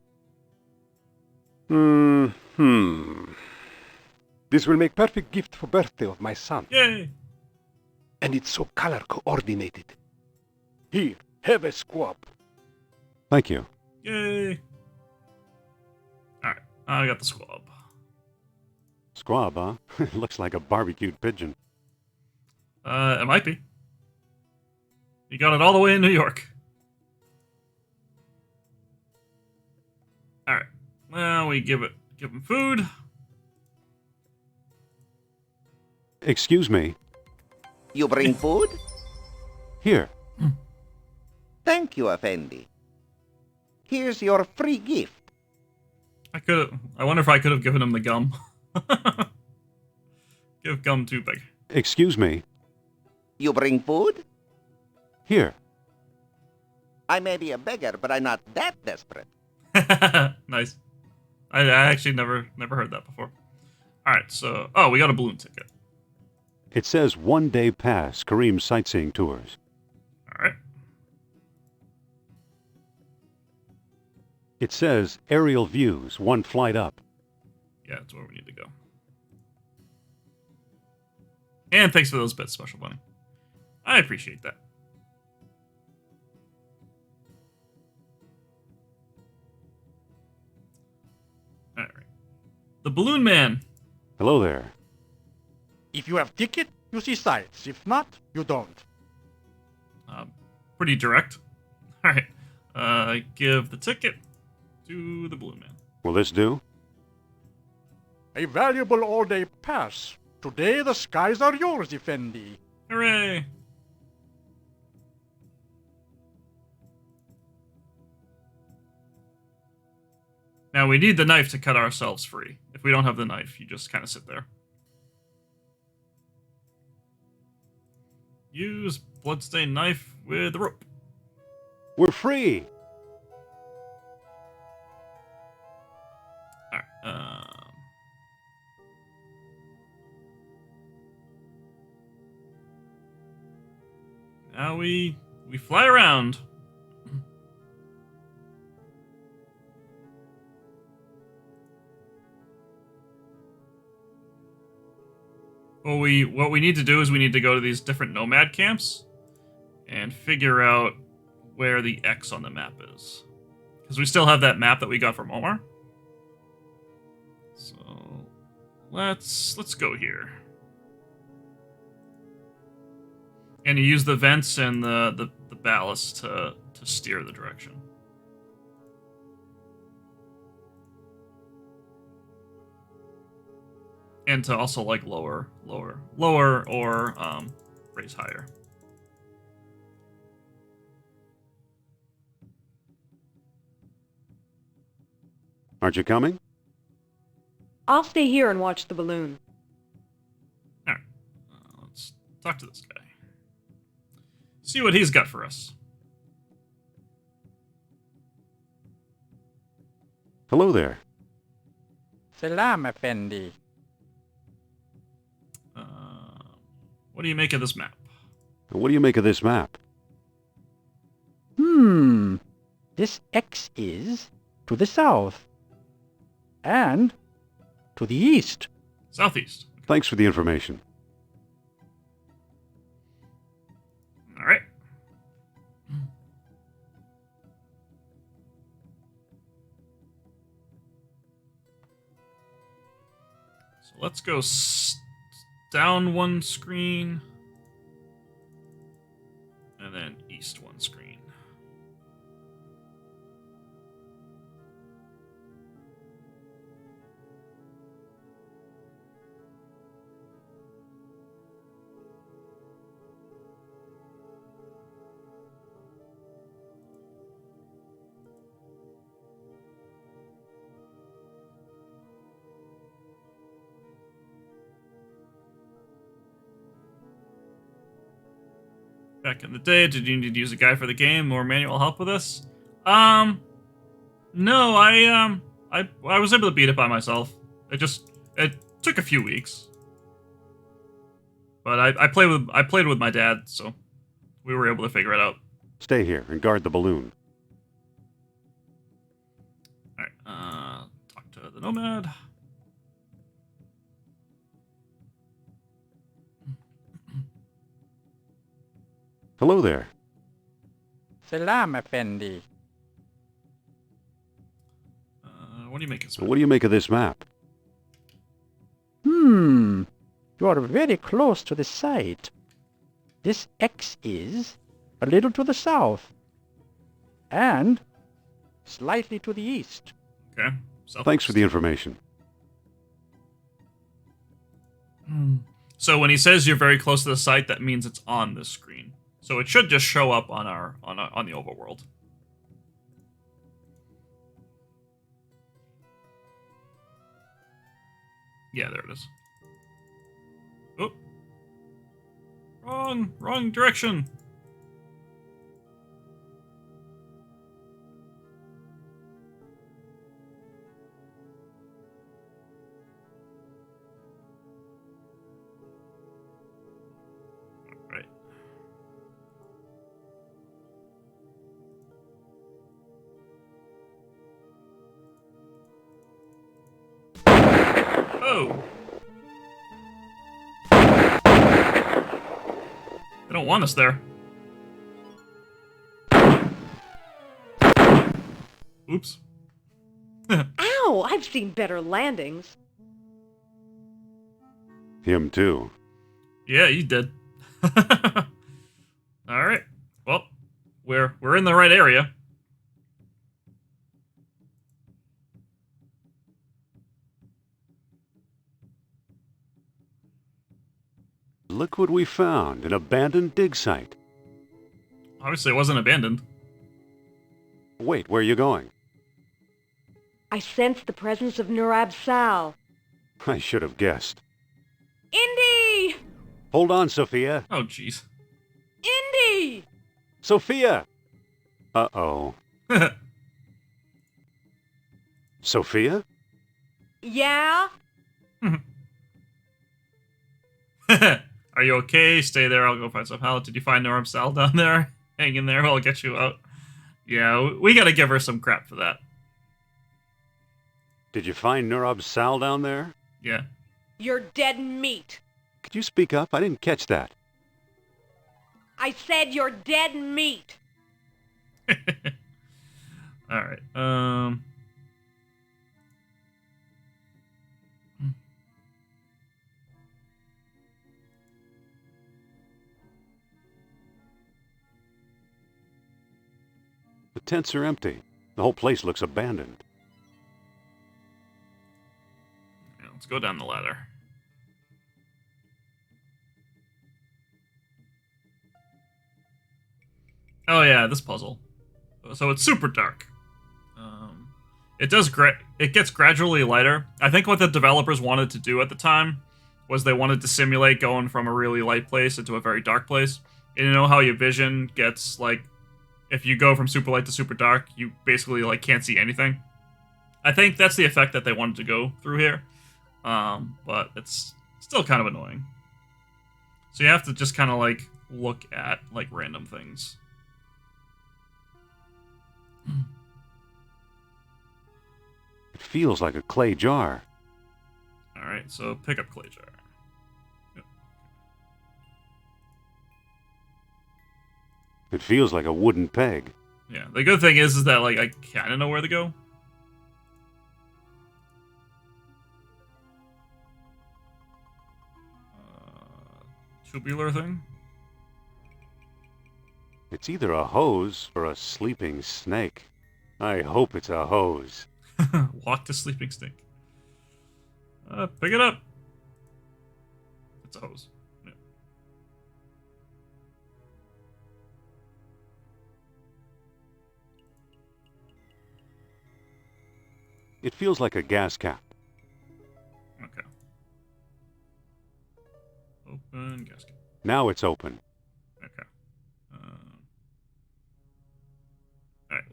This will make perfect gift for birthday of my son. Yay! And it's so color coordinated. Here, have a squab. Thank you. Yay! All right, I got the squab. Squab, huh? Looks like a barbecued pigeon. It might be. You got it all the way in New York. All right. Well, we give him food. Excuse me. You bring food? Here. Thank you, Effendi. Here's your free gift. I wonder if I could have given him the gum. Give gum too big. Excuse me. You bring food? Here. I may be a beggar, but I'm not that desperate. Nice. I actually never heard that before. All right, so we got a balloon ticket. It says 1-day pass, Kareem sightseeing tours. All right. It says aerial views, 1 flight up. Yeah, that's where we need to go. And thanks for those bits, Special Bunny. I appreciate that. All right. The Balloon Man. Hello there. If you have ticket, you see sights. If not, you don't. Pretty direct. All right. Give the ticket to the Balloon Man. Will this do? A valuable all-day pass. Today the skies are yours, Effendi. Hooray! Now we need the knife to cut ourselves free. If we don't have the knife, you just kind of sit there. Use bloodstained knife with the rope. We're free! Alright, now we fly around. What we need to do is we need to go to these different nomad camps and figure out where the X on the map is. Because we still have that map that we got from Omar. So let's go here. And you use the vents and the ballast to steer the direction. And to also like lower or raise higher. Aren't you coming? I'll stay here and watch the balloon. All right, let's talk to this guy. See what he's got for us. Hello there. Salam, Effendi. What do you make of this map? What do you make of this map? This X is to the south. And to the east. Southeast. Thanks for the information. All right. So let's go down one screen. And then east one screen. back in the day, did you need to use a guide for the game or manual help with this? No, I was able to beat it by myself. It took a few weeks. But I played with my dad, so we were able to figure it out. Stay here and guard the balloon. Alright, talk to the Nomad. Hello there. Salam, Effendi. What do you make of this? So what do you make of this map? You are very close to the site. This X is a little to the south. And slightly to the east. Okay. Thanks for the information. So when he says you're very close to the site, that means it's on this screen. So it should just show up on on the overworld. Yeah, there it is. Oh. Wrong direction. Right. Oh. They don't want us there. Oops. Ow! I've seen better landings. Him too. Yeah, you did. All right. Well, we're in the right area. Look what we found, an abandoned dig site. Obviously, it wasn't abandoned. Wait, where are you going? I sense the presence of Nurab Sal. I should have guessed. Indy! Hold on, Sophia. Oh, jeez. Indy! Sophia! Uh-oh. Sophia? Yeah? Are you okay? Stay there. I'll go find some help. Did you find Norm Sal down there? Hang in there. I'll get you out. Yeah, we gotta give her some crap for that. Did you find Nurab Sal down there? Yeah. You're dead meat. Could you speak up? I didn't catch that. I said you're dead meat. Alright, The tents are empty. The whole place looks abandoned. yeah, let's go down the ladder. Oh yeah, this puzzle. So it's super dark. It gets gradually lighter. I think what the developers wanted to do at the time was they wanted to simulate going from a really light place into a very dark place. And you know how your vision gets, like, if you go from super light to super dark, you basically, like, can't see anything. I think that's the effect that they wanted to go through here. But it's still kind of annoying. So you have to just kind of, like, look at, like, random things. It feels like a clay jar. Alright, so pick up clay jar. Yep. It feels like a wooden peg. Yeah, the good thing is that, like, I kind of know where to go. Tubular thing? It's either a hose or a sleeping snake. I hope it's a hose. Walk to sleeping snake. Pick it up. It's a hose. Yeah. It feels like a gas cap. Okay. Open gasket. Now it's open. Okay.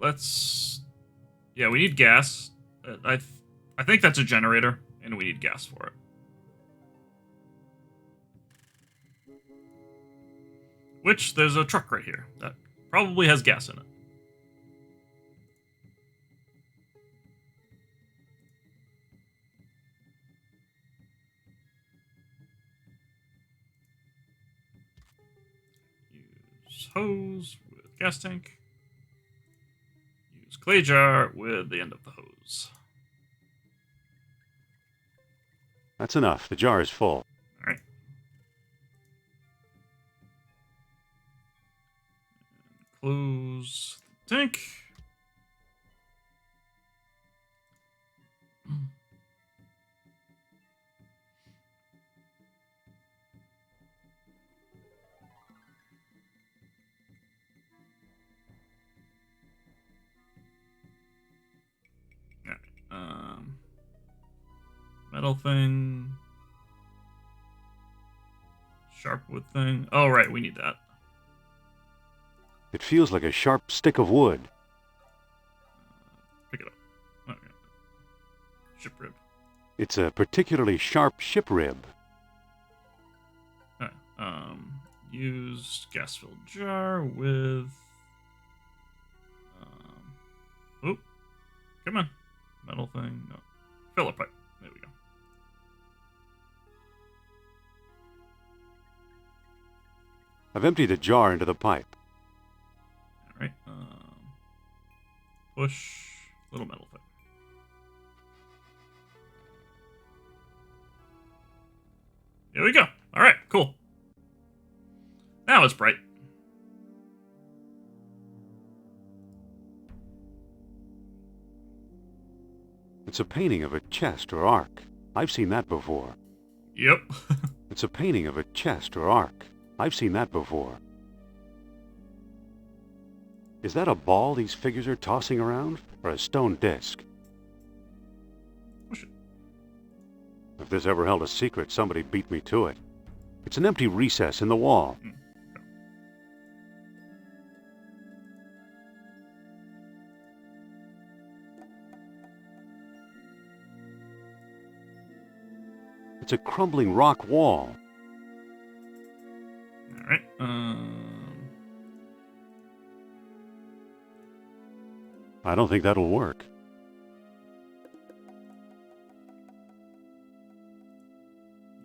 let's... Yeah, we need gas. I think that's a generator, and we need gas for it. Which, there's a truck right here that probably has gas in it. Use hose with gas tank. Use clay jar with the end of the hose. That's enough. The jar is full. Alright. Close the tank. Metal thing. Sharp wood thing. Oh, right, we need that. It feels like a sharp stick of wood. Pick it up. Okay. Ship rib. It's a particularly sharp ship rib. Alright, use gas-filled jar with... Oop. Come on. Metal thing. No. Filler pipe. There we go. I've emptied a jar into the pipe. Alright, push little metal thing. There we go. Alright, cool. Now it's bright. It's a painting of a chest or ark. I've seen that before. Yep. It's a painting of a chest or ark. I've seen that before. Is that a ball these figures are tossing around, or a stone disc? Push it. If this ever held a secret, somebody beat me to it. It's an empty recess in the wall. Okay. It's a crumbling rock wall. Alright, I don't think that'll work.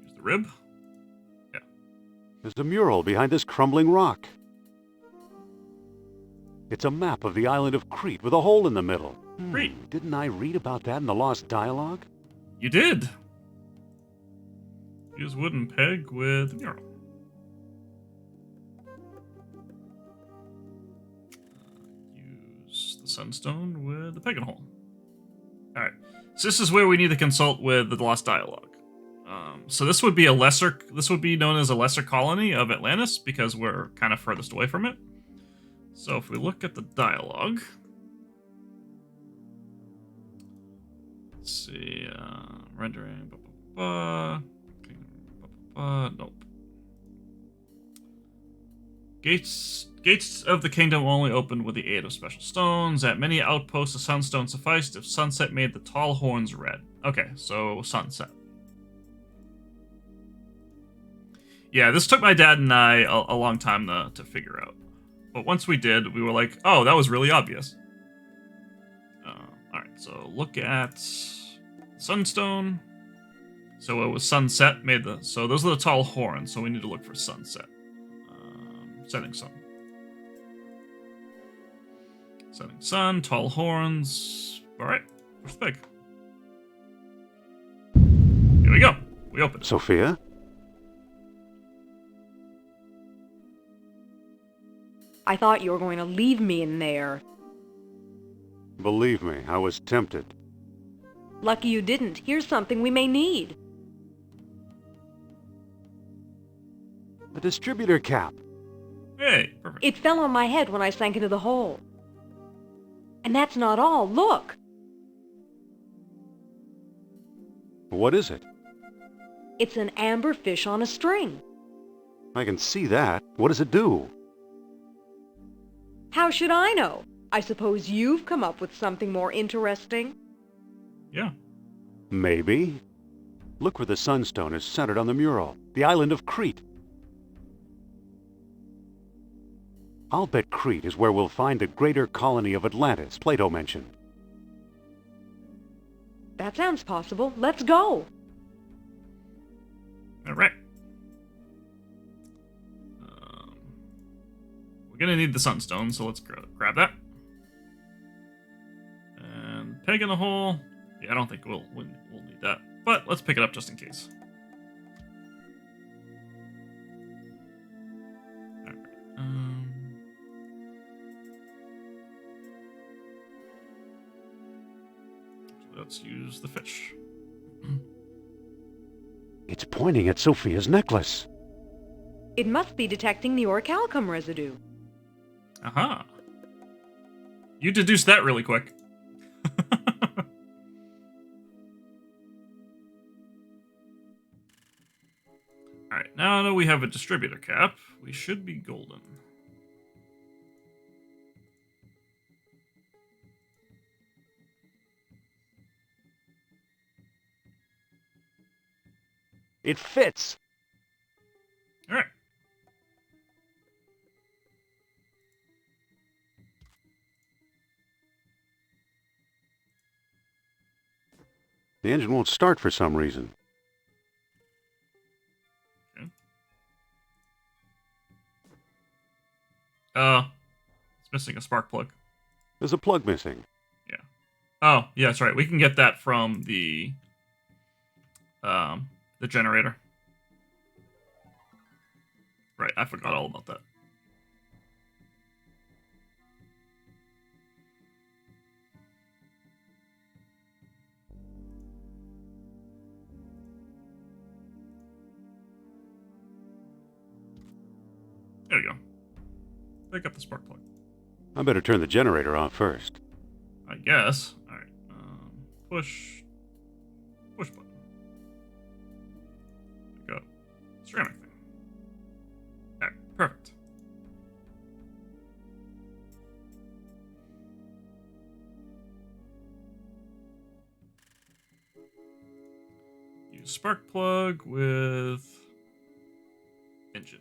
use the rib. Yeah. There's a mural behind this crumbling rock. It's a map of the island of Crete with a hole in the middle. Crete. Didn't I read about that in the Lost Dialogue? You did. Use wooden peg with mural. Use the sunstone with the peg and hole. Alright, so this is where we need to consult with the Lost Dialogue. So this would be known as a lesser colony of Atlantis because we're kind of furthest away from it. So if we look at the dialogue, let's see, rendering, nope. Gates of the kingdom only opened with the aid of special stones. At many outposts, a sunstone sufficed if sunset made the tall horns red. Okay, so sunset. Yeah, this took my dad and I a long time to figure out. But once we did, we were like, oh, that was really obvious. Alright, so look at sunstone. So it was sunset so those are the tall horns, so we need to look for sunset. Setting sun. Setting sun, tall horns. Alright, where's the pig? Here we go. We open it. Sophia? I thought you were going to leave me in there. Believe me, I was tempted. Lucky you didn't. Here's something we may need. A distributor cap. Hey, perfect. It fell on my head when I sank into the hole. And that's not all. Look! What is it? It's an amber fish on a string. I can see that. What does it do? How should I know? I suppose you've come up with something more interesting? Yeah. Maybe. Look where the sunstone is centered on the mural. The island of Crete. I'll bet Crete is where we'll find the greater colony of Atlantis Plato mentioned. That sounds possible. Let's go! Alright. We're gonna need the sunstone, so let's grab that. And peg in the hole. Yeah, I don't think we'll need that. But let's pick it up just in case. Alright. Let's use the fish. It's pointing at Sophia's necklace. It must be detecting the orichalcum residue. Aha. You deduced that really quick. Alright, now that we have a distributor cap, we should be golden. It fits. Alright. The engine won't start for some reason. Okay. It's missing a spark plug. There's a plug missing. Yeah. Oh, yeah, that's right. We can get that from the generator. Right, I forgot all about that. There we go. Pick up the spark plug. I better turn the generator off first. I guess. Alright. Push button. Go. Ceramic thing. Alright, perfect. Use spark plug with engine.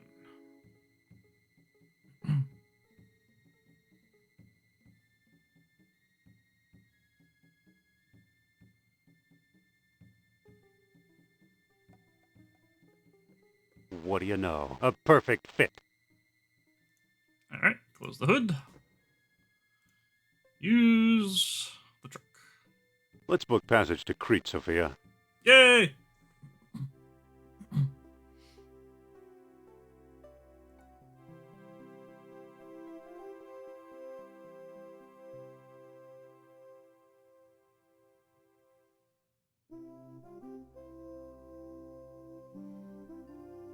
What do you know? A perfect fit. Alright, close the hood. Use the truck. Let's book passage to Crete, Sophia. Yay!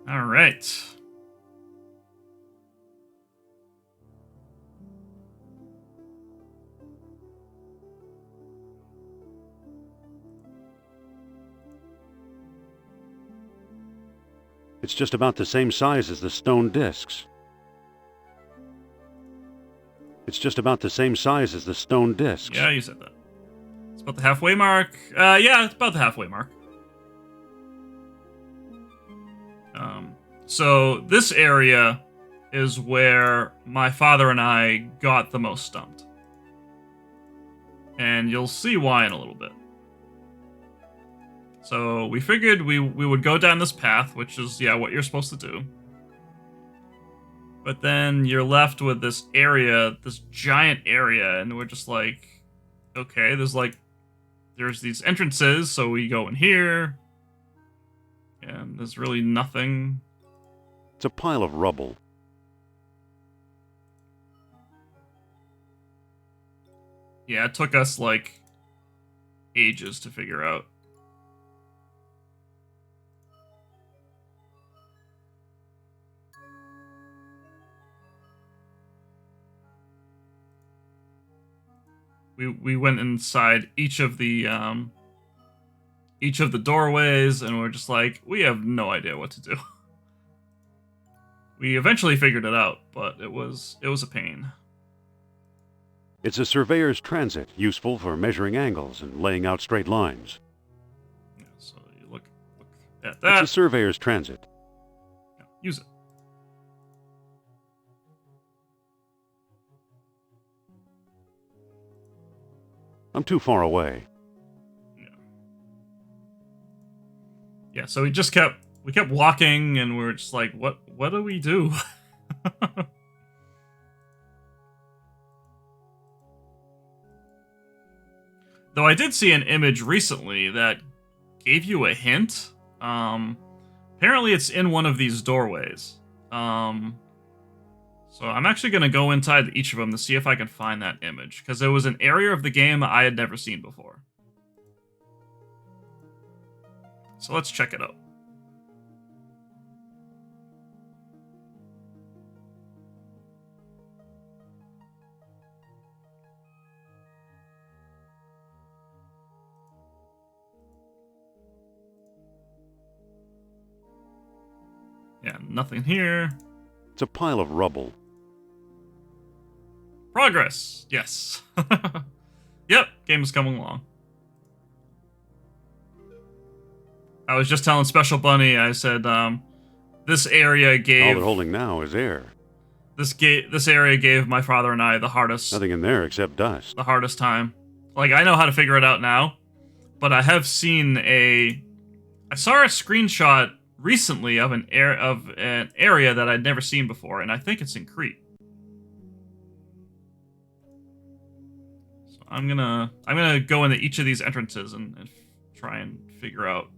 All right. It's just about the same size as the stone discs. It's just about the same size as the stone discs. Yeah, you said that. It's about the halfway mark. Yeah, it's about the halfway mark. So this area is where my father and I got the most stumped. And you'll see why in a little bit. So we figured we would go down this path, which is, yeah, what you're supposed to do. But then you're left with this area, this giant area, and we're just like, okay, there's these entrances, so we go in here, and there's really nothing. It's a pile of rubble. Yeah, it took us, like, ages to figure out. We went inside each of the doorways, and we're just like, we have no idea what to do. We eventually figured it out, but it was a pain. It's a surveyor's transit, useful for measuring angles and laying out straight lines. Yeah, so you look at that. It's a surveyor's transit. Yeah, use it. I'm too far away. Yeah, so we kept walking, and we were just like, what do we do? Though I did see an image recently that gave you a hint. Apparently it's in one of these doorways. So I'm actually going to go inside each of them to see if I can find that image, because there was an area of the game I had never seen before. So let's check it out. Yeah, nothing here. It's a pile of rubble. Progress! Yes. Yep, game is coming along. I was just telling Special Bunny, I said, this area gave... All they're holding now is air. This area gave my father and I the hardest... Nothing in there except dust. The hardest time. Like, I know how to figure it out now, but I have seen I saw a screenshot recently of an area that I'd never seen before, and I think it's in Crete. So I'm gonna go into each of these entrances and try and figure out.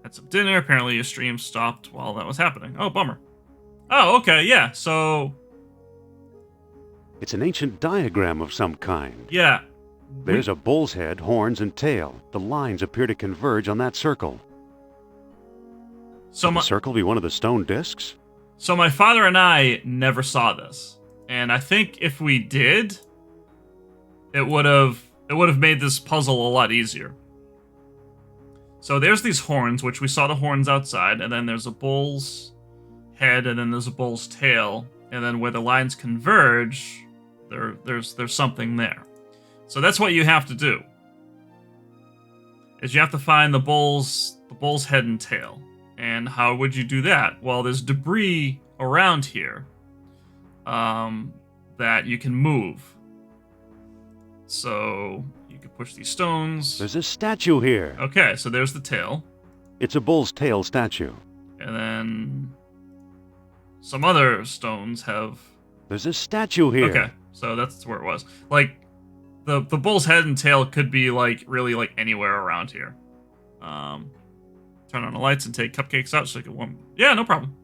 Had some dinner. Apparently your stream stopped while that was happening. Oh, bummer. Oh, okay, yeah, so... It's an ancient diagram of some kind. Yeah. There's a bull's head, horns, and tail. The lines appear to converge on that circle. So Could the circle be one of the stone discs? So my father and I never saw this. And I think if we did, it would have made this puzzle a lot easier. So there's these horns, which we saw the horns outside, and then there's a bull's head, and then there's a bull's tail, and then where the lines converge, there's something there. So that's what you have to do. Is you have to find the bull's head and tail. And how would you do that? Well, there's debris around here that you can move. So you can push these stones. There's a statue here. Okay, so there's the tail. It's a bull's tail statue. And then some other stones have... There's a statue here. Okay, so that's where it was. Like, the bull's head and tail could be, like, really, like, anywhere around here. Turn on the lights and take cupcakes out so I can warm... Yeah, no problem.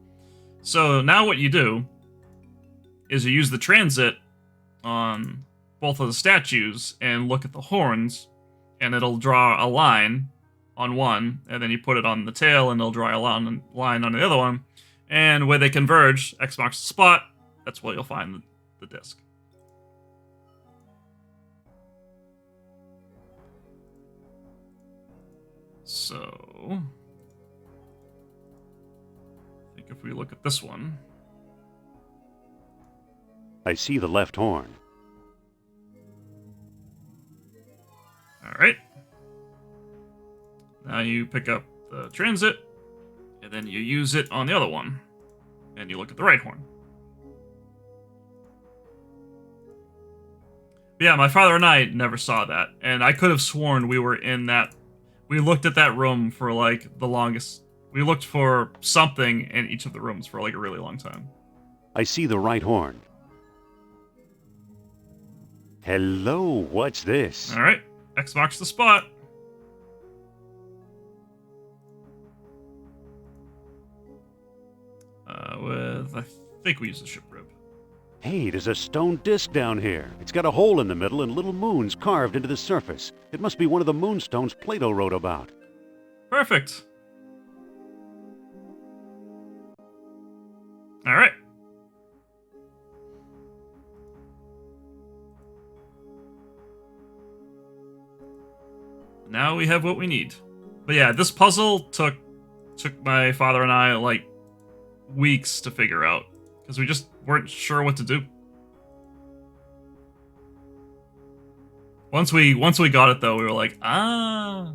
So now what you do is you use the transit on both of the statues and look at the horns, and it'll draw a line on one, and then you put it on the tail, and it'll draw a line on the other one. And where they converge, X marks the spot, that's where you'll find the disc. So... I think if we look at this one... I see the left horn. Alright. Now you pick up the transit, and then you use it on the other one. And you look at the right horn. But yeah, my father and I never saw that. And I could have sworn we were in that... We looked at that room for, like, the longest... We looked for something in each of the rooms for, like, a really long time. I see the right horn. Hello, what's this? Alright, X marks the spot. I think we use the ship rib. Hey, there's a stone disc down here. It's got a hole in the middle and little moons carved into the surface. It must be one of the moonstones Plato wrote about. Perfect. Alright. Now we have what we need. But yeah, this puzzle took my father and I, like, weeks to figure out because we just weren't sure what to do. Once we got it though, we were like, ah.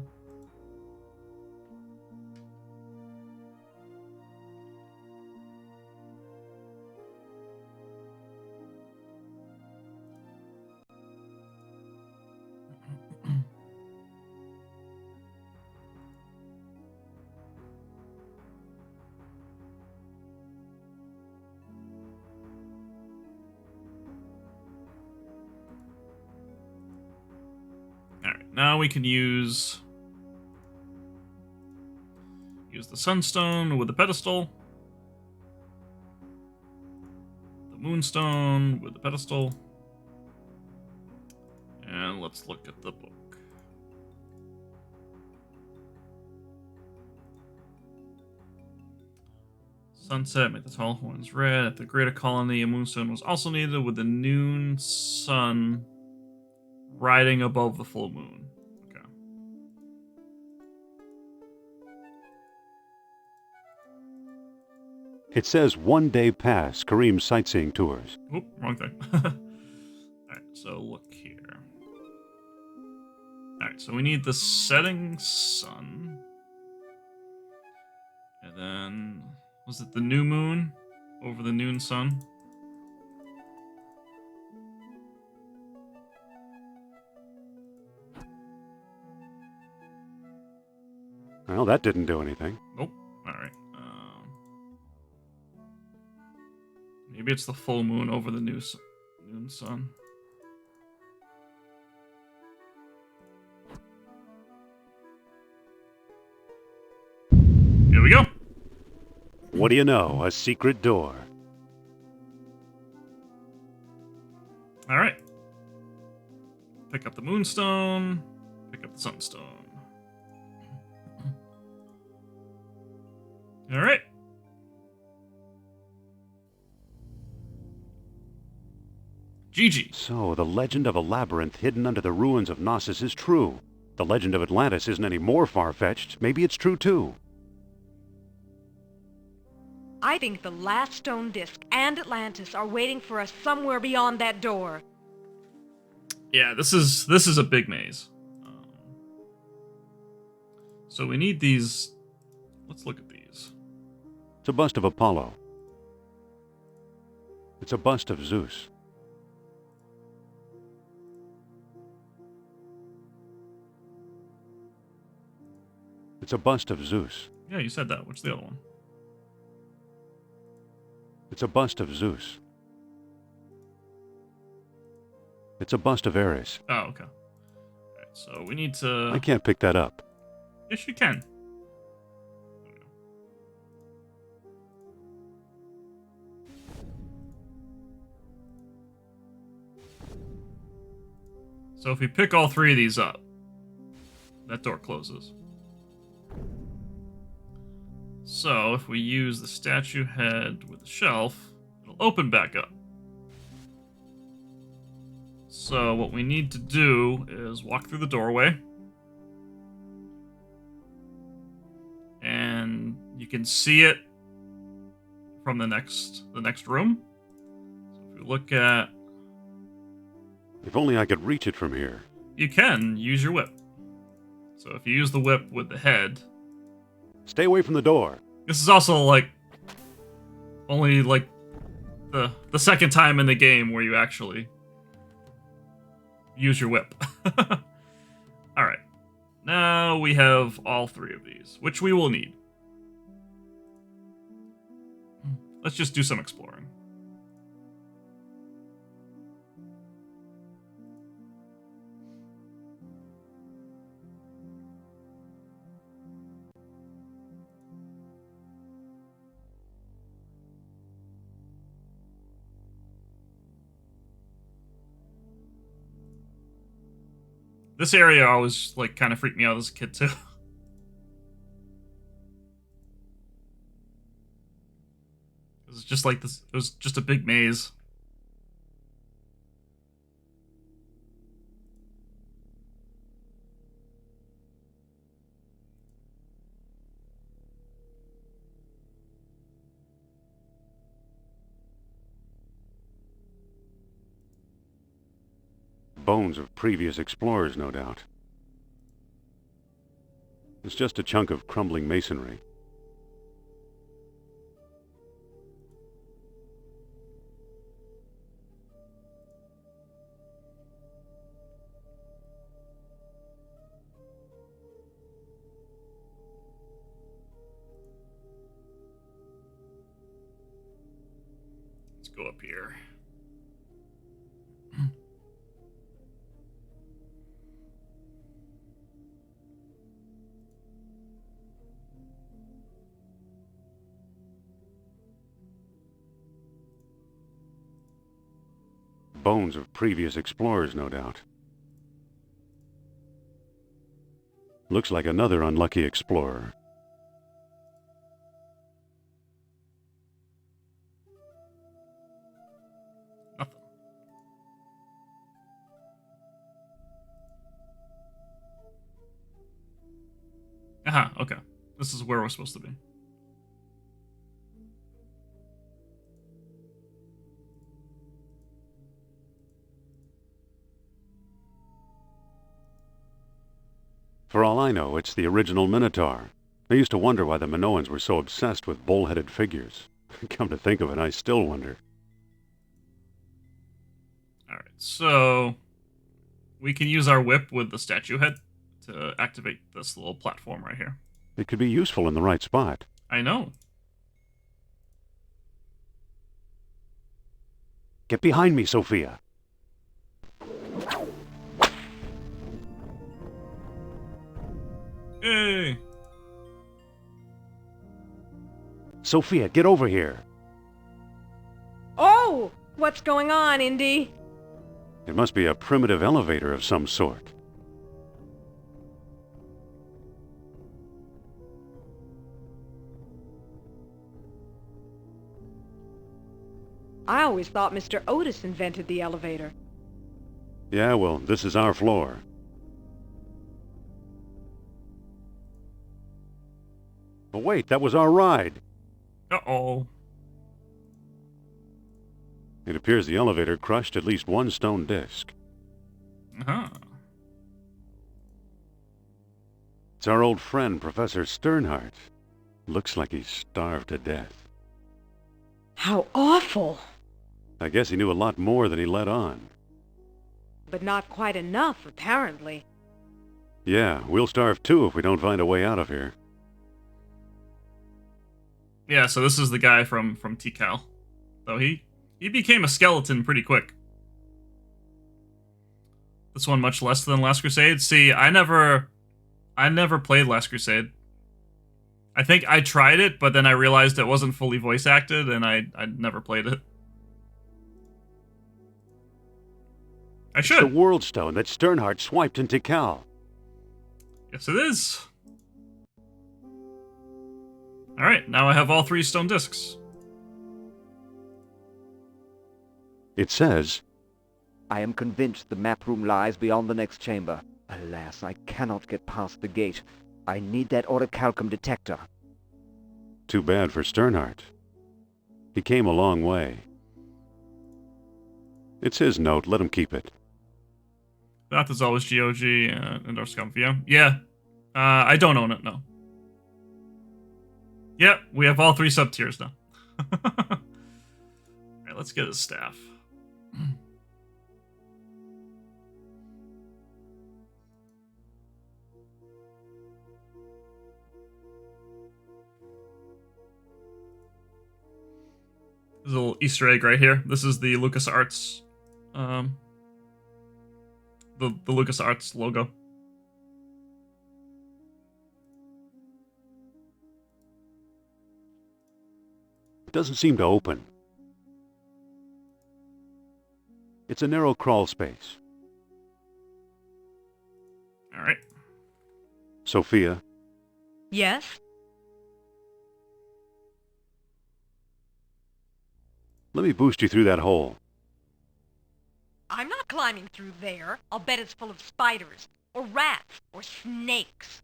Now we can use the sunstone with the pedestal, the moonstone with the pedestal, and let's look at the book. Sunset, make the tall horns red. At the greater colony, a moonstone was also needed with the noon sun riding above the full moon. Okay. It says 1 day pass Kareem's sightseeing tours. Oop, wrong thing. Alright, so look here. Alright, so we need the setting sun. And then, was it the new moon over the noon sun? Well, that didn't do anything. Nope. Alright. Maybe it's the full moon over the noon sun. Here we go. What do you know? A secret door. Alright. Pick up the moonstone. Pick up the sunstone. Alright. GG. So, the legend of a labyrinth hidden under the ruins of Knossos is true. The legend of Atlantis isn't any more far-fetched. Maybe it's true, too. I think the last stone disc and Atlantis are waiting for us somewhere beyond that door. Yeah, this is a big maze. So we need these. Let's look at these. It's a bust of Apollo. It's a bust of Zeus. It's a bust of Zeus. Yeah, you said that. What's the other one? It's a bust of Zeus. It's a bust of Ares. Oh, okay. Alright, so we need to... I can't pick that up. Yes, you can. So if we pick all three of these up, that door closes. So if we use the statue head with the shelf, it'll open back up. So what we need to do is walk through the doorway. And you can see it from the next room. So if we look at... If only I could reach it from here. You can use your whip. So if you use the whip with the head... Stay away from the door. This is also, like, only, like, the second time in the game where you actually use your whip. Alright. Now we have all three of these, which we will need. Let's just do some exploring. This area always, like, kind of freaked me out as a kid, too. It was just like this. It was just a big maze. Bones of previous explorers, no doubt. It's just a chunk of crumbling masonry. Let's go up here. Bones of previous explorers, no doubt. Looks like another unlucky explorer. Nothing. Aha, okay. This is where we're supposed to be. For all I know, it's the original Minotaur. I used to wonder why the Minoans were so obsessed with bull-headed figures. Come to think of it, I still wonder. Alright, so we can use our whip with the statue head to activate this little platform right here. It could be useful in the right spot. I know. Get behind me, Sophia. Yay! Sophia, get over here. Oh! What's going on, Indy? It must be a primitive elevator of some sort. I always thought Mr. Otis invented the elevator. Yeah, well, this is our floor. But wait, that was our ride. Uh-oh. It appears the elevator crushed at least one stone disc. Uh-huh. It's our old friend, Professor Sternhardt. Looks like he's starved to death. How awful! I guess he knew a lot more than he let on. But not quite enough, apparently. Yeah, we'll starve too if we don't find a way out of here. Yeah, so this is the guy from TCal. So he became a skeleton pretty quick. This one much less than Last Crusade. See, I never played Last Crusade. I think I tried it, but then I realized it wasn't fully voice acted, and I never played it. I It's should. the World Stone that Sternhardt swiped into Cal. Yes, it is. Alright, now I have all 3 stone discs. It says, I am convinced the map room lies beyond the next chamber. Alas, I cannot get past the gate. I need that orichalcum detector. too bad for Sternhardt. He came a long way. It's his note, let him keep it. That is always GOG and our Scumvia. Yeah. I don't own it, no. Yep, we have all 3 sub-tiers now. Alright, let's get his staff. There's a little Easter egg right here. This is the LucasArts, the LucasArts logo. It doesn't seem to open. It's a narrow crawl space. All right. Sophia, Yes? let me boost you through that hole. I'm not climbing through there. I'll bet it's full of spiders, or rats, or snakes.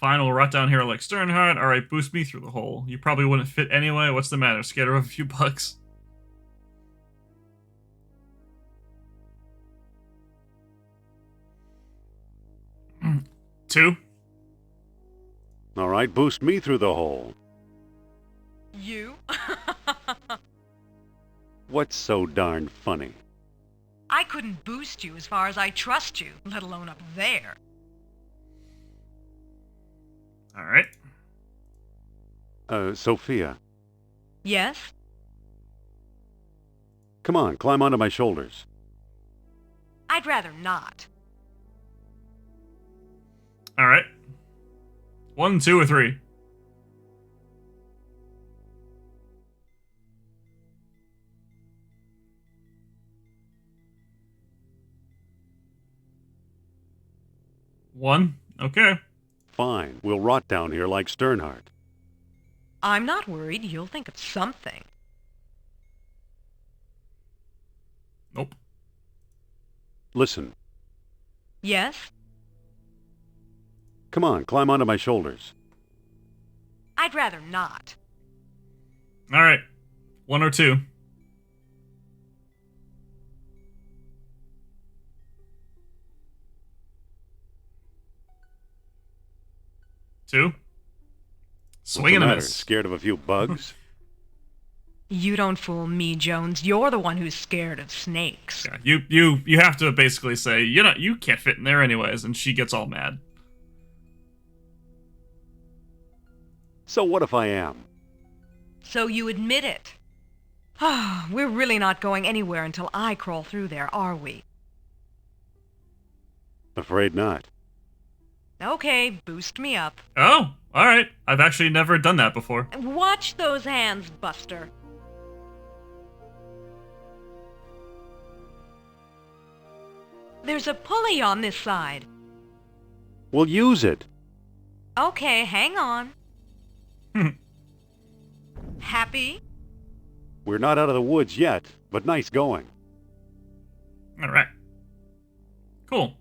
Fine, we'll rot down here like Sternhardt. Alright, boost me through the hole. You probably wouldn't fit anyway. What's the matter? Scared of a few bucks? Two. All right, boost me through the hole. You? What's so darn funny? I couldn't boost you as far as I trust you, let alone up there. Alright. Sophia, Yes? come on, climb onto my shoulders. I'd rather not. Alright. 1, 2, or 3? One? Okay. Fine, we'll rot down here like Sternhardt. I'm not worried. You'll think of something. Nope. Listen, Yes? come on, climb onto my shoulders. I'd rather not. Alright. 1 or 2? Two? Swing and a miss. Scared of a few bugs? You don't fool me, Jones. You're the one who's scared of snakes. Yeah, you have to basically say, you can't fit in there anyways, and she gets all mad. So what if I am? So you admit it. We're really not going anywhere until I crawl through there, are we? Afraid not. Okay, boost me up. Oh, alright. I've actually never done that before. Watch those hands, Buster. There's a pulley on this side. We'll use it. Okay, hang on. Happy? We're not out of the woods yet, but nice going. Alright. Cool.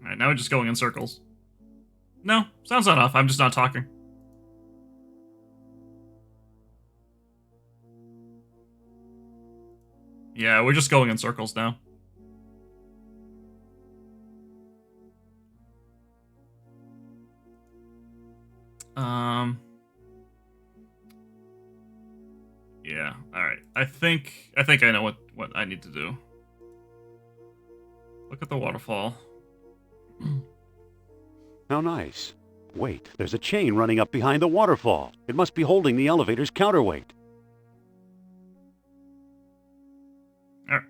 Alright, now we're just going in circles. No, sounds not off. I'm just not talking. Yeah, we're just going in circles now. Yeah, alright. I think I know what I need to do. Look at the waterfall. How nice. Wait, there's a chain running up behind the waterfall. It must be holding the elevator's counterweight. Alright.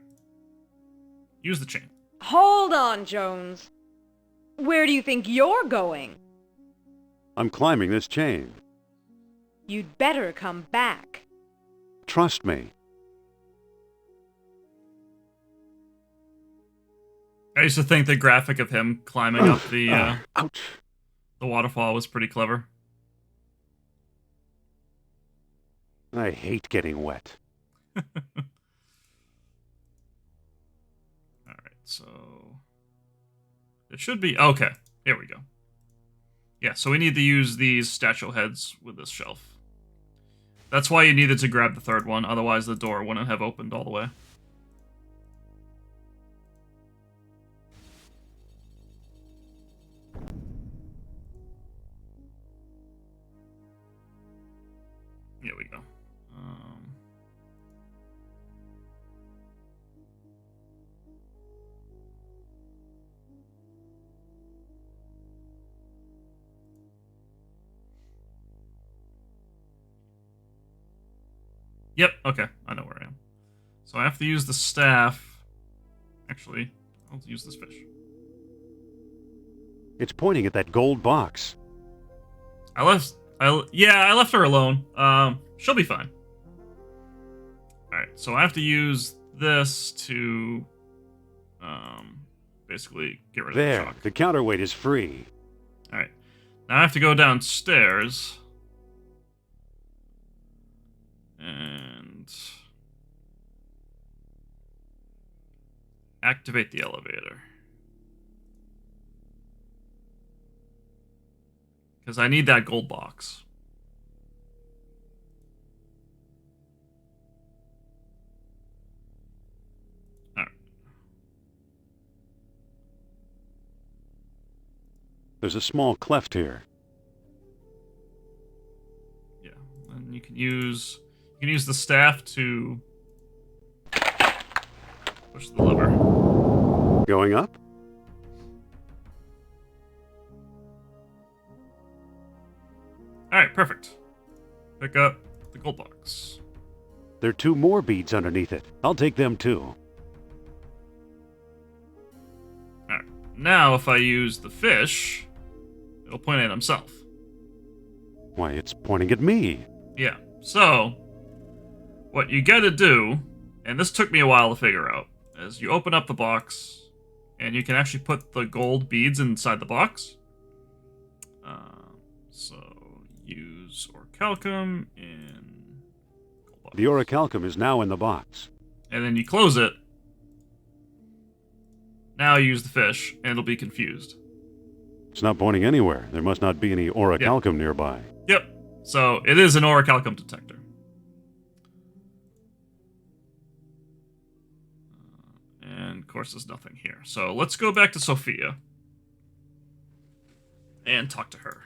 Use the chain. Hold on, Jones. Where do you think you're going? I'm climbing this chain. You'd better come back. Trust me. I used to think the graphic of him climbing up the Ouch. the waterfall was pretty clever. I hate getting wet. Alright, so... It should be... Okay, here we go. Yeah, so we need to use these statue heads with this shelf. That's why you needed to grab the third one, otherwise the door wouldn't have opened all the way. Here we go. Yep, okay. I know where I am. So I have to use the staff. Actually, I'll use this fish. It's pointing at that gold box. I left her alone. She'll be fine. Alright, so I have to use this to basically get rid of the There, shock. the counterweight is free. Alright. Now I have to go downstairs. And activate the elevator. Because I need that gold box. Alright. There's a small cleft here. Yeah. And you can use the staff to push the lever. Going up? Alright, perfect. Pick up the gold box. There are 2 more beads underneath it. I'll take them too. Alright. Now if I use the fish, it'll point at himself. Why, it's pointing at me. Yeah. So, what you gotta do, and this took me a while to figure out, is you open up the box, and you can actually put the gold beads inside the box. So, use orichalcum in gold box. The orichalcum is now in the box. And then you close it. Now you use the fish, and it'll be confused. It's not pointing anywhere. There must not be any orichalcum nearby. Yep. So, it is an orichalcum detector. And, of course, there's nothing here. So, let's go back to Sophia. And talk to her.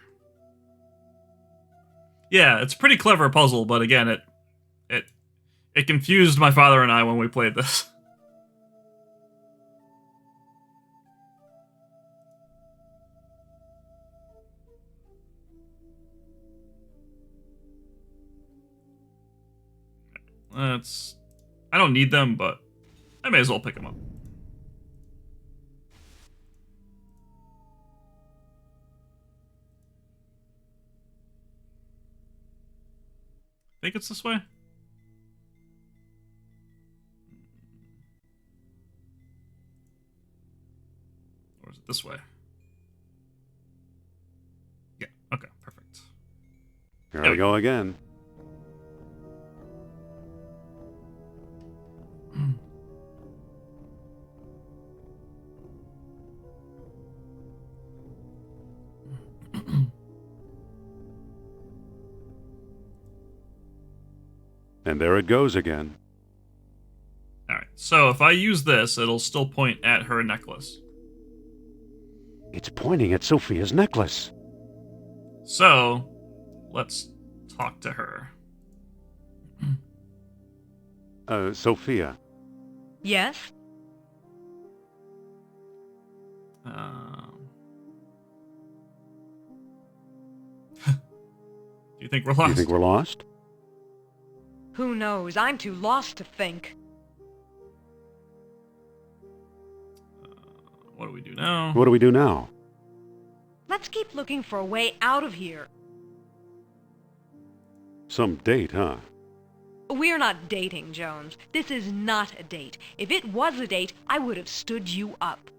Yeah, it's a pretty clever puzzle, but again, it confused my father and I when we played this. I don't need them, but I may as well pick them up. Think it's this way? Or is it this way? Yeah, okay, perfect. Here I go again. And there it goes again. Alright, so if I use this, it'll still point at her necklace. It's pointing at Sophia's necklace. So, let's talk to her. Sophia. Yes? Do you think we're lost? Do you think we're lost? Who knows? I'm too lost to think. What do we do now? What do we do now? Let's keep looking for a way out of here. Some date, huh? We're not dating, Jones. This is not a date. If it was a date, I would have stood you up.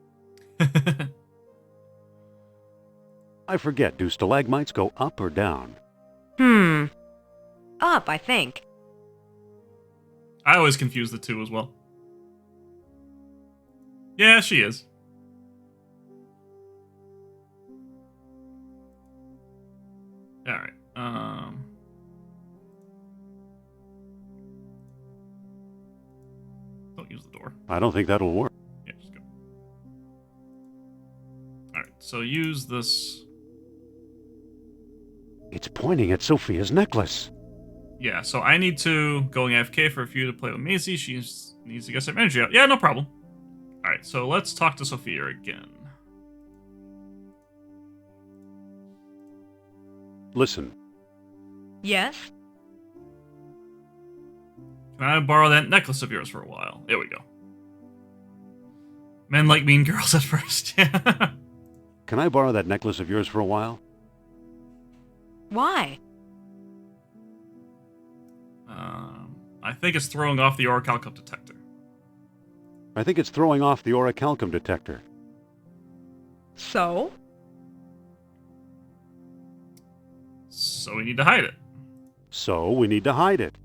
I forget, do stalagmites go up or down? Up, I think. I always confuse the two as well. Yeah, she is. Alright, don't use the door. I don't think that'll work. Yeah, just go. Alright, so use this. It's pointing at Sophia's necklace. Yeah, so I need to going AFK for a few to play with Maisie. She needs to get some energy out. Yeah, no problem. All right, so let's talk to Sophia again. Listen, Yes? Can I borrow that necklace of yours for a while? There we go. Men like mean girls at first. Yeah. can I borrow that necklace of yours for a while? Why? I think it's throwing off the orichalcum detector. I think it's throwing off the orichalcum detector. So? So we need to hide it. So we need to hide it.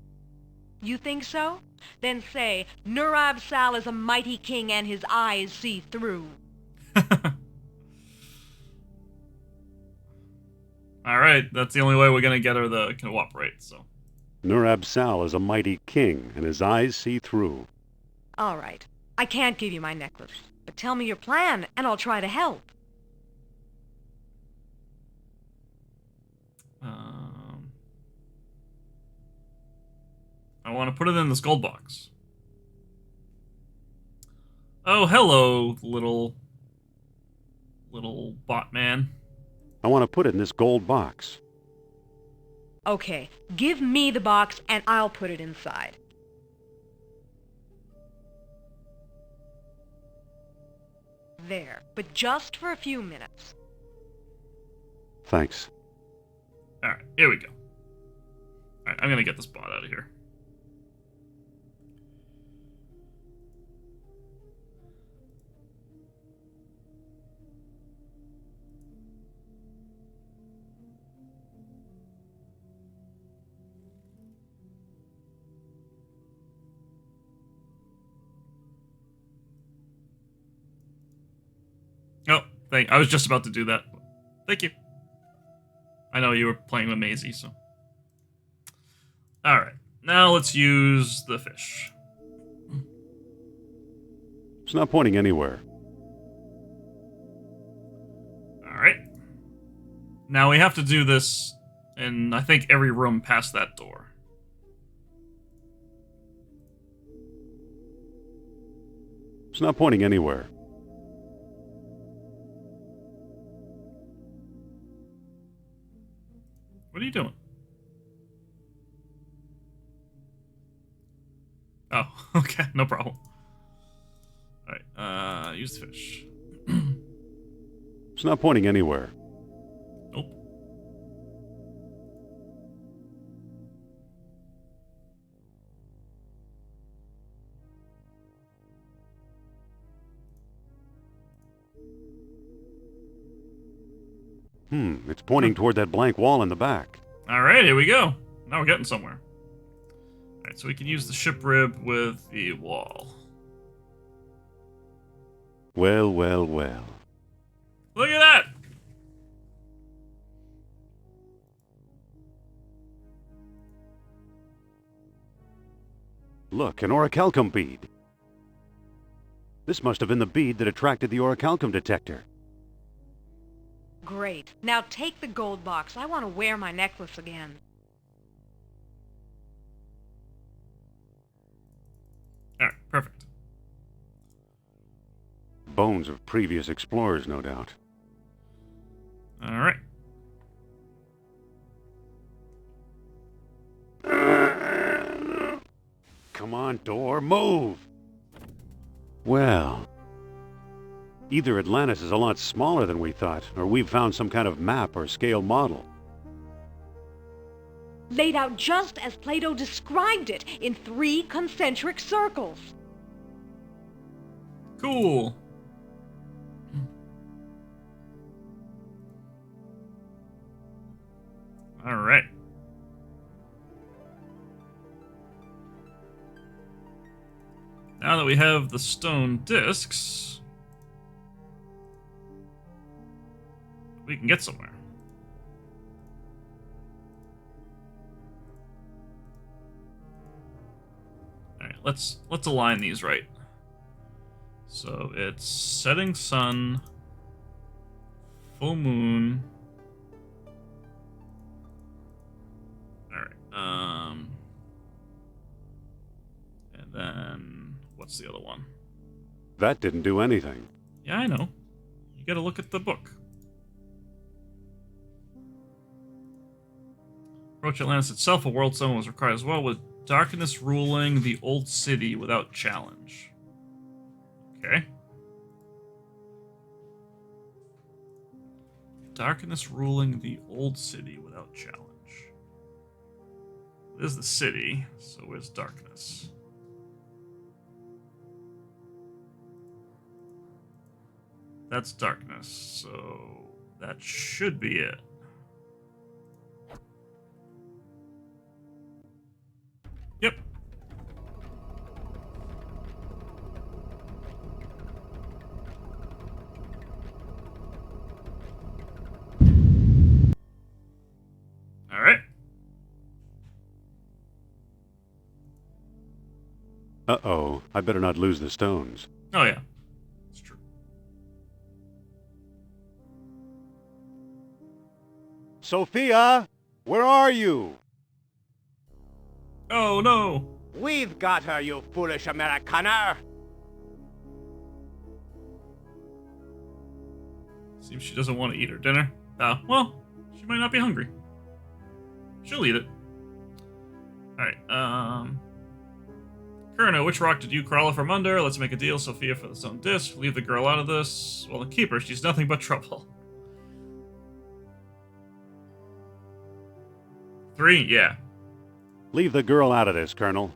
You think so? Then say, Nurab Sal is a mighty king and his eyes see through. Alright, that's the only way we're gonna get her to cooperate, so. Nurab Sal is a mighty king, and his eyes see through. All right. I can't give you my necklace, but tell me your plan, and I'll try to help. I want to put it in this gold box. Oh, hello, little bot man. I want to put it in this gold box. Okay, give me the box, and I'll put it inside. There, but just for a few minutes. Thanks. Alright, here we go. Alright, I'm gonna get this bot out of here. Oh, I was just about to do that. Thank you. I know you were playing with Maisie, so. Alright, now let's use the fish. It's not pointing anywhere. Alright. Now we have to do this in, I think, every room past that door. It's not pointing anywhere. What are you doing? Oh, okay, no problem. Alright, use the fish. It's not pointing anywhere. Nope. It's pointing toward that blank wall in the back. Alright, here we go. Now we're getting somewhere. Alright, so we can use the ship rib with the wall. Well, well, well. Look at that! Look, an orichalcum bead. This must have been the bead that attracted the orichalcum detector. Great. Now take the gold box. I want to wear my necklace again. Alright, perfect. Bones of previous explorers, no doubt. Alright. Come on, door, move! Well, either Atlantis is a lot smaller than we thought, or we've found some kind of map or scale model. Laid out just as Plato described it, in 3 concentric circles. Cool. Alright. Now that we have the stone discs, we can get somewhere. Alright, let's align these right. So it's setting sun, full moon. Alright, What's the other one? That didn't do anything. Yeah, I know. You gotta look at the book. Approach Atlantis itself, a world summon was required as well, with darkness ruling the old city without challenge. Okay. Darkness ruling the old city without challenge. This is the city, so where's darkness? That's darkness, so that should be it. Yep. All right. Uh-oh, I better not lose the stones. Oh, yeah. It's true. Sophia, where are you? Oh, no. We've got her, you foolish Americaner! Seems she doesn't want to eat her dinner. Well, she might not be hungry. She'll eat it. Alright, Kurno, which rock did you crawl from under? Let's make a deal, Sophia, for the stone disc. Leave the girl out of this. Well, then keep her. She's nothing but trouble. 3? Yeah. Leave the girl out of this, Colonel.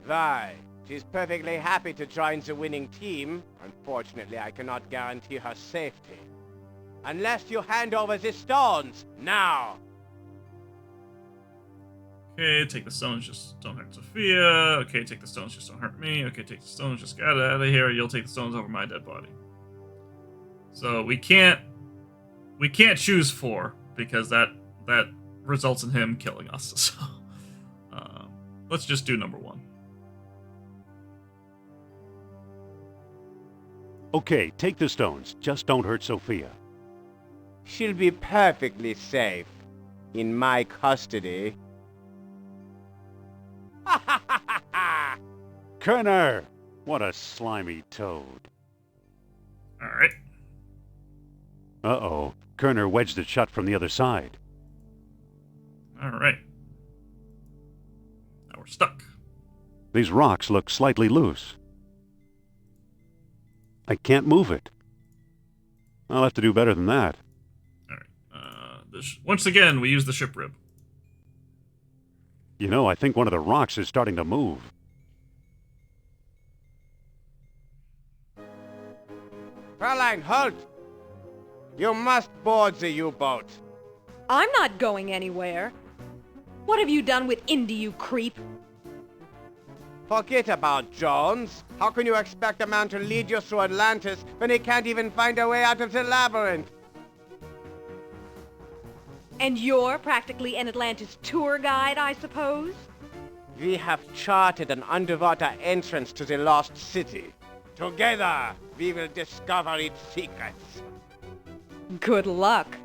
Why, she's perfectly happy to join the winning team. Unfortunately, I cannot guarantee her safety. Unless you hand over the stones, now! Okay, take the stones, just don't hurt Sophia. Okay, take the stones, just don't hurt me. Okay, take the stones, just get out of here. You'll take the stones over my dead body. So we can't choose 4 because that results in him killing us. So let's just do number 1. Okay, take the stones. Just don't hurt Sophia. She'll be perfectly safe. In my custody. Kerner! What a slimy toad. Alright. Uh-oh. Kerner wedged it shut from the other side. Alright. Now we're stuck. These rocks look slightly loose. I can't move it. I'll have to do better than that. Alright. Once again, we use the ship rib. You know, I think one of the rocks is starting to move. Fräulein, halt! You must board the U-boat. I'm not going anywhere. What have you done with Indy, you creep? Forget about Jones. How can you expect a man to lead you through Atlantis when he can't even find a way out of the labyrinth? And you're practically an Atlantis tour guide, I suppose? We have charted an underwater entrance to the lost city. Together, we will discover its secrets. Good luck.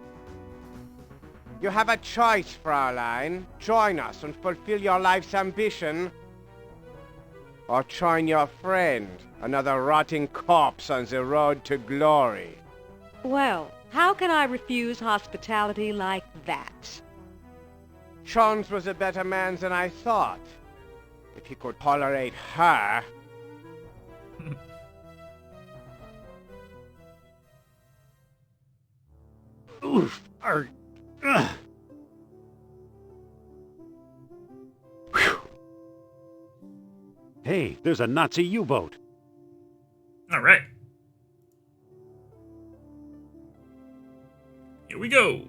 You have a choice, Fräulein. Join us and fulfill your life's ambition. Or join your friend, another rotting corpse on the road to glory. Well, how can I refuse hospitality like that? Jones was a better man than I thought. If he could tolerate her... Oof! Whew. Hey, there's a Nazi U-boat. All right. Here we go.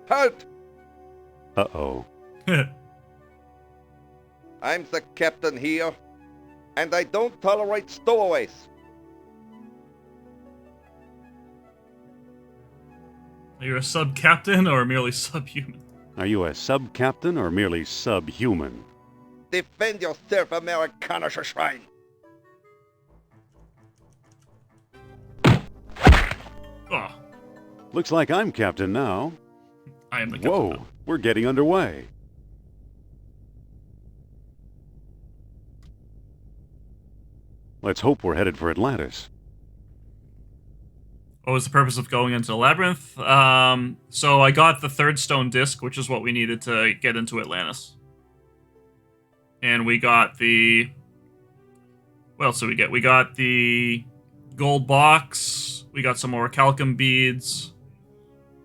Halt! Uh-oh. I'm the captain here, and I don't tolerate stowaways. Are you a sub-captain or merely subhuman? Are you a sub-captain or merely subhuman? Defend yourself, Amerikanische Schwein! Oh, Looks like I'm captain now. I am the captain Whoa, now. we're getting underway. Let's hope we're headed for Atlantis. What was the purpose of going into the labyrinth? So I got the third stone disc, which is what we needed to get into Atlantis. And we got the... What else did we get? We got the gold box. We got some more calcum beads.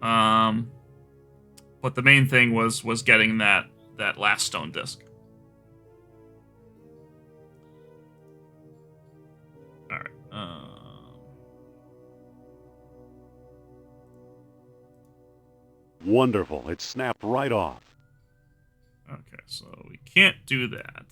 But the main thing was getting that last stone disc. All right. Wonderful. It snapped right off. Okay, so we can't do that.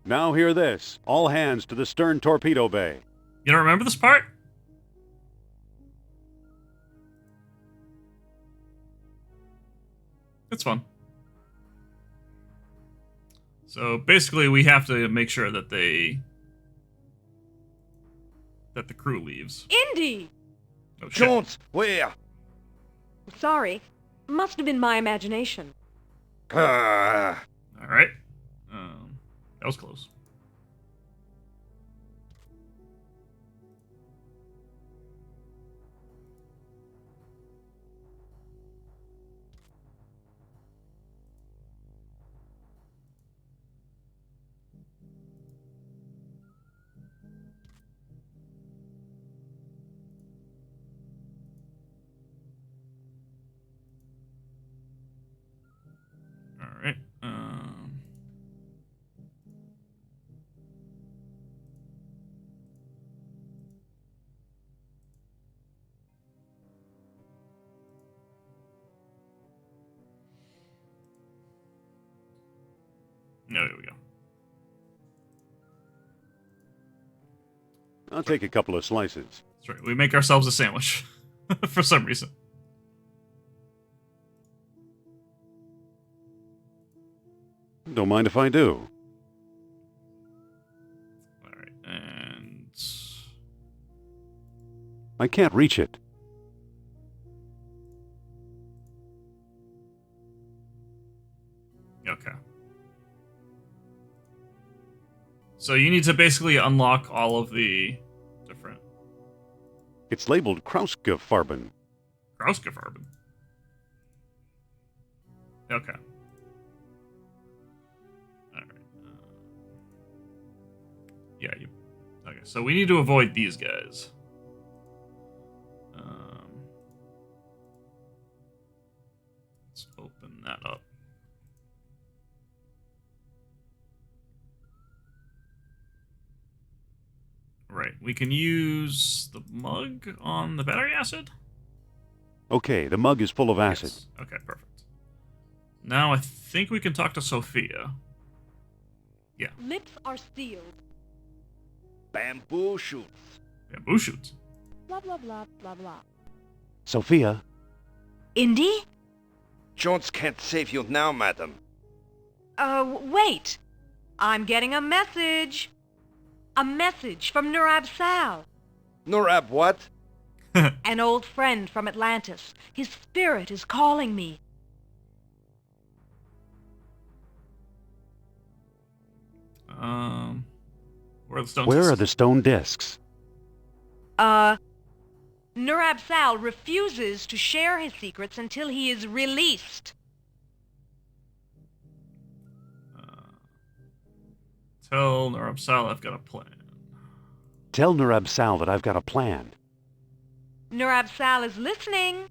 Now hear this. All hands to the stern torpedo bay. You don't remember this part? It's fun. So basically, we have to make sure that the crew leaves. Indy! Oh, shit. Jones, where? Sorry. Must have been my imagination. All right. That was close. All right. No, here we go. I'll take a couple of slices. That's right. We make ourselves a sandwich for some reason. Don't mind if I do. All right, and I can't reach it. okay. So you need to basically unlock all of the different It's labeled Krauske-Farben. Krauske-Farben. Okay. All right. Yeah. You. Okay. So we need to avoid these guys. Let's open that up. Right. We can use the mug on the battery acid. Okay, the mug is full of acid. Yes. Okay, perfect. Now I think we can talk to Sophia. Yeah. Lips are sealed. Bamboo shoots. Bamboo shoots. Blah, blah, blah, blah, blah. Sophia, Indy? Jones can't save you now, madam. Wait. I'm getting a message. A message from Nurab Sal. Nurab what? An old friend from Atlantis. His spirit is calling me. Where are the stone where discs? are the stone discs? Nurab Sal refuses to share his secrets until he is released. Tell Nurab Sal I've got a plan. Tell Nurab Sal that I've got a plan. Nurab Sal is listening.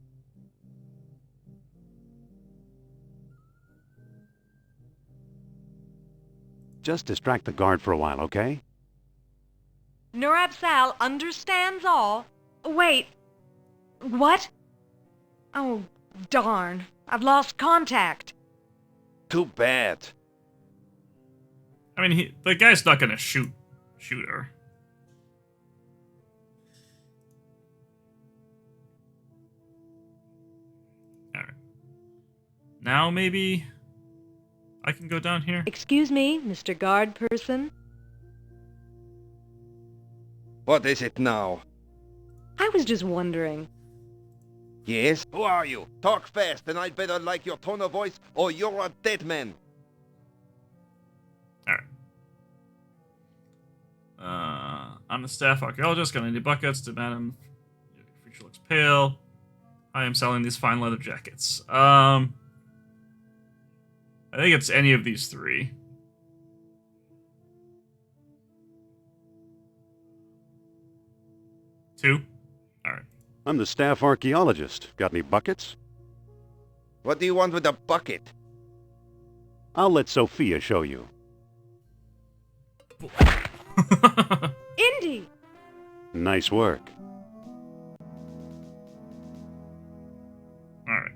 Just distract the guard for a while, okay? Nurab Sal understands all. Wait. What? Oh, darn. I've lost contact. Too bad. I mean, the guy's not gonna shoot her. Now maybe I can go down here. Excuse me, Mr. Guard Person. What is it now? I was just wondering. Yes? Who are you? Talk fast, and I'd better like your tone of voice, or you're a dead man. Alright. I'm the staff archaeologist. Got any buckets? Madam, your creature looks pale. I am selling these fine leather jackets. I think it's any of these three. Two? Alright. I'm the staff archaeologist. Got any buckets? What do you want with a bucket? I'll let Sophia show you. Indy! Nice work. Alright.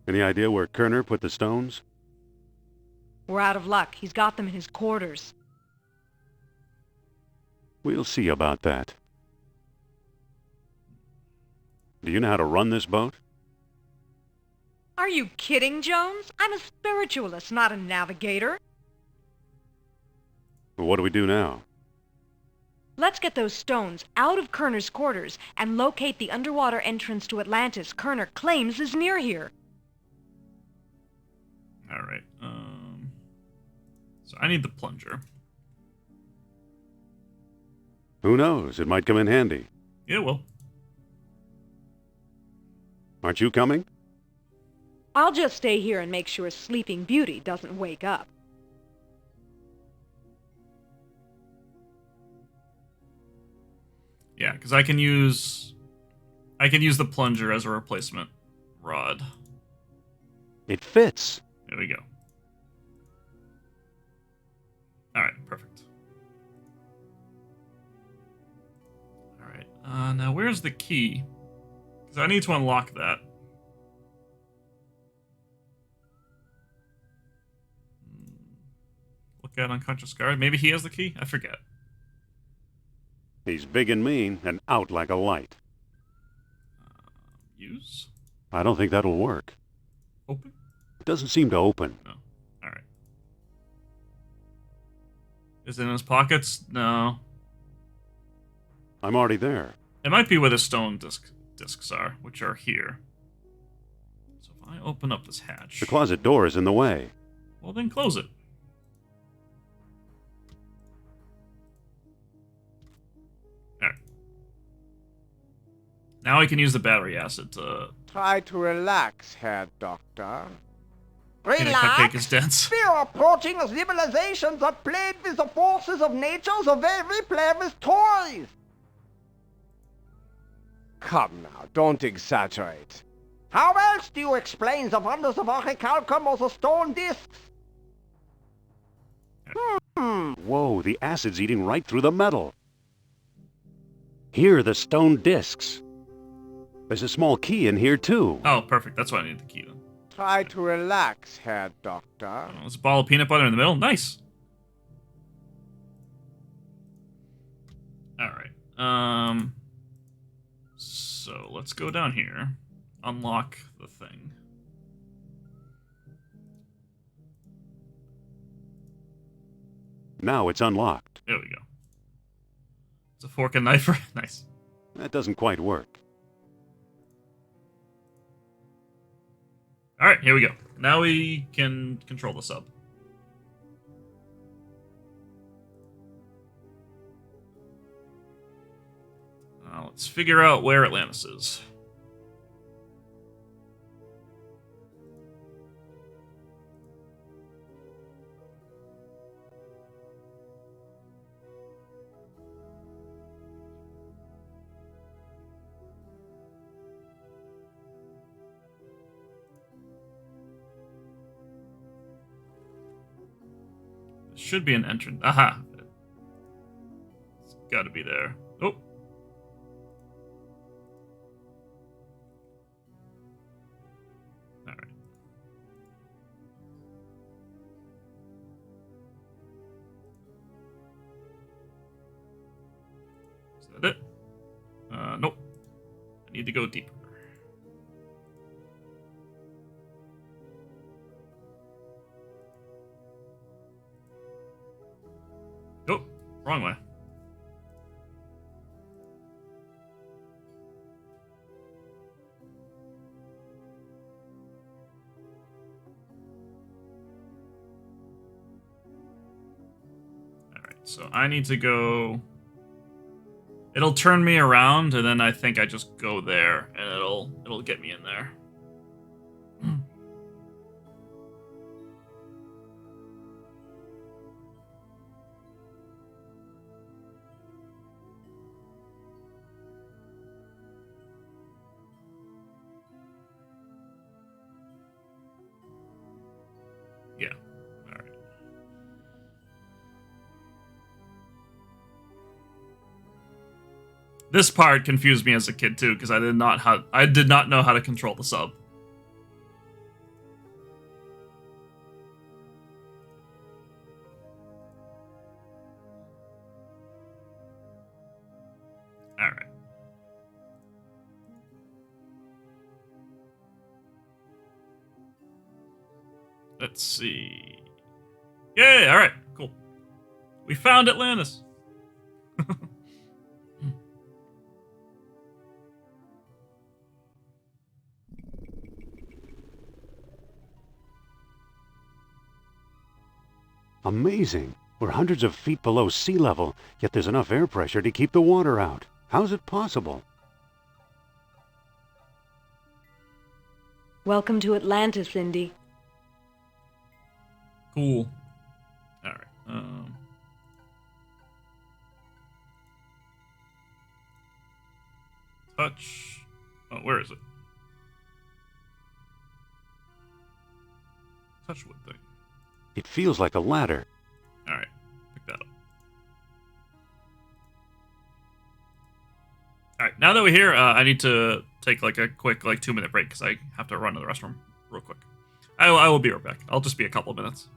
Any idea where Kerner put the stones? We're out of luck. He's got them in his quarters. We'll see about that. Do you know how to run this boat? Are you kidding, Jones? I'm a spiritualist, not a navigator. What do we do now? Let's get those stones out of Kerner's quarters and locate the underwater entrance to Atlantis Kerner claims is near here. Alright. So I need the plunger. Who knows? It might come in handy. Yeah, well. Aren't you coming? I'll just stay here and make sure Sleeping Beauty doesn't wake up. Yeah, because I can use the plunger as a replacement rod. It fits. There we go. Alright, perfect. Alright, now where's the key? Because I need to unlock that. Look at unconscious guard. Maybe he has the key? I forget. He's big and mean and out like a light. Use? I don't think that'll work. Open? It doesn't seem to open. No. Alright. Is it in his pockets? No. I'm already there. It might be where the stone discs are, which are here. So if I open up this hatch... The closet door is in the way. Well, then close it. Alright. Now I can use the battery acid to... Try to relax, Herr Doctor. Peanut cupcake is dense. We are approaching a civilization that played with the forces of nature the way we play with toys. Come now, don't exaggerate. How else do you explain the wonders of orichalcum or the stone discs? Whoa, the acid's eating right through the metal. Here are the stone discs. There's a small key in here, too. Oh, perfect. That's why I need the key, then. Try to relax, Herr Doctor. Oh, there's a ball of peanut butter in the middle. Nice. Alright. So, let's go down here. Unlock the thing. Now it's unlocked. There we go. It's a fork and knife. Nice. That doesn't quite work. Alright, here we go. Now we can control the sub. Let's figure out where Atlantis is. Should be an entrance. Aha! It's gotta be there. Oh! Alright. Is that it? Nope. I need to go deeper. Wrong way. Alright, so I need to go... It'll turn me around, and then I think I just go there, and it'll get me in there. Yeah. All right. This part confused me as a kid too, because I did not know how to control the sub. All right. Let's see. Yay! All right, cool. We found Atlantis. Amazing. We're hundreds of feet below sea level, yet there's enough air pressure to keep the water out. How's it possible? Welcome to Atlantis, Indy. Cool. All right. Touch. Oh, where is it? Touch wood thing. It feels like a ladder. All right. Pick that up. All right. Now that we're here, I need to take like a quick 2-minute break because I have to run to the restroom real quick. I will be right back. I'll just be a couple of minutes.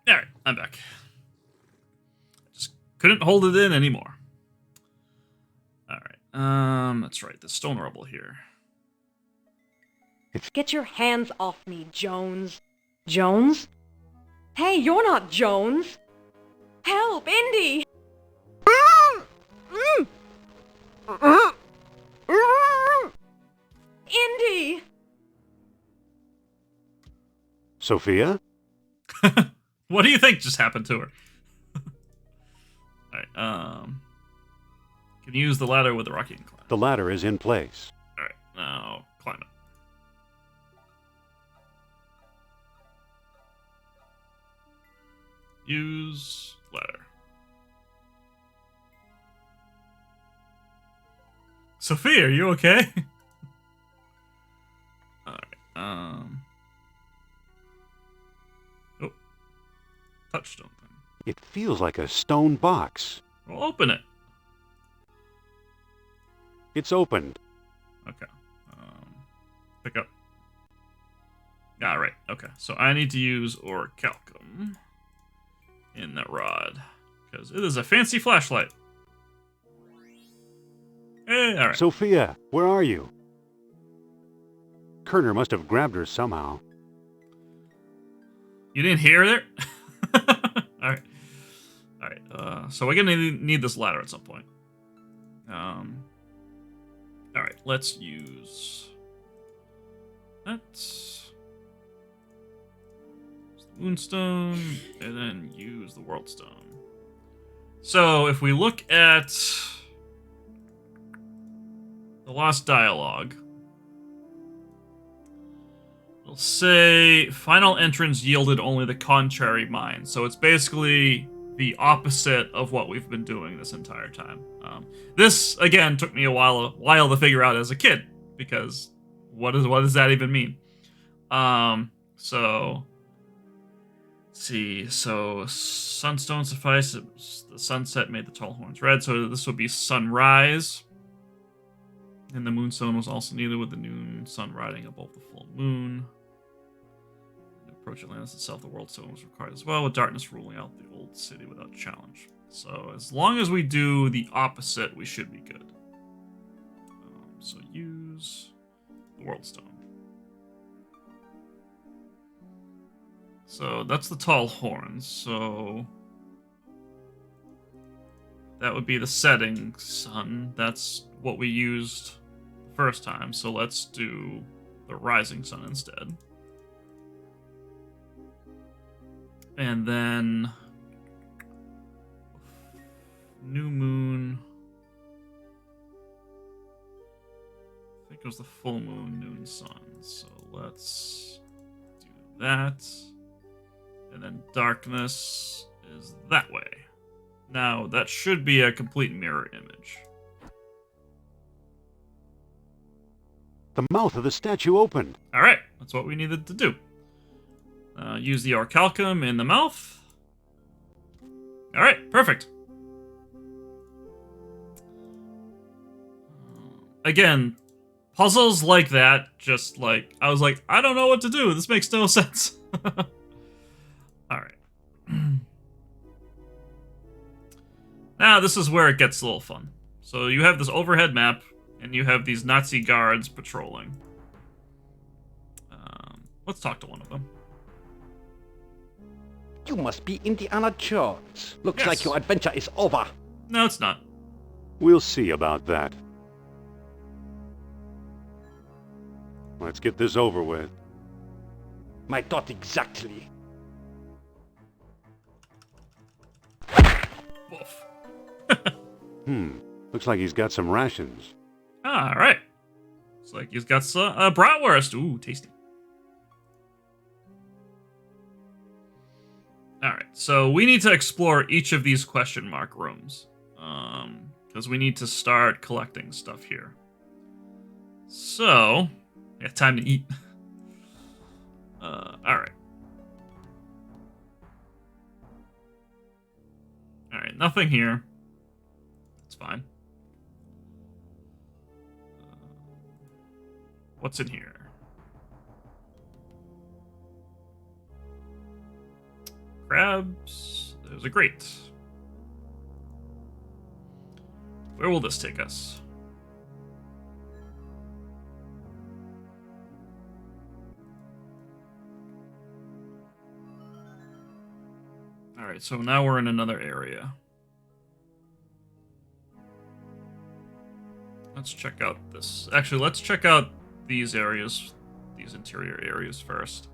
Alright, I'm back. I just couldn't hold it in anymore. Alright, that's right, the stone rubble here. Get your hands off me, Jones. Jones? Hey, you're not Jones. Help, Indy! Indy! Sophia? What do you think just happened to her? Alright, can you use the ladder with the rocky incline? The ladder is in place. Alright, now climb it. Use ladder. Sophia, are you okay? Alright, oh. Touchstone thing. It feels like a stone box. Well, open it. It's opened. Okay. Pick up. Ah, right. Okay. So I need to use orichalcum in that rod because it is a fancy flashlight. All right. Sophia, where are you? Kerner must have grabbed her somehow. You didn't hear it? All right. All right. So we're gonna need this ladder at some point. All right. Let's use that. Moonstone, and then use the World Stone. So if we look at the Lost Dialogue, it'll say final entrance yielded only the contrary mind. So it's basically the opposite of what we've been doing this entire time. This again took me a while to figure out as a kid, because what does that even mean? So. See, so sunstone suffice. The sunset made the tall horns red, so this would be sunrise. And the moonstone was also needed with the noon sun riding above the full moon. To approach Atlantis itself, the world stone was required as well, with darkness ruling out the old city without challenge. So as long as we do the opposite, we should be good. So use the world stone. So that's the tall horns, so that would be the setting sun. That's what we used the first time, so let's do the rising sun instead. And then new moon. I think it was the full moon, noon sun, so let's do that. And then darkness is that way. Now, that should be a complete mirror image. The mouth of the statue opened. Alright, that's what we needed to do. Use the orichalcum in the mouth. Alright, perfect. Again, puzzles like that, just like, I was like, I don't know what to do. This makes no sense. Alright. Now, this is where it gets a little fun. So you have this overhead map, and you have these Nazi guards patrolling. Let's talk to one of them. You must be Indiana Jones. Looks Yes. like your adventure is over. No, it's not. We'll see about that. Let's get this over with. My thought exactly. Woof. Looks like he's got some rations. Alright. Looks like he's got some bratwurst. Ooh, tasty. Alright, so we need to explore each of these question mark rooms. Because we need to start collecting stuff here. So, yeah, time to eat. Alright. Alright, nothing here. It's fine. What's in here? Crabs. There's a grate. Where will this take us? Alright, so now we're in another area. Let's check out this. Actually, let's check out these areas, these interior areas first.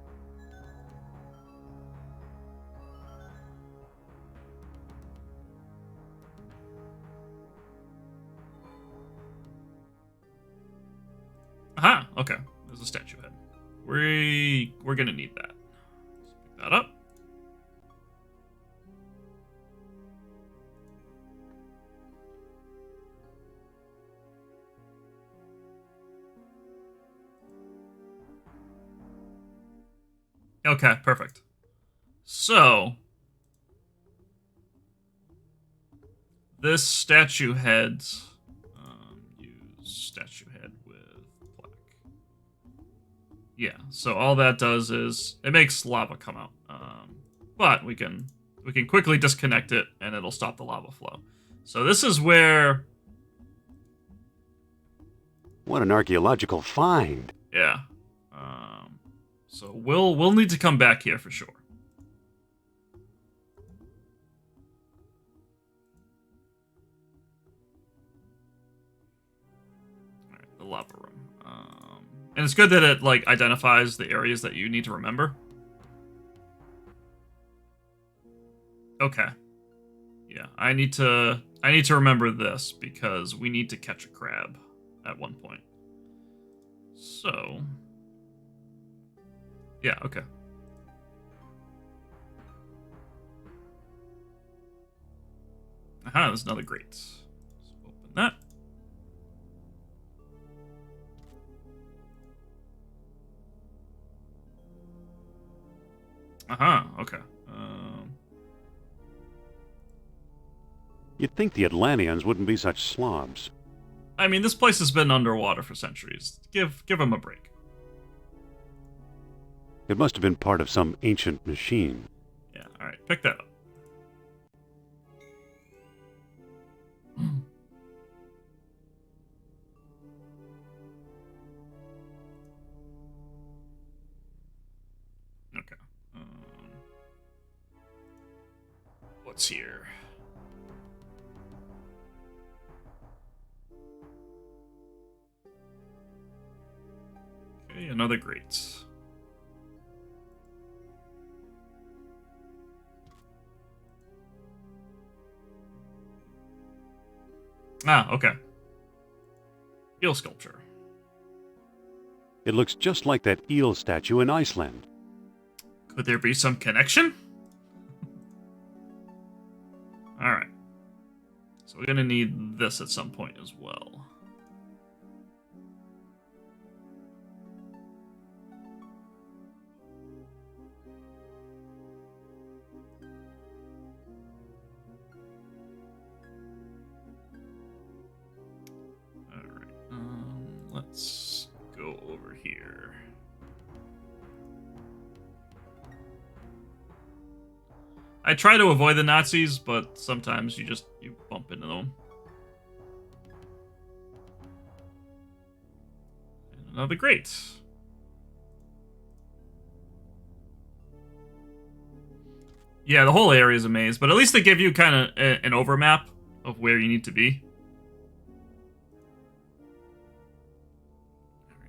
Aha, okay. There's a statue head. We're gonna need that. Let's pick that up. Okay, perfect. So, this statue head, use statue head with black. Yeah, so all that does is it makes lava come out. But we can quickly disconnect it and it'll stop the lava flow. So this is where What an archaeological find. Yeah. So we'll need to come back here for sure. All right, the lava room. And it's good that it like identifies the areas that you need to remember. Okay. Yeah, I need to remember this because we need to catch a crab at one point. So, yeah, okay. Aha, there's another grate. Let's open that. Aha, okay. You'd think the Atlanteans wouldn't be such slobs. I mean, this place has been underwater for centuries. Give them a break. It must have been part of some ancient machine. Yeah, alright, pick that up. Okay. What's here? Okay, another grate. Ah, okay. Eel sculpture. It looks just like that eel statue in Iceland. Could there be some connection? Alright. So we're gonna need this at some point as well. Let's go over here. I try to avoid the Nazis, but sometimes you bump into them. And another grate. Yeah, the whole area is a maze, but at least they give you kind of an overmap of where you need to be.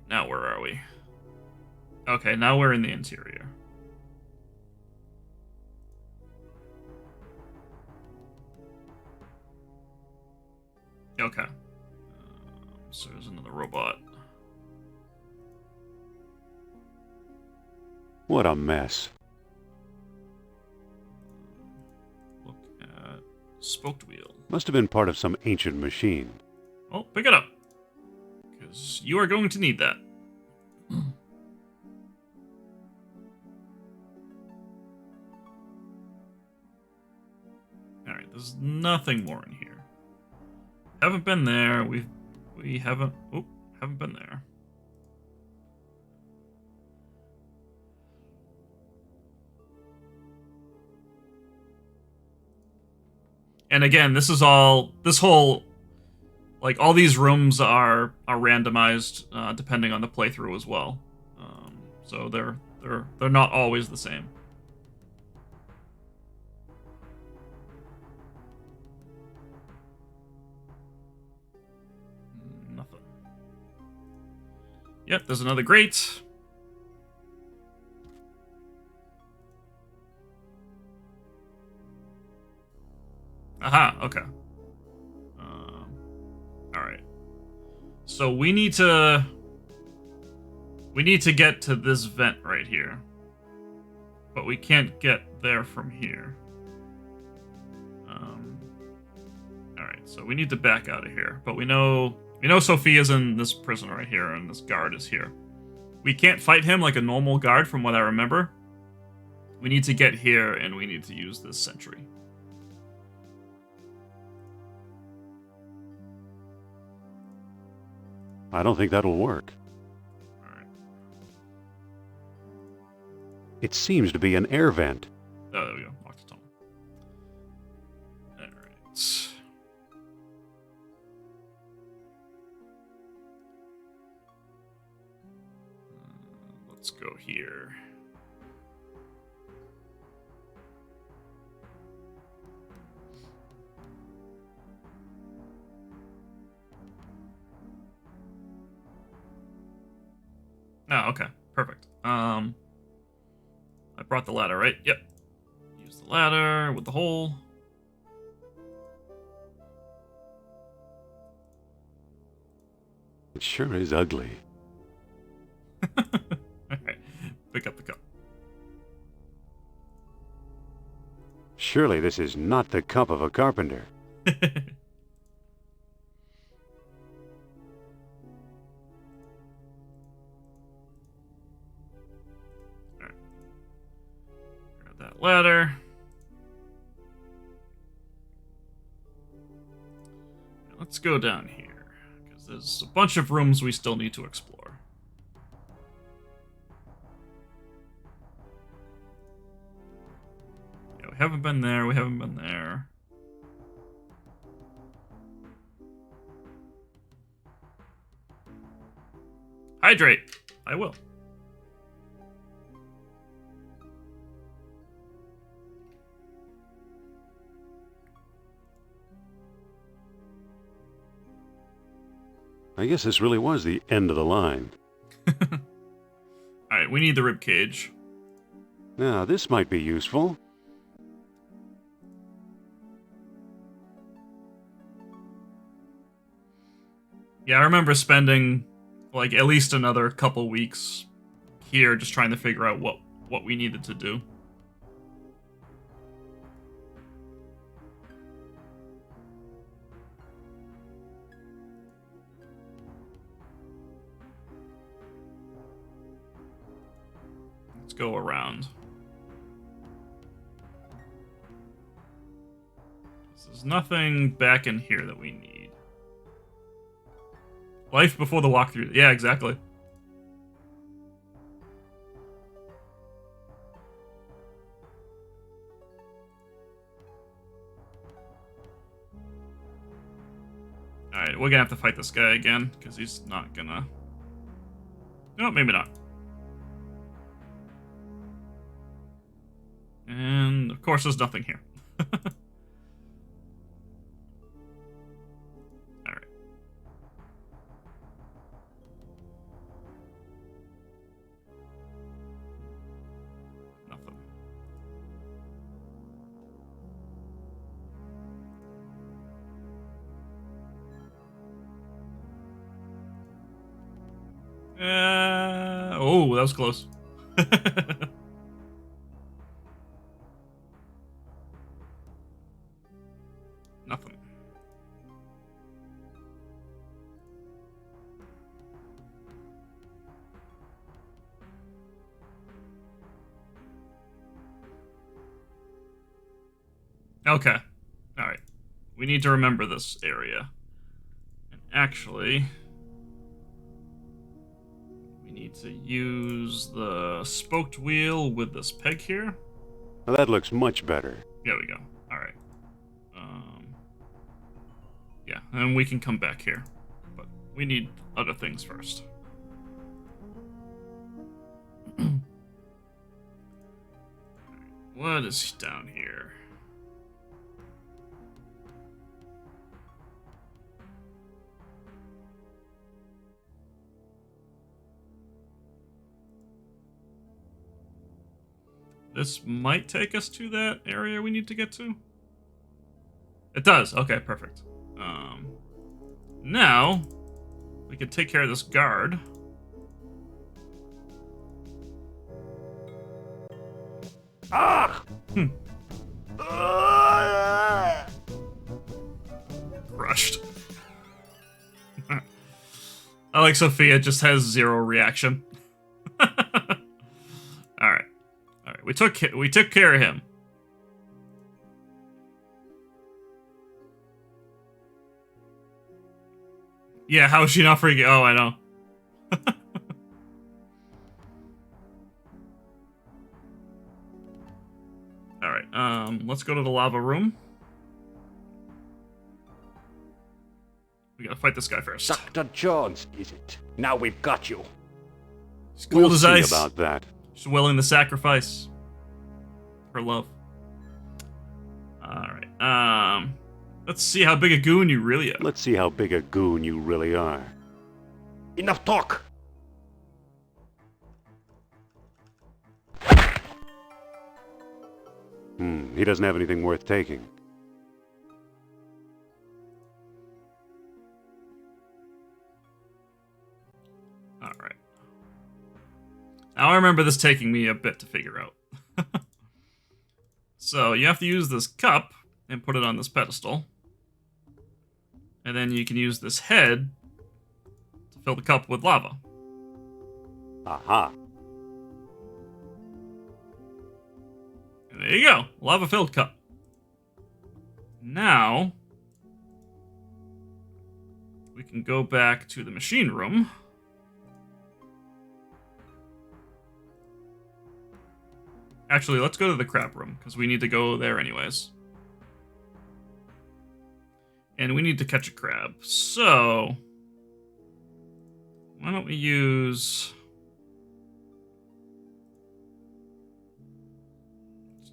Now where are we? Okay, now we're in the interior. Okay. So there's another robot. What a mess. Look at spoked wheel. Must have been part of some ancient machine. Oh, pick it up. Because you are going to need that. Alright, there's nothing more in here. Haven't been there. We haven't been there. And again, this whole like all these rooms are randomized depending on the playthrough as well. So they're not always the same. Nothing. Yep, there's another grate. Aha, okay. Alright. So we need to get to this vent right here. But we can't get there from here. Alright, so we need to back out of here. But we know Sophia's in this prison right here, and this guard is here. We can't fight him like a normal guard from what I remember. We need to get here, and we need to use this sentry. I don't think that'll work. Alright. It seems to be an air vent. Oh, there we go. Lock the tunnel. Alright. go here. Oh, okay. Perfect. I brought the ladder, right? Yep. Use the ladder with the hole. It sure is ugly. Alright. Pick up the cup. Surely this is not the cup of a carpenter. Grab that ladder. Now let's go down here, because there's a bunch of rooms we still need to explore. Yeah, we haven't been there, we haven't been there. Hydrate! I will. I guess this really was the end of the line. Alright, we need the rib cage. Now, this might be useful. Yeah, I remember spending like at least another couple weeks here just trying to figure out what we needed to do. Let's go around. There's nothing back in here that we need. Life before the walkthrough. Yeah, exactly. Alright, we're gonna have to fight this guy again, because he's not gonna... No, maybe not. And, of course, there's nothing here. Alright. Nothing. Oh, that was close. Nothing. Okay. Alright. We need to remember this area. And actually... we need to use the spoked wheel with this peg here. Well, that looks much better. There we go. Alright. Yeah, and we can come back here. But we need other things first. What is down here? This might take us to that area we need to get to. It does. Okay, perfect. Now we can take care of this guard. Ah! Crushed. I like Sophia just has zero reaction. All right. All right. We took care of him. Yeah, how is she not freaking? Oh, I know. All right. Let's go to the lava room. We gotta fight this guy first. Dr. Jones, is it? Now we've got you. She's cold We'll as see ice. about that. She's willing to sacrifice her love. Alright, let's see how big a goon you really are. Let's see how big a goon you really are. Enough talk. He doesn't have anything worth taking. Alright. Now I remember this taking me a bit to figure out. So you have to use this cup and put it on this pedestal. And then you can use this head to fill the cup with lava. Aha. And there you go. Lava-filled cup. Now, we can go back to the machine room. Actually, let's go to the crab room, because we need to go there anyways. And we need to catch a crab. So, why don't we use...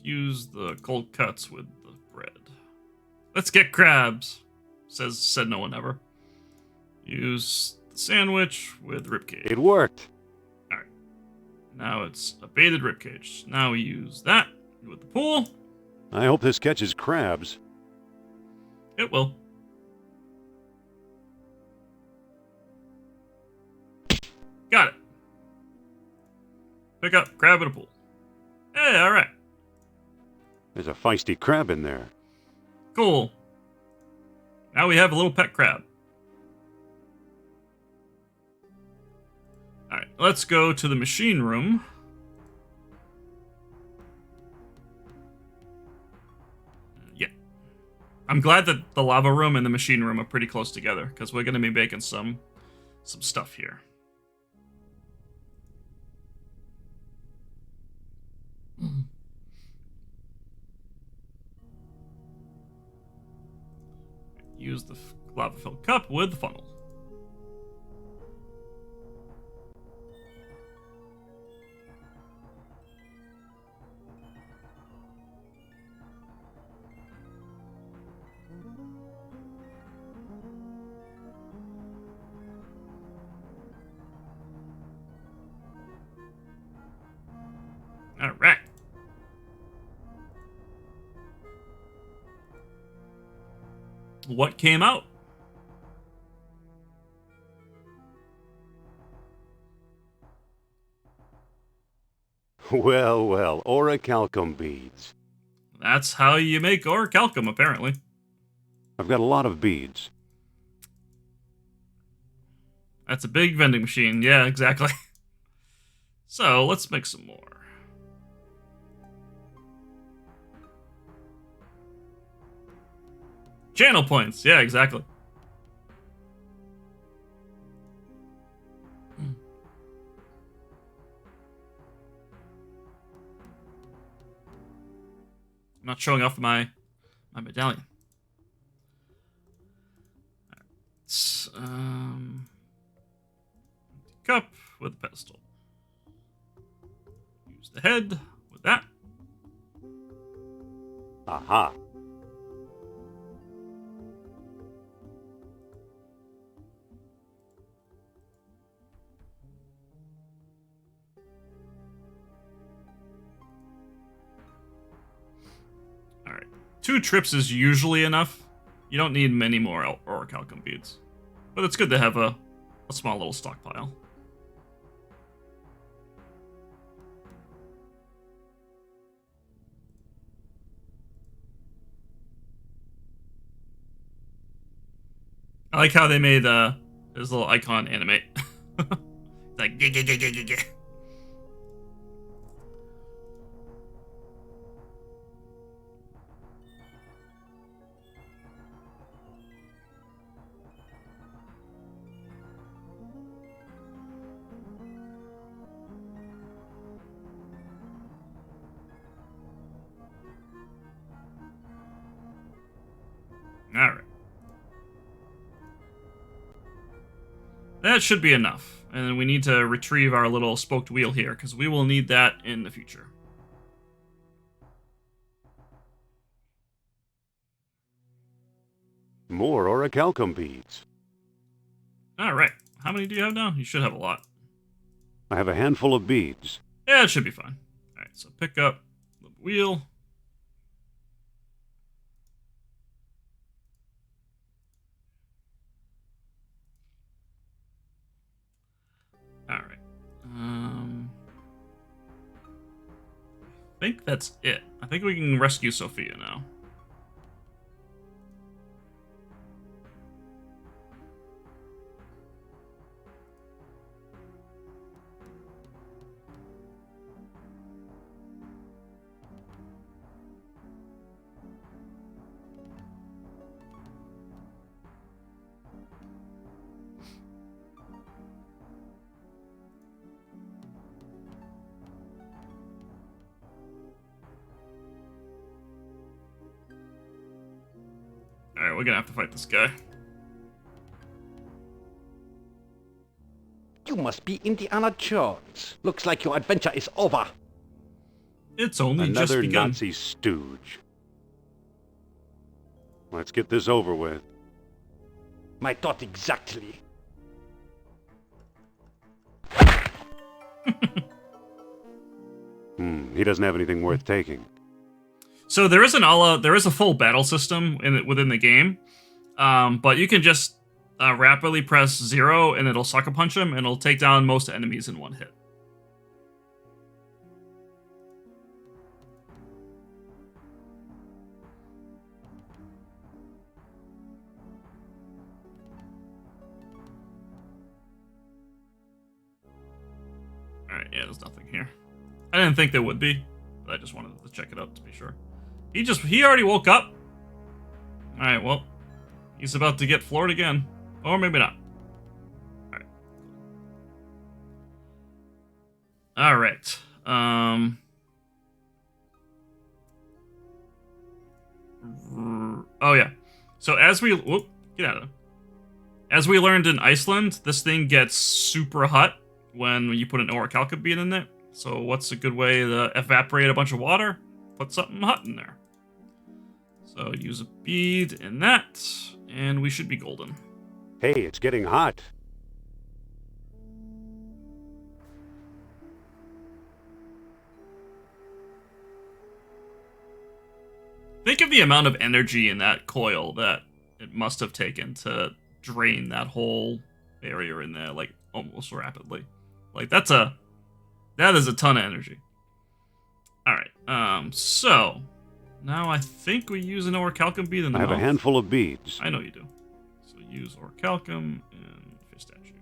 use the cold cuts with the bread. Let's get crabs, said no one ever. Use the sandwich with ribcage. It worked. Alright. Now it's a baited ribcage. Now we use that with the pool. I hope this catches crabs. It will. Got it. Pick up crab in a pool. Hey, alright. There's a feisty crab in there. Cool. Now we have a little pet crab. Alright, let's go to the machine room. Yeah. I'm glad that the lava room and the machine room are pretty close together, because we're going to be making some stuff here. Use the lava-filled cup with the funnel. All right. What came out? Well, well, orichalcum beads. That's how you make orichalcum, apparently. I've got a lot of beads. That's a big vending machine. Yeah, exactly. So, let's make some more. Channel points. Yeah, exactly. I'm not showing off my medallion. Cup with the pedestal. Use the head with that. Aha. Alright. 2 trips is usually enough. You don't need many more orichalcum beads. But it's good to have a small little stockpile. I like how they made his little icon animate. It's like, gah. Alright. That should be enough. And we need to retrieve our little spoked wheel here, because we will need that in the future. More orichalcum beads. Alright. How many do you have now? You should have a lot. I have a handful of beads. Yeah, it should be fine. Alright, so pick up the wheel. Alright. I think that's it. I think we can rescue Sophia now. Alright, we're gonna have to fight this guy. You must be Indiana Jones. Looks like your adventure is over. It's only just Another begun. Nazi stooge. Let's get this over with. My thought exactly. He doesn't have anything worth taking. So there is a full battle system within the game, but you can just rapidly press 0 and it'll sucker punch him and it'll take down most enemies in one hit. All right, yeah, there's nothing here. I didn't think there would be, but I just wanted to check it out to be sure. He already woke up. Alright, well, he's about to get floored again. Or maybe not. Alright. Alright. Oh yeah. So as we get out of it. As we learned in Iceland, this thing gets super hot when you put an orichalcum bead in there. So what's a good way to evaporate a bunch of water? Put something hot in there. So use a bead in that, and we should be golden. Hey, it's getting hot. Think of the amount of energy in that coil that it must have taken to drain that whole area in there, like, almost rapidly. Like, that is a ton of energy. Alright, so now I think we use an orichalcum bead in the I have mouth. a handful of beads. I know you do. So use orichalcum and fish statue.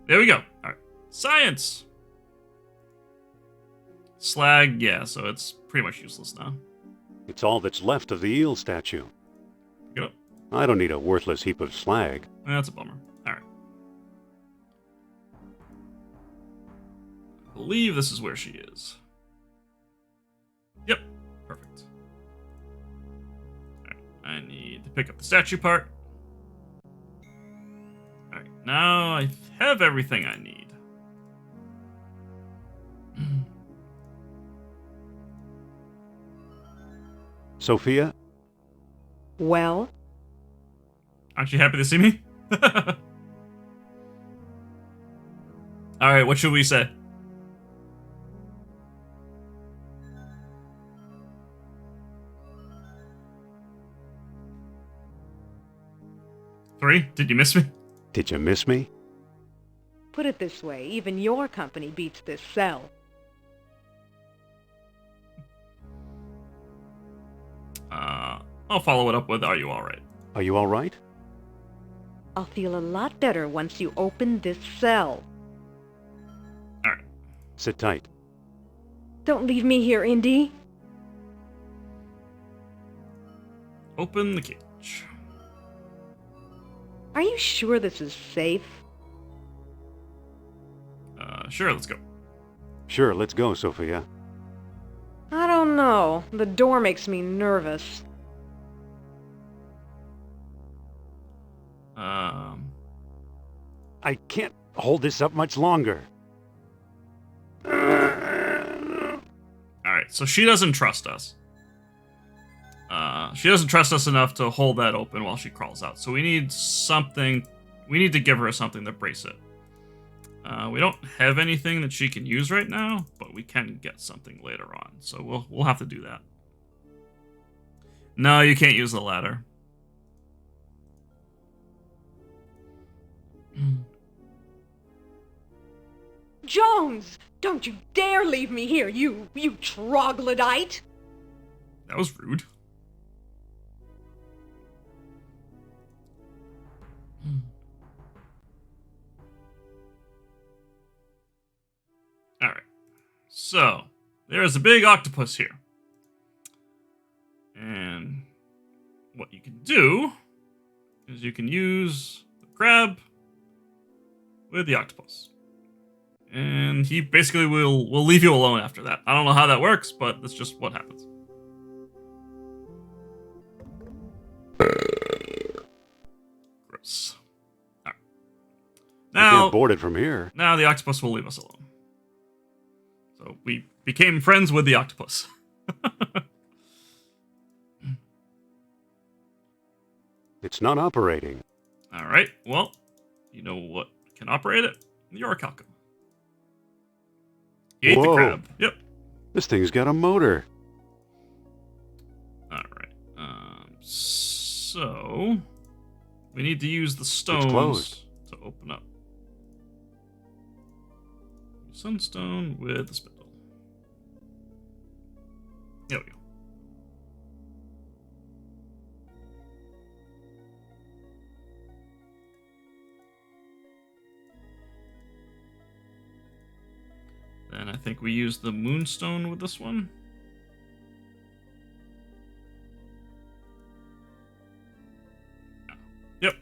There we go. Alright. Science! Slag, yeah, so it's pretty much useless now. It's all that's left of the eel statue. Pick it up. I don't need a worthless heap of slag. That's a bummer. Alright. I believe this is where she is. Yep. Perfect. Alright. I need to pick up the statue part. Alright. Now I have everything I need. Sophia? Well? Aren't you happy to see me? Alright, what should we say? Three? Did you miss me? Did you miss me? Put it this way, even your company beats this cell. I'll follow it up with, are you alright? Are you all right? I'll feel a lot better once you open this cell. Alright. Sit tight. Don't leave me here, Indy. Open the cage. Are you sure this is safe? Sure, let's go. Sure, let's go, Sophia. I don't know. The door makes me nervous. I can't hold this up much longer. Alright, so she doesn't trust us. She doesn't trust us enough to hold that open while she crawls out. So we need something. We need to give her something to brace it. We don't have anything that she can use right now, but we can get something later on. So we'll have to do that. No, you can't use the ladder. Jones! Don't you dare leave me here, you troglodyte! That was rude. Alright. So, there is a big octopus here. And what you can do is you can use the crab with the octopus. And he basically will leave you alone after that. I don't know how that works, but that's just what happens. Gross. All right. I Now, can't board it from here. now the octopus will leave us alone. So we became friends with the octopus. It's not operating. All right. Well, you know what can operate it? The orichalcum. He ate the Whoa. crab. Yep. This thing's got a motor. All right. So we need to use the stones closed. to open up. Sunstone with the spindle. There we go. Then I think we use the moonstone with this one. Yep.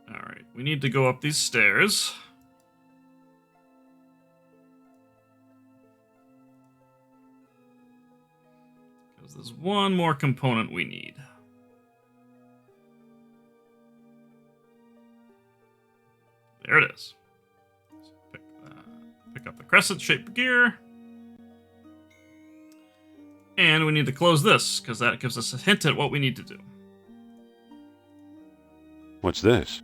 Alright, we need to go up these stairs. Because there's one more component we need. There it is. So pick up the crescent-shaped gear. And we need to close this, because that gives us a hint at what we need to do. What's this?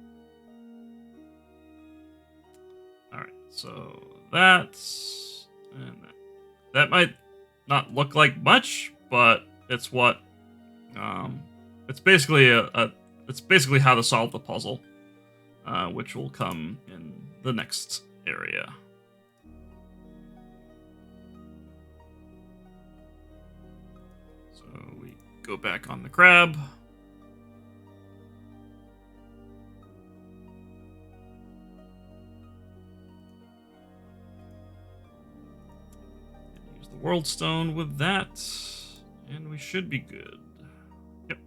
Alright, so that's... and that. That might not look like much, but it's what... it's basically it's basically how to solve the puzzle. Which will come in the next area. So we go back on the crab. Use the world stone with that, and we should be good. Yep.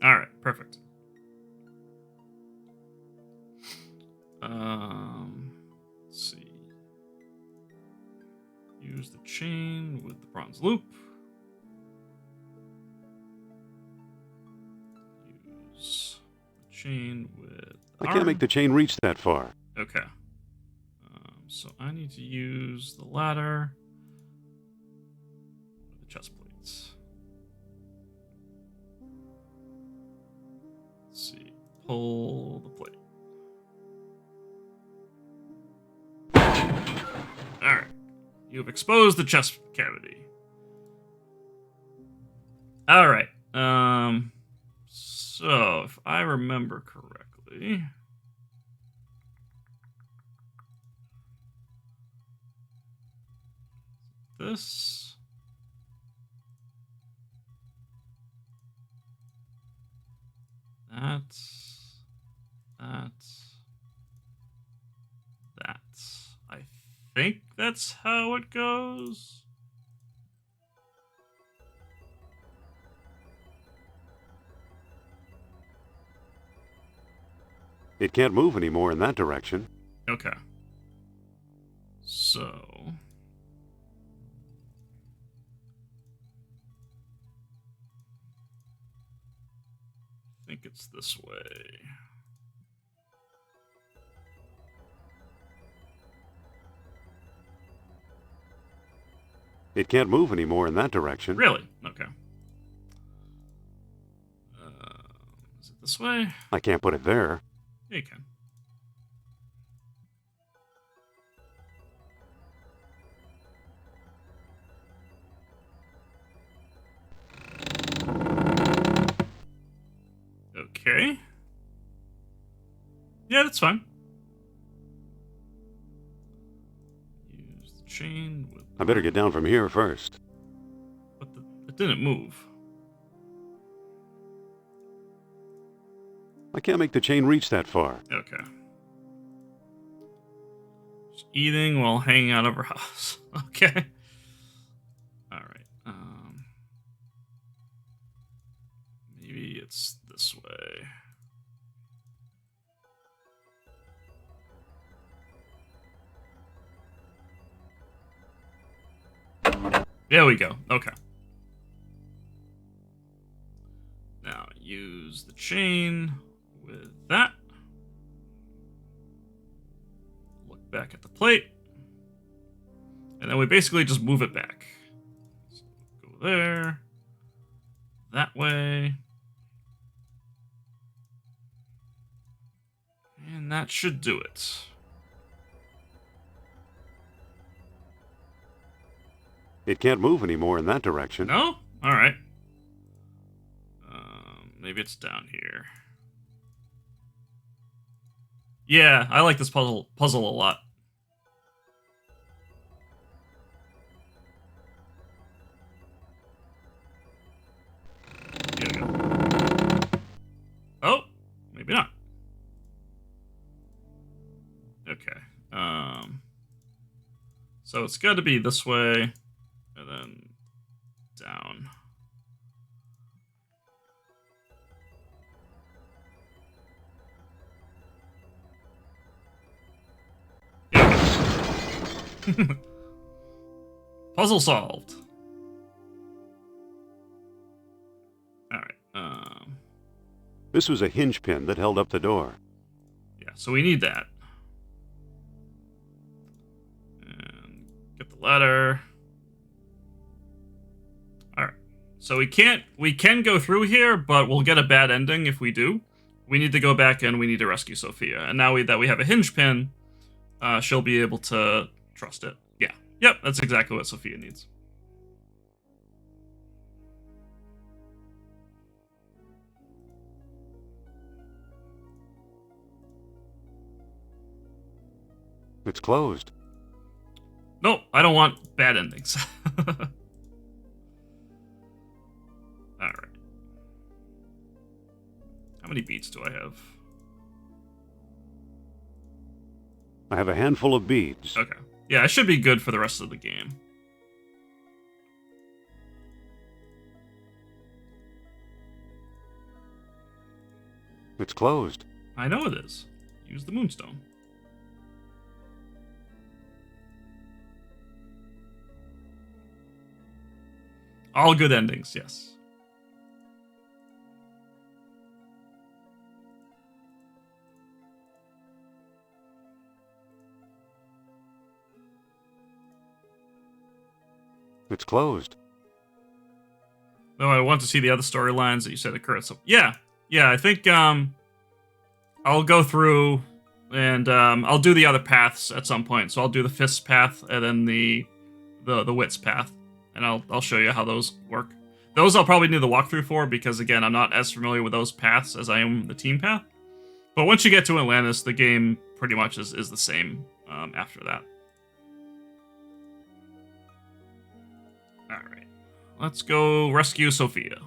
All right, perfect. Let's see. Use the chain with the bronze loop. Use the chain with the I can't make the chain reach that far. Okay. So I need to use the ladder with the chest plates. Let's see. Pull the plate. Alright. You have exposed the chest cavity. Alright. So if I remember correctly. This. That. I think that's how it goes. It can't move anymore in that direction. Okay. So... I think it's this way. It can't move anymore in that direction. Really? Okay. Is it this way? I can't put it there. Yeah, you can. Okay. Yeah, that's fine. Use the chain with... I better get down from here first. But it didn't move. I can't make the chain reach that far. Okay. Just eating while hanging out of her house. Okay. All right. Maybe it's this way. There we go. Okay. Now use the chain with that. Look back at the plate. And then we basically just move it back. So go there. That way. And that should do it. It can't move anymore in that direction. No? Alright. Maybe it's down here. Yeah, I like this puzzle a lot. Here we go. Oh, maybe not. Okay. So it's got to be this way, and then down. Puzzle solved. Alright, This was a hinge pin that held up the door. yeah, so we need that. And get the ladder. Alright. So we can go through here, but we'll get a bad ending if we do. We need to go back and we need to rescue Sophia. And now that we have a hinge pin, she'll be able to trust it. Yeah. Yep, that's exactly what Sophia needs. It's closed. No, I don't want bad endings. Alright. How many beats do I have? I have a handful of beads. Okay. Yeah, I should be good for the rest of the game. It's closed. I know it is. Use the moonstone. All good endings, yes. It's closed. No, I want to see the other storylines that you said occurred. So yeah, I think I'll go through and I'll do the other paths at some point. So I'll do the fists path and then the wits path, and I'll show you how those work. Those I'll probably need the walkthrough for because again, I'm not as familiar with those paths as I am the team path. But once you get to Atlantis, the game pretty much is the same after that. Alright. Let's go rescue Sophia.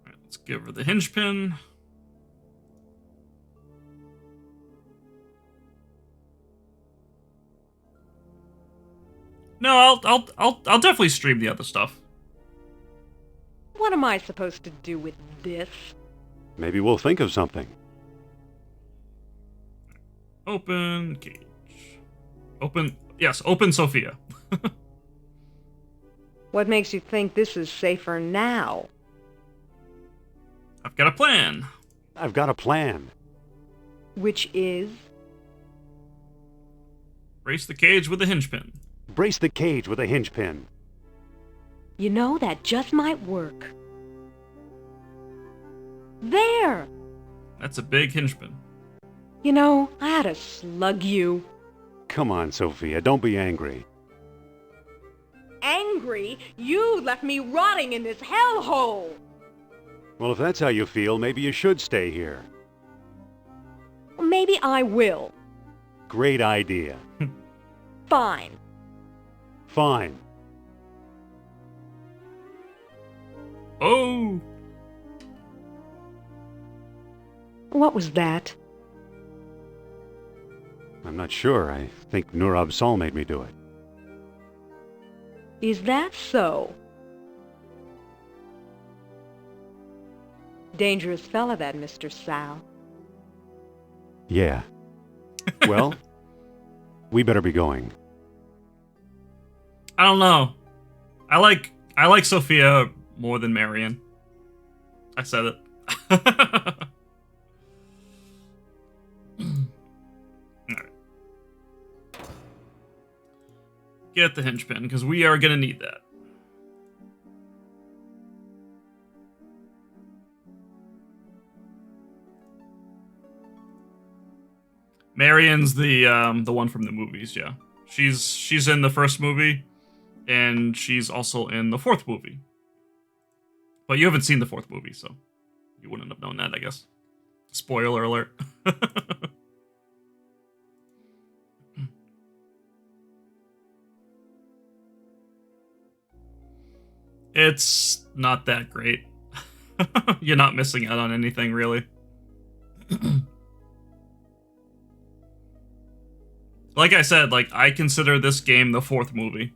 Alright, let's give her the hinge pin. No, I'll definitely stream the other stuff. What am I supposed to do with this? Maybe we'll think of something. Open cage. Open Sophia. What makes you think this is safer now? I've got a plan. I've got a plan. Which is? Brace the cage with a hinge pin. Brace the cage with a hinge pin. You know, that just might work. There! That's a big hinge pin. You know, I had to slug you. Come on, Sophia, don't be angry. Angry? You left me rotting in this hellhole! Well, if that's how you feel, maybe you should stay here. Maybe I will. Great idea. Fine. Fine. Oh! What was that? I'm not sure. I think Nurab Sol made me do it. Is that so? Dangerous fella, that Mr. Sal. Yeah. Well, we better be going. I don't know. I like Sophia more than Marion. I said it. Alright. Get the hinge pin, because we are gonna need that. Marion's the one from the movies, yeah. She's in the first movie, and she's also in the fourth movie. But you haven't seen the fourth movie, so you wouldn't have known that, I guess. Spoiler alert. It's not that great. You're not missing out on anything, really. Like I said, I consider this game the fourth movie.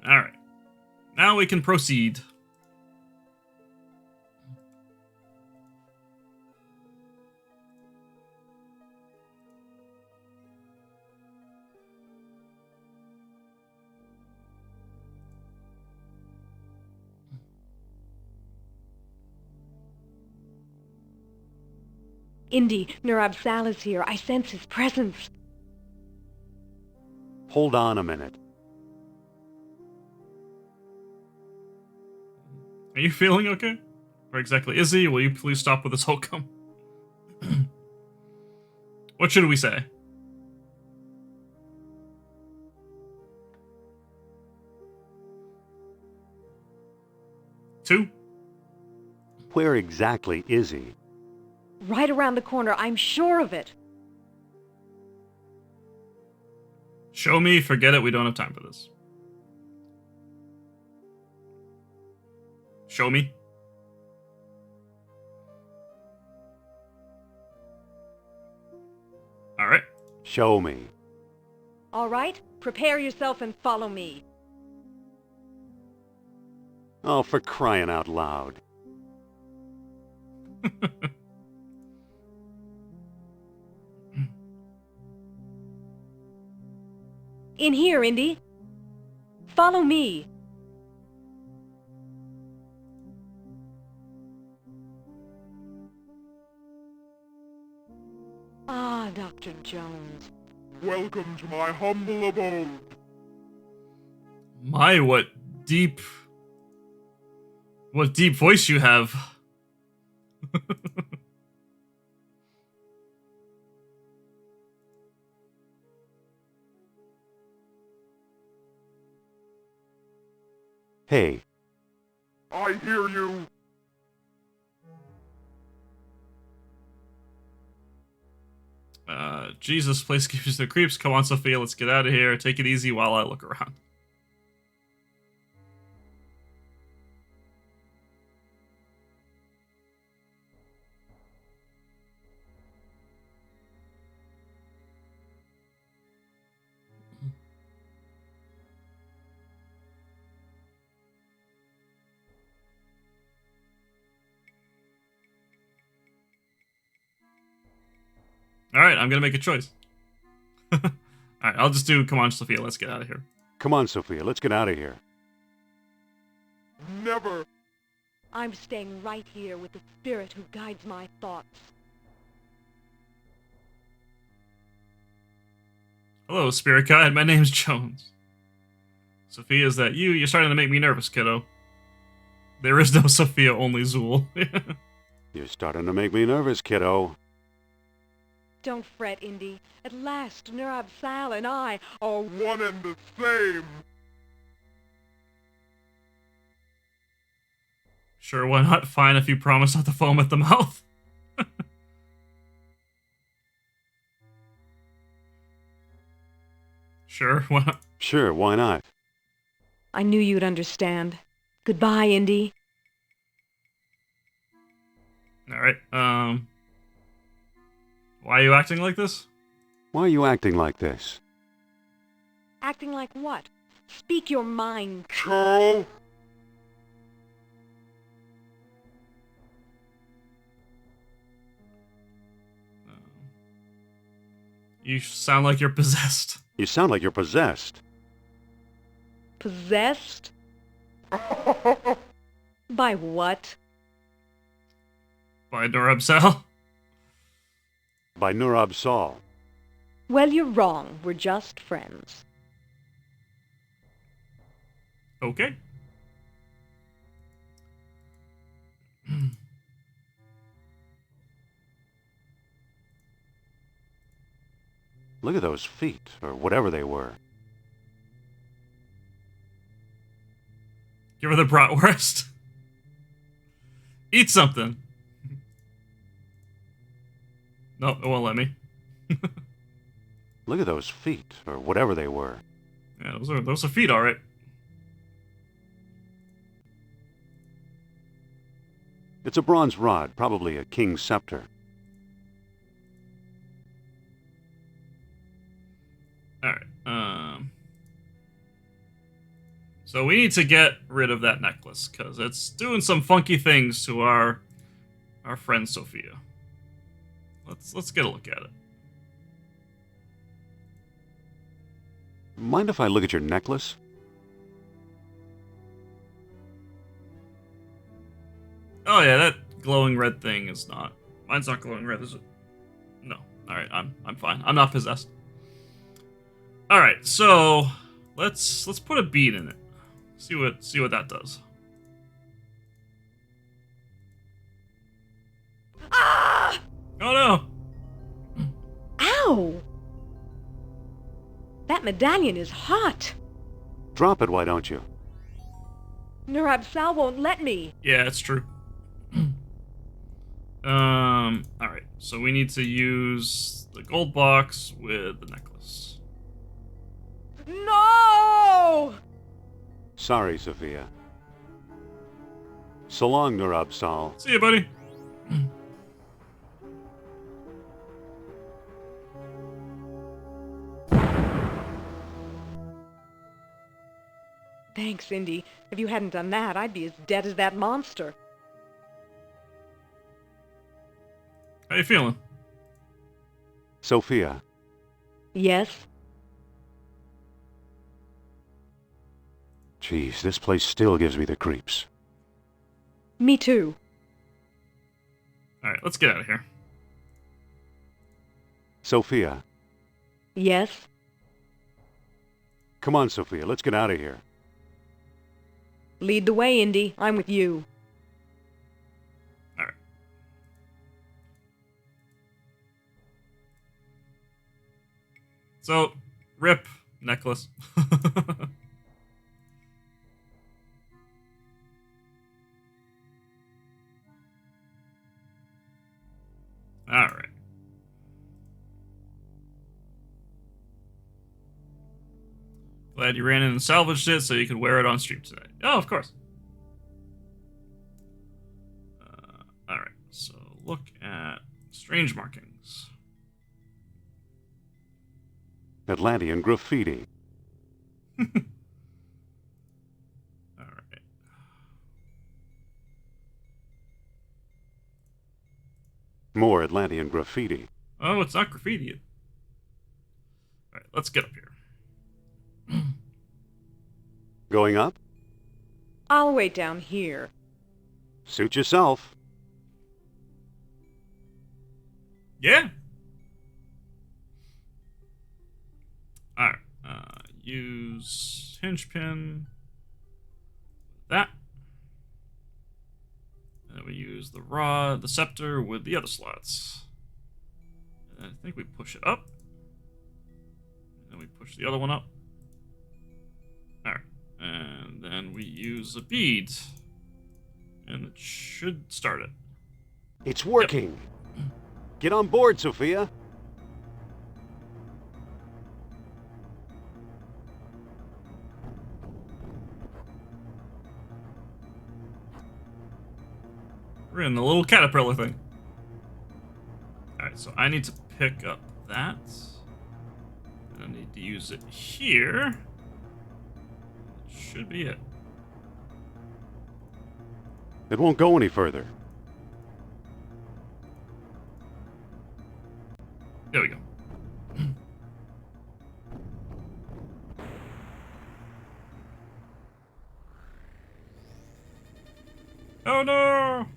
Alright. Now we can proceed. Indy, Nurab Sal is here. I sense his presence. Hold on a minute. Are you feeling okay? Or exactly, Izzy, will you please stop with this hokum? What should we say? Two? Where exactly is he? Right around the corner, I'm sure of it. Show me, forget it, we don't have time for this. Show me. Alright. Show me. All right, prepare yourself and follow me. Oh, for crying out loud. In here, Indy. Follow me. Ah, Dr. Jones. Welcome to my humble abode. My, what deep voice you have. Hey. I hear you. Jesus, place gives you the creeps. Come on, Sophia, let's get out of here. Take it easy while I look around. Alright, I'm gonna make a choice. Alright, I'll just do, come on, Sophia, let's get out of here. Come on, Sophia, let's get out of here. Never. I'm staying right here with the spirit who guides my thoughts. Hello, spirit guide, my name's Jones. Sophia, is that you? You're starting to make me nervous, kiddo. There is no Sophia, only Zool. You're starting to make me nervous, kiddo. Don't fret, Indy. At last, Nurab Sal and I are one and the same. Sure, why not? Fine if you promise not to foam at the mouth. Sure, why not? Sure, why not? I knew you'd understand. Goodbye, Indy. Alright, why are you acting like this? Why are you acting like this? Acting like what? Speak your mind. Charles? You sound like you're possessed. You sound like you're possessed. Possessed? By what? By Nurab Sal? By Nurab Sal. Well, you're wrong. We're just friends. Okay. Look at those feet, or whatever they were. Give her the bratwurst. Eat something. No, it won't let me. Look at those feet, or whatever they were. Yeah, those are feet, alright. It's a bronze rod, probably a king's scepter. Alright, so we need to get rid of that necklace, because it's doing some funky things to our friend Sophia. Let's get a look at it. Mind if I look at your necklace? Oh yeah, that glowing red thing is not... Mine's not glowing red, is it? No. Alright, I'm fine. I'm not possessed. Alright, so let's put a bead in it. See what that does. Ah! Oh no! Ow! That medallion is hot. Drop it, why don't you? Nurab Sal won't let me. Yeah, it's true. Alright, so we need to use the gold box with the necklace. No! Sorry, Sophia. So long, Nurab Sal. See you, buddy. Thanks, Indy. If you hadn't done that, I'd be as dead as that monster. How you feeling? Sophia. Yes? Jeez, this place still gives me the creeps. Me too. Alright, let's get out of here. Sophia. Yes? Come on, Sophia, let's get out of here. Lead the way, Indy. I'm with you. Alright. So, rip necklace. Glad you ran in and salvaged it so you could wear it on stream today. Oh, of course. Alright, so look at strange markings. Atlantean graffiti. Alright. More Atlantean graffiti. Oh, it's not graffiti. Alright, let's get up here. Going up? I'll wait down here. Suit yourself. Yeah. Alright. Use hinge pin. That. And then we use the rod, the scepter with the other slots. And I think we push it up. And then we push the other one up. Alright. And then we use a bead. And it should start it. It's working. Yep. Get on board, Sophia. We're in the little caterpillar thing. Alright, so I need to pick up that. And I need to use it here. Should be it. It won't go any further. There we go. Oh no!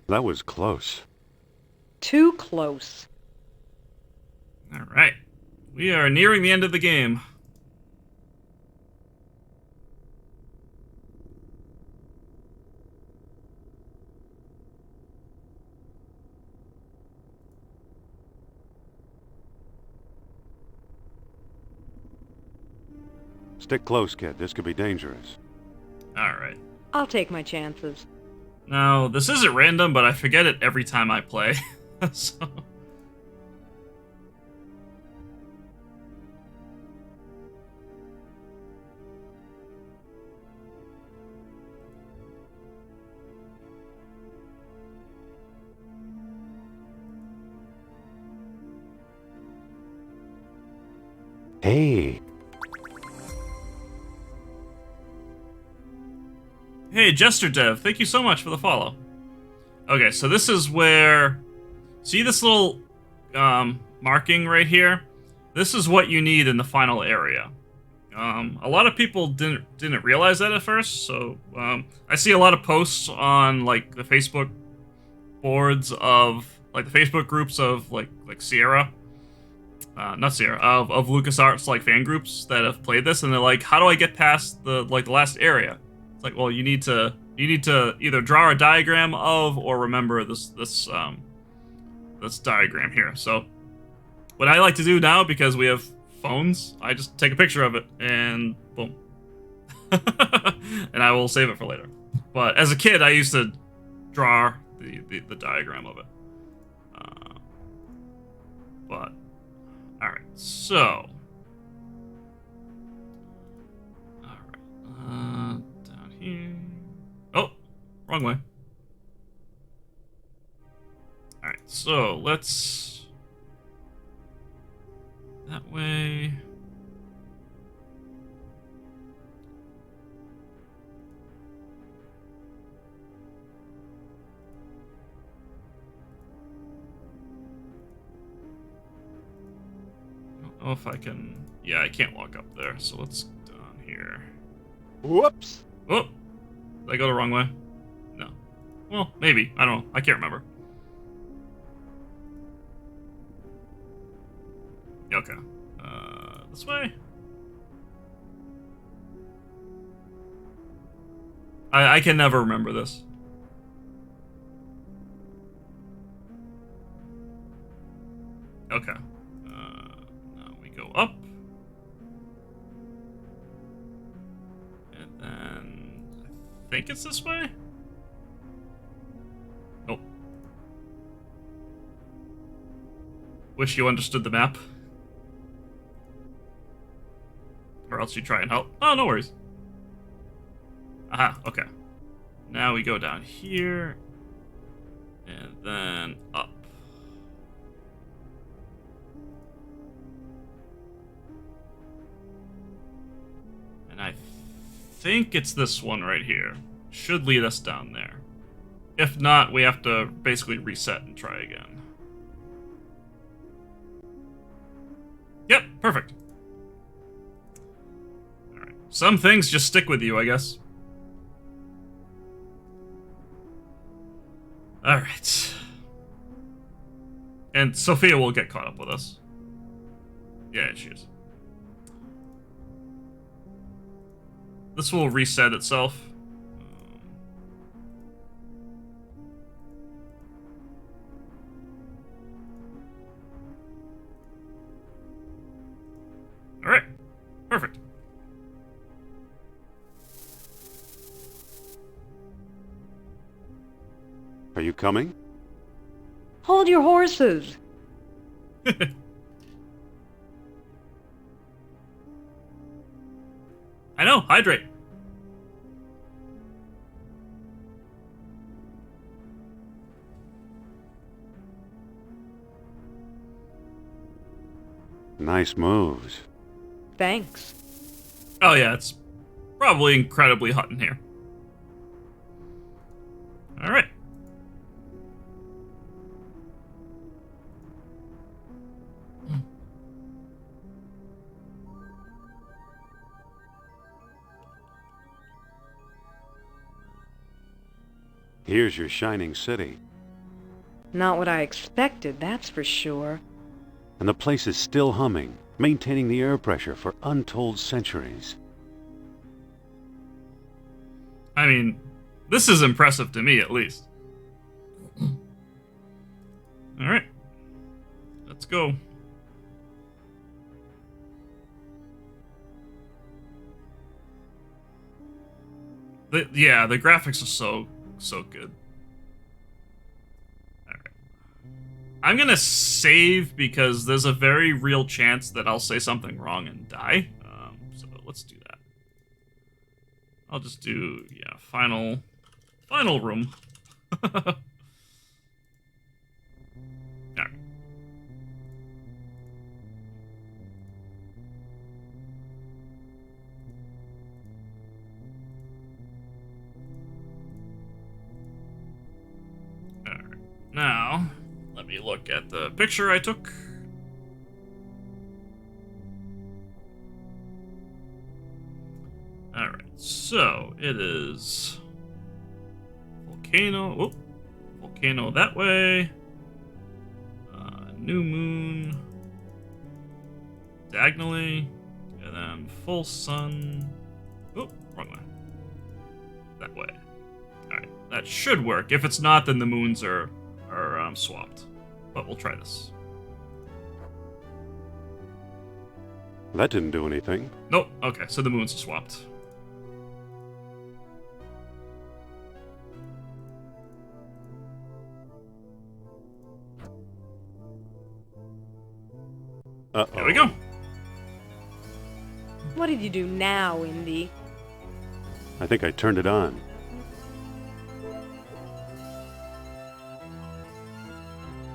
That was close. Too close. Alright. We are nearing the end of the game. Stick close, kid. This could be dangerous. Alright. I'll take my chances. Now, this isn't random, but I forget it every time I play. So... Hey. Hey, Jester Dev, thank you so much for the follow. Okay, so this is where... See this little marking right here? This is what you need in the final area. A lot of people didn't realize that at first, so I see a lot of posts on like the Facebook boards of like the Facebook groups of like Sierra, not Sierra, of LucasArts like fan groups that have played this, and they're like, how do I get past the last area? It's like, well, you need to either draw a diagram of or remember this diagram here. So what I like to do now, because we have phones, I just take a picture of it and boom. And I will save it for later. But as a kid, I used to draw the diagram of it. But alright, so alright, down here. Oh, wrong way. Alright, so let's that way. I don't know if I can. Yeah, I can't walk up there, so let's down here. Whoops! Oh! Did I go the wrong way? No. Well, maybe. I don't know. I can't remember. Okay. This way? I can never remember this. Okay. Now we go up. And then I think it's this way? Nope. Wish you understood the map. or else you try and help. Oh, no worries. Aha, okay. Now we go down here, and then up. And I think it's this one right here. Should lead us down there. If not, we have to basically reset and try again. Yep, perfect. Alright. Some things just stick with you, I guess. Alright. And Sophia will get caught up with us. Yeah, she is. This will reset itself. Alright. Perfect. Are you coming? Hold your horses. I know, hydrate. Nice moves. Thanks. Oh yeah, it's probably incredibly hot in here. Alright. Here's your shining city. Not what I expected, that's for sure. And the place is still humming, maintaining the air pressure for untold centuries. I mean, this is impressive to me, at least. Alright. Let's go. Yeah, the graphics are so good. Alright. I'm gonna save because there's a very real chance that I'll say something wrong and die. So let's do that. I'll just do, yeah, final room. Alright. Alright. Now, let me look at the picture I took. Alright, so it is volcano. Oh, volcano that way. New moon. Diagonally. And then full sun. Oh, wrong way. That way. Alright, that should work. If it's not, then the moons are swapped. But we'll try this. That didn't do anything. Nope, okay, so the moons are swapped. Uh-oh. There we go. What did you do now, Indy? I think I turned it on.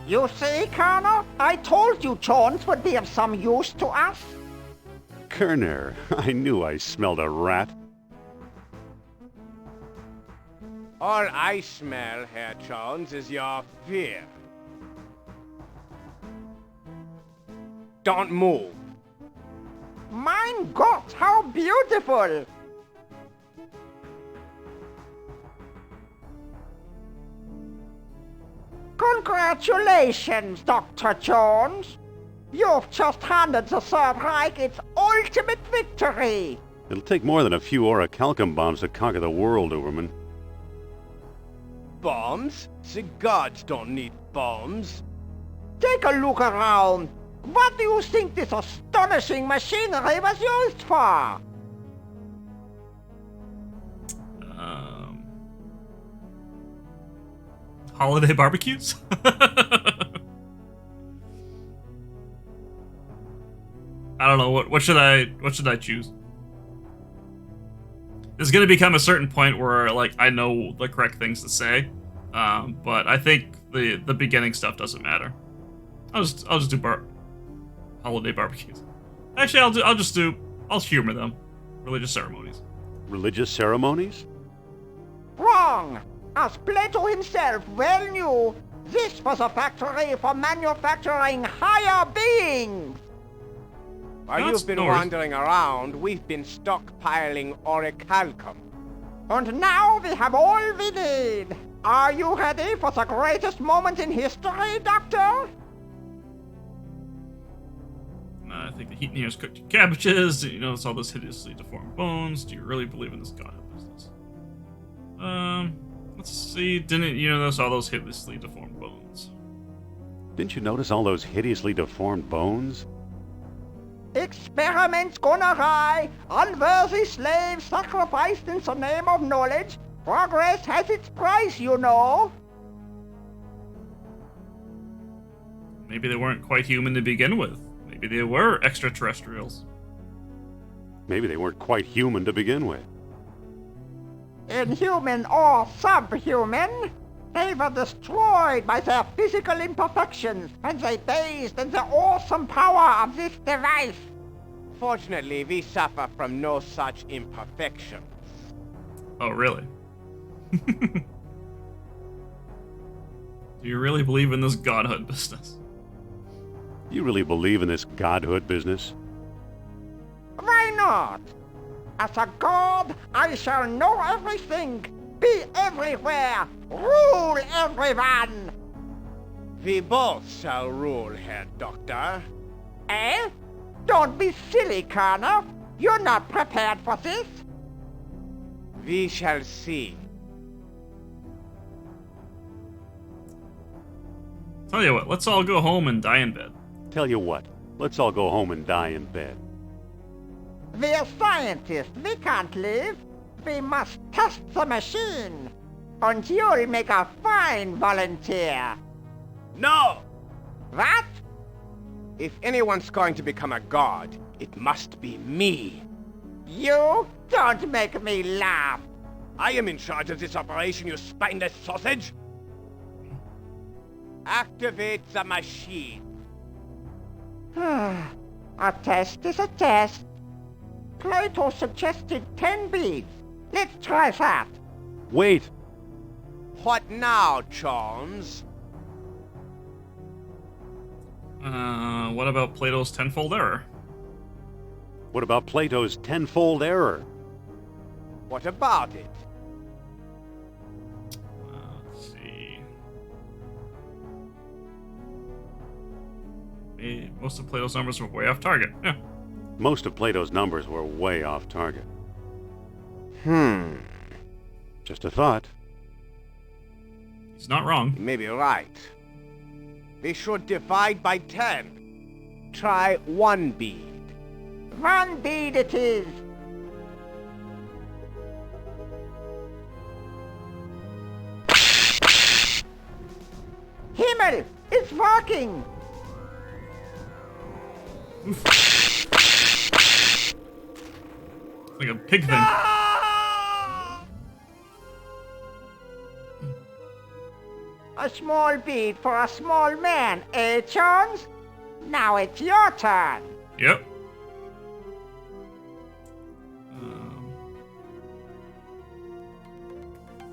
You see, Colonel? I told you Jones would be of some use to us. Kerner, I knew I smelled a rat. All I smell, Herr Jones, is your fear. Don't move. Mein Gott, how beautiful! Congratulations, Dr. Jones. You've just handed the Third Reich its ultimate victory. It'll take more than a few orichalcum bombs to conquer the world, Uberman. Bombs? The gods don't need bombs. Take a look around. What do you think this astonishing machinery was used for? Holiday barbecues? I don't know, what should I choose? there's gonna become a certain point where like I know the correct things to say, but I think the beginning stuff doesn't matter. I'll just do holiday barbecues. Actually, I'll humor them. Religious ceremonies. Religious ceremonies? Wrong! As Plato himself well knew, this was a factory for manufacturing higher beings! While you've been wandering around, we've been stockpiling orichalcum. And now we have all we need! Are you ready for the greatest moment in history, Doctor? I think the heat in here has cooked your cabbages. Do you notice all those hideously deformed bones? Do you really believe in this godhood business? Let's see. Didn't you notice all those hideously deformed bones? Didn't you notice all those hideously deformed bones? Experiments gone awry, unworthy slaves sacrificed in the name of knowledge. Progress has its price, you know. Maybe they weren't quite human to begin with. Maybe they were extraterrestrials. Maybe they weren't quite human to begin with. Inhuman or subhuman, they were destroyed by their physical imperfections when they bathed in the awesome power of this device. Fortunately, we suffer from no such imperfections. Oh, really? Do you really believe in this godhood business? Do you really believe in this godhood business? Why not? As a god, I shall know everything, be everywhere, rule everyone. We both shall rule, Herr Doctor. Eh? Don't be silly, Colonel. You're not prepared for this. We shall see. Tell you what, let's all go home and die in bed. Tell you what, let's all go home and die in bed. We're scientists. We can't live. We must test the machine. And you'll make a fine volunteer. No! What? If anyone's going to become a god, it must be me. You? Don't make me laugh. I am in charge of this operation, you spineless sausage. Activate the machine. A test is a test. Plato suggested 10 beads. Let's try that. Wait! What now, Jones? What about Plato's tenfold error? What about Plato's tenfold error? What about it? Let's see. Most of Plato's numbers were way off target. Yeah. Most of Plato's numbers were way off target. Just a thought. He's not wrong. You may be right. We should divide by 10. Try 1 bead. 1 bead it is. Himmel! It's working! Like a pig thing. A small bead for a small man, eh, Jones? Now it's your turn. Yep.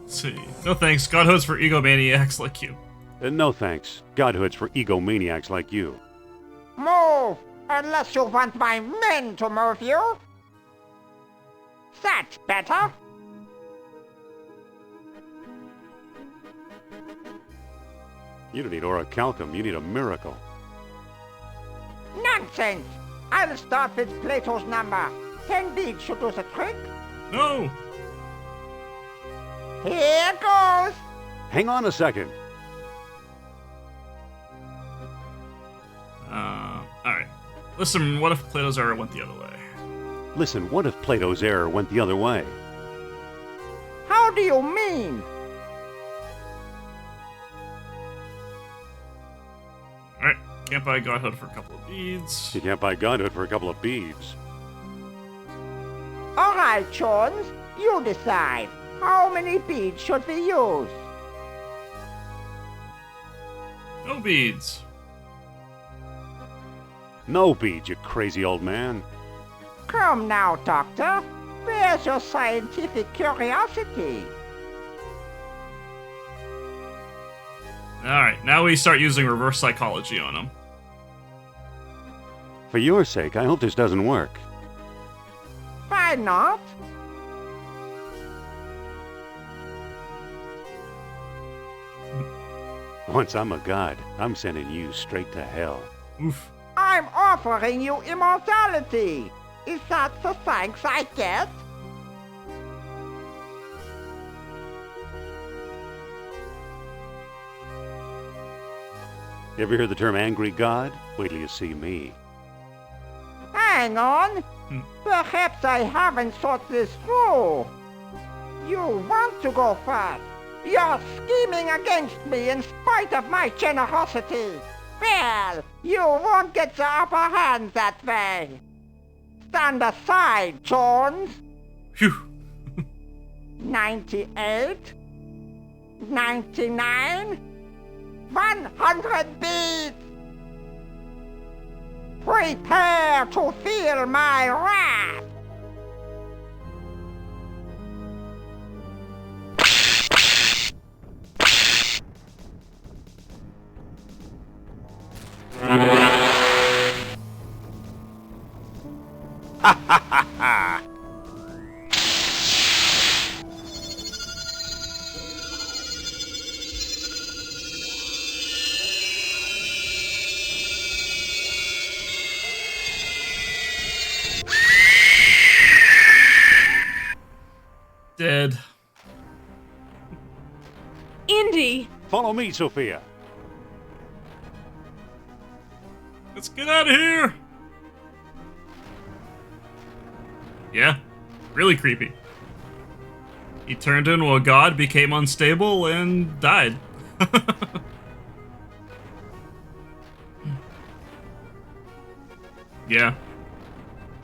Let's see. No thanks. Godhood's for egomaniacs like you. No thanks. Godhood's for egomaniacs like you. Move! Unless you want my men to move you. That's better. You don't need orichalcum, you need a miracle. Nonsense! I'll start with Plato's number. 10 beads should do the trick. No! Here goes! Hang on a second. Alright. Listen, what if Plato's error went the other way? Listen, what if Plato's error went the other way? How do you mean? Alright, can't buy Godhood for a couple of beads. You can't buy Godhood for a couple of beads. All right, Jones. You decide. How many beads should we use? No beads. No beads, you crazy old man. Come now, Doctor. Where's your scientific curiosity? Alright, now we start using reverse psychology on him. For your sake, I hope this doesn't work. Why not? Once I'm a god, I'm sending you straight to hell. Oof. I'm offering you immortality. Is that the thanks I get? You ever hear the term angry god? Wait till you see me. Hang on. Perhaps I haven't thought this through. You want to go first. You're scheming against me in spite of my generosity. Well, you won't get the upper hand that way. Stand aside, Jones. Phew. 98, 99, 100 beats. Prepare to feel my wrath. Ha ha ha ha! Dead. Indy! Follow me, Sophia. Let's get out of here! Yeah, really creepy. He turned into a god, became unstable, and died. Yeah.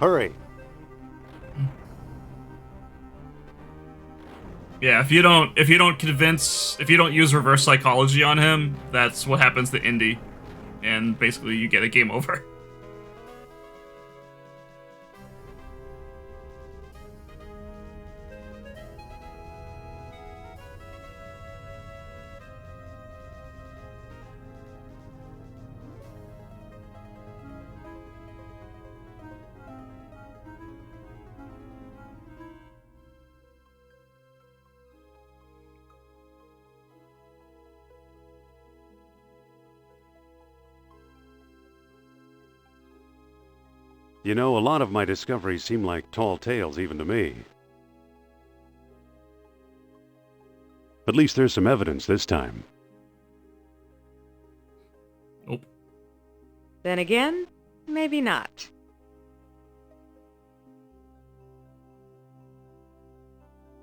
Hurry. Yeah, if you don't use reverse psychology on him, that's what happens to Indy. And basically you get a game over. You know, a lot of my discoveries seem like tall tales even to me. At least there's some evidence this time. Nope. Then again, maybe not.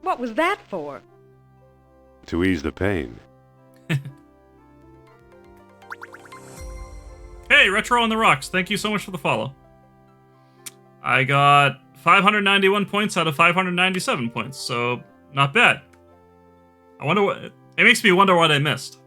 What was that for? To ease the pain. Hey, Retro on the Rocks, thank you so much for the follow. I got 591 points out of 597 points, so not bad. I wonder what... It makes me wonder what I missed.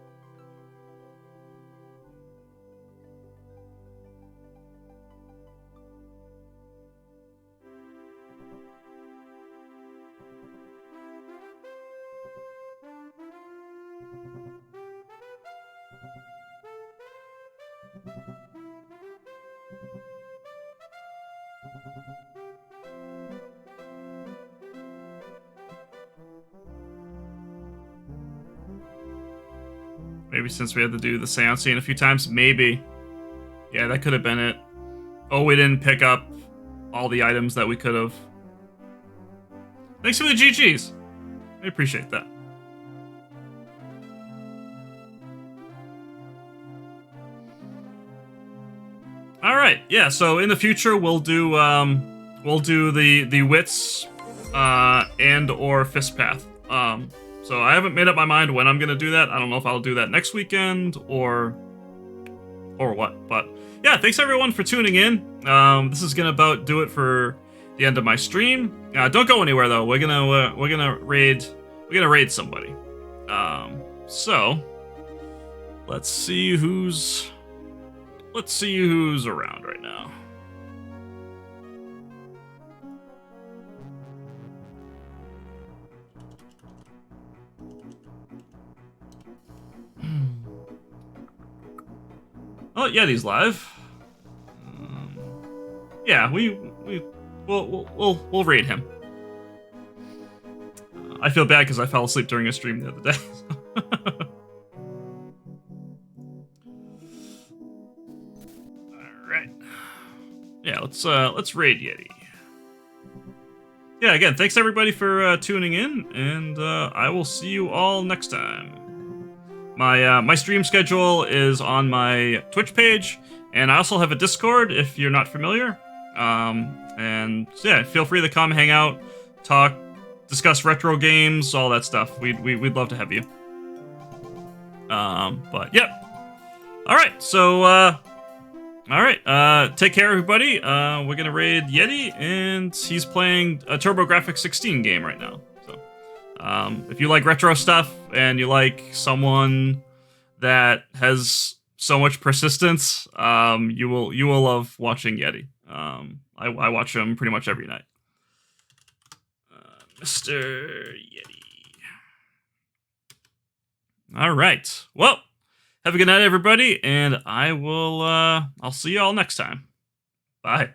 Maybe since we had to do the seance scene a few times, maybe. Yeah, that could have been it. Oh, we didn't pick up all the items that we could have. Thanks for the GGs. I appreciate that. All right, yeah. So in the future, we'll do the wits and or fist path. So I haven't made up my mind when I'm gonna do that. I don't know if I'll do that next weekend or what. But yeah, thanks everyone for tuning in. This is gonna about do it for the end of my stream. Don't go anywhere though. We're gonna raid somebody. So let's see who's around right now. Oh, Yeti's live. Yeah, we'll raid him. I feel bad because I fell asleep during a stream the other day. All right. Yeah, let's raid Yeti. Yeah, again, thanks everybody for tuning in, and I will see you all next time. My stream schedule is on my Twitch page, and I also have a Discord if you're not familiar. And yeah, feel free to come, hang out, talk, discuss retro games, all that stuff. We'd love to have you. But yeah. All right, so all right, take care, everybody. We're gonna raid Yeti, and he's playing a TurboGrafx 16 game right now. So, if you like retro stuff and you like someone that has so much persistence, you will love watching Yeti. I watch him pretty much every night. Mr. Yeti. All right. Well, have a good night, everybody, and I'll see you all next time. Bye.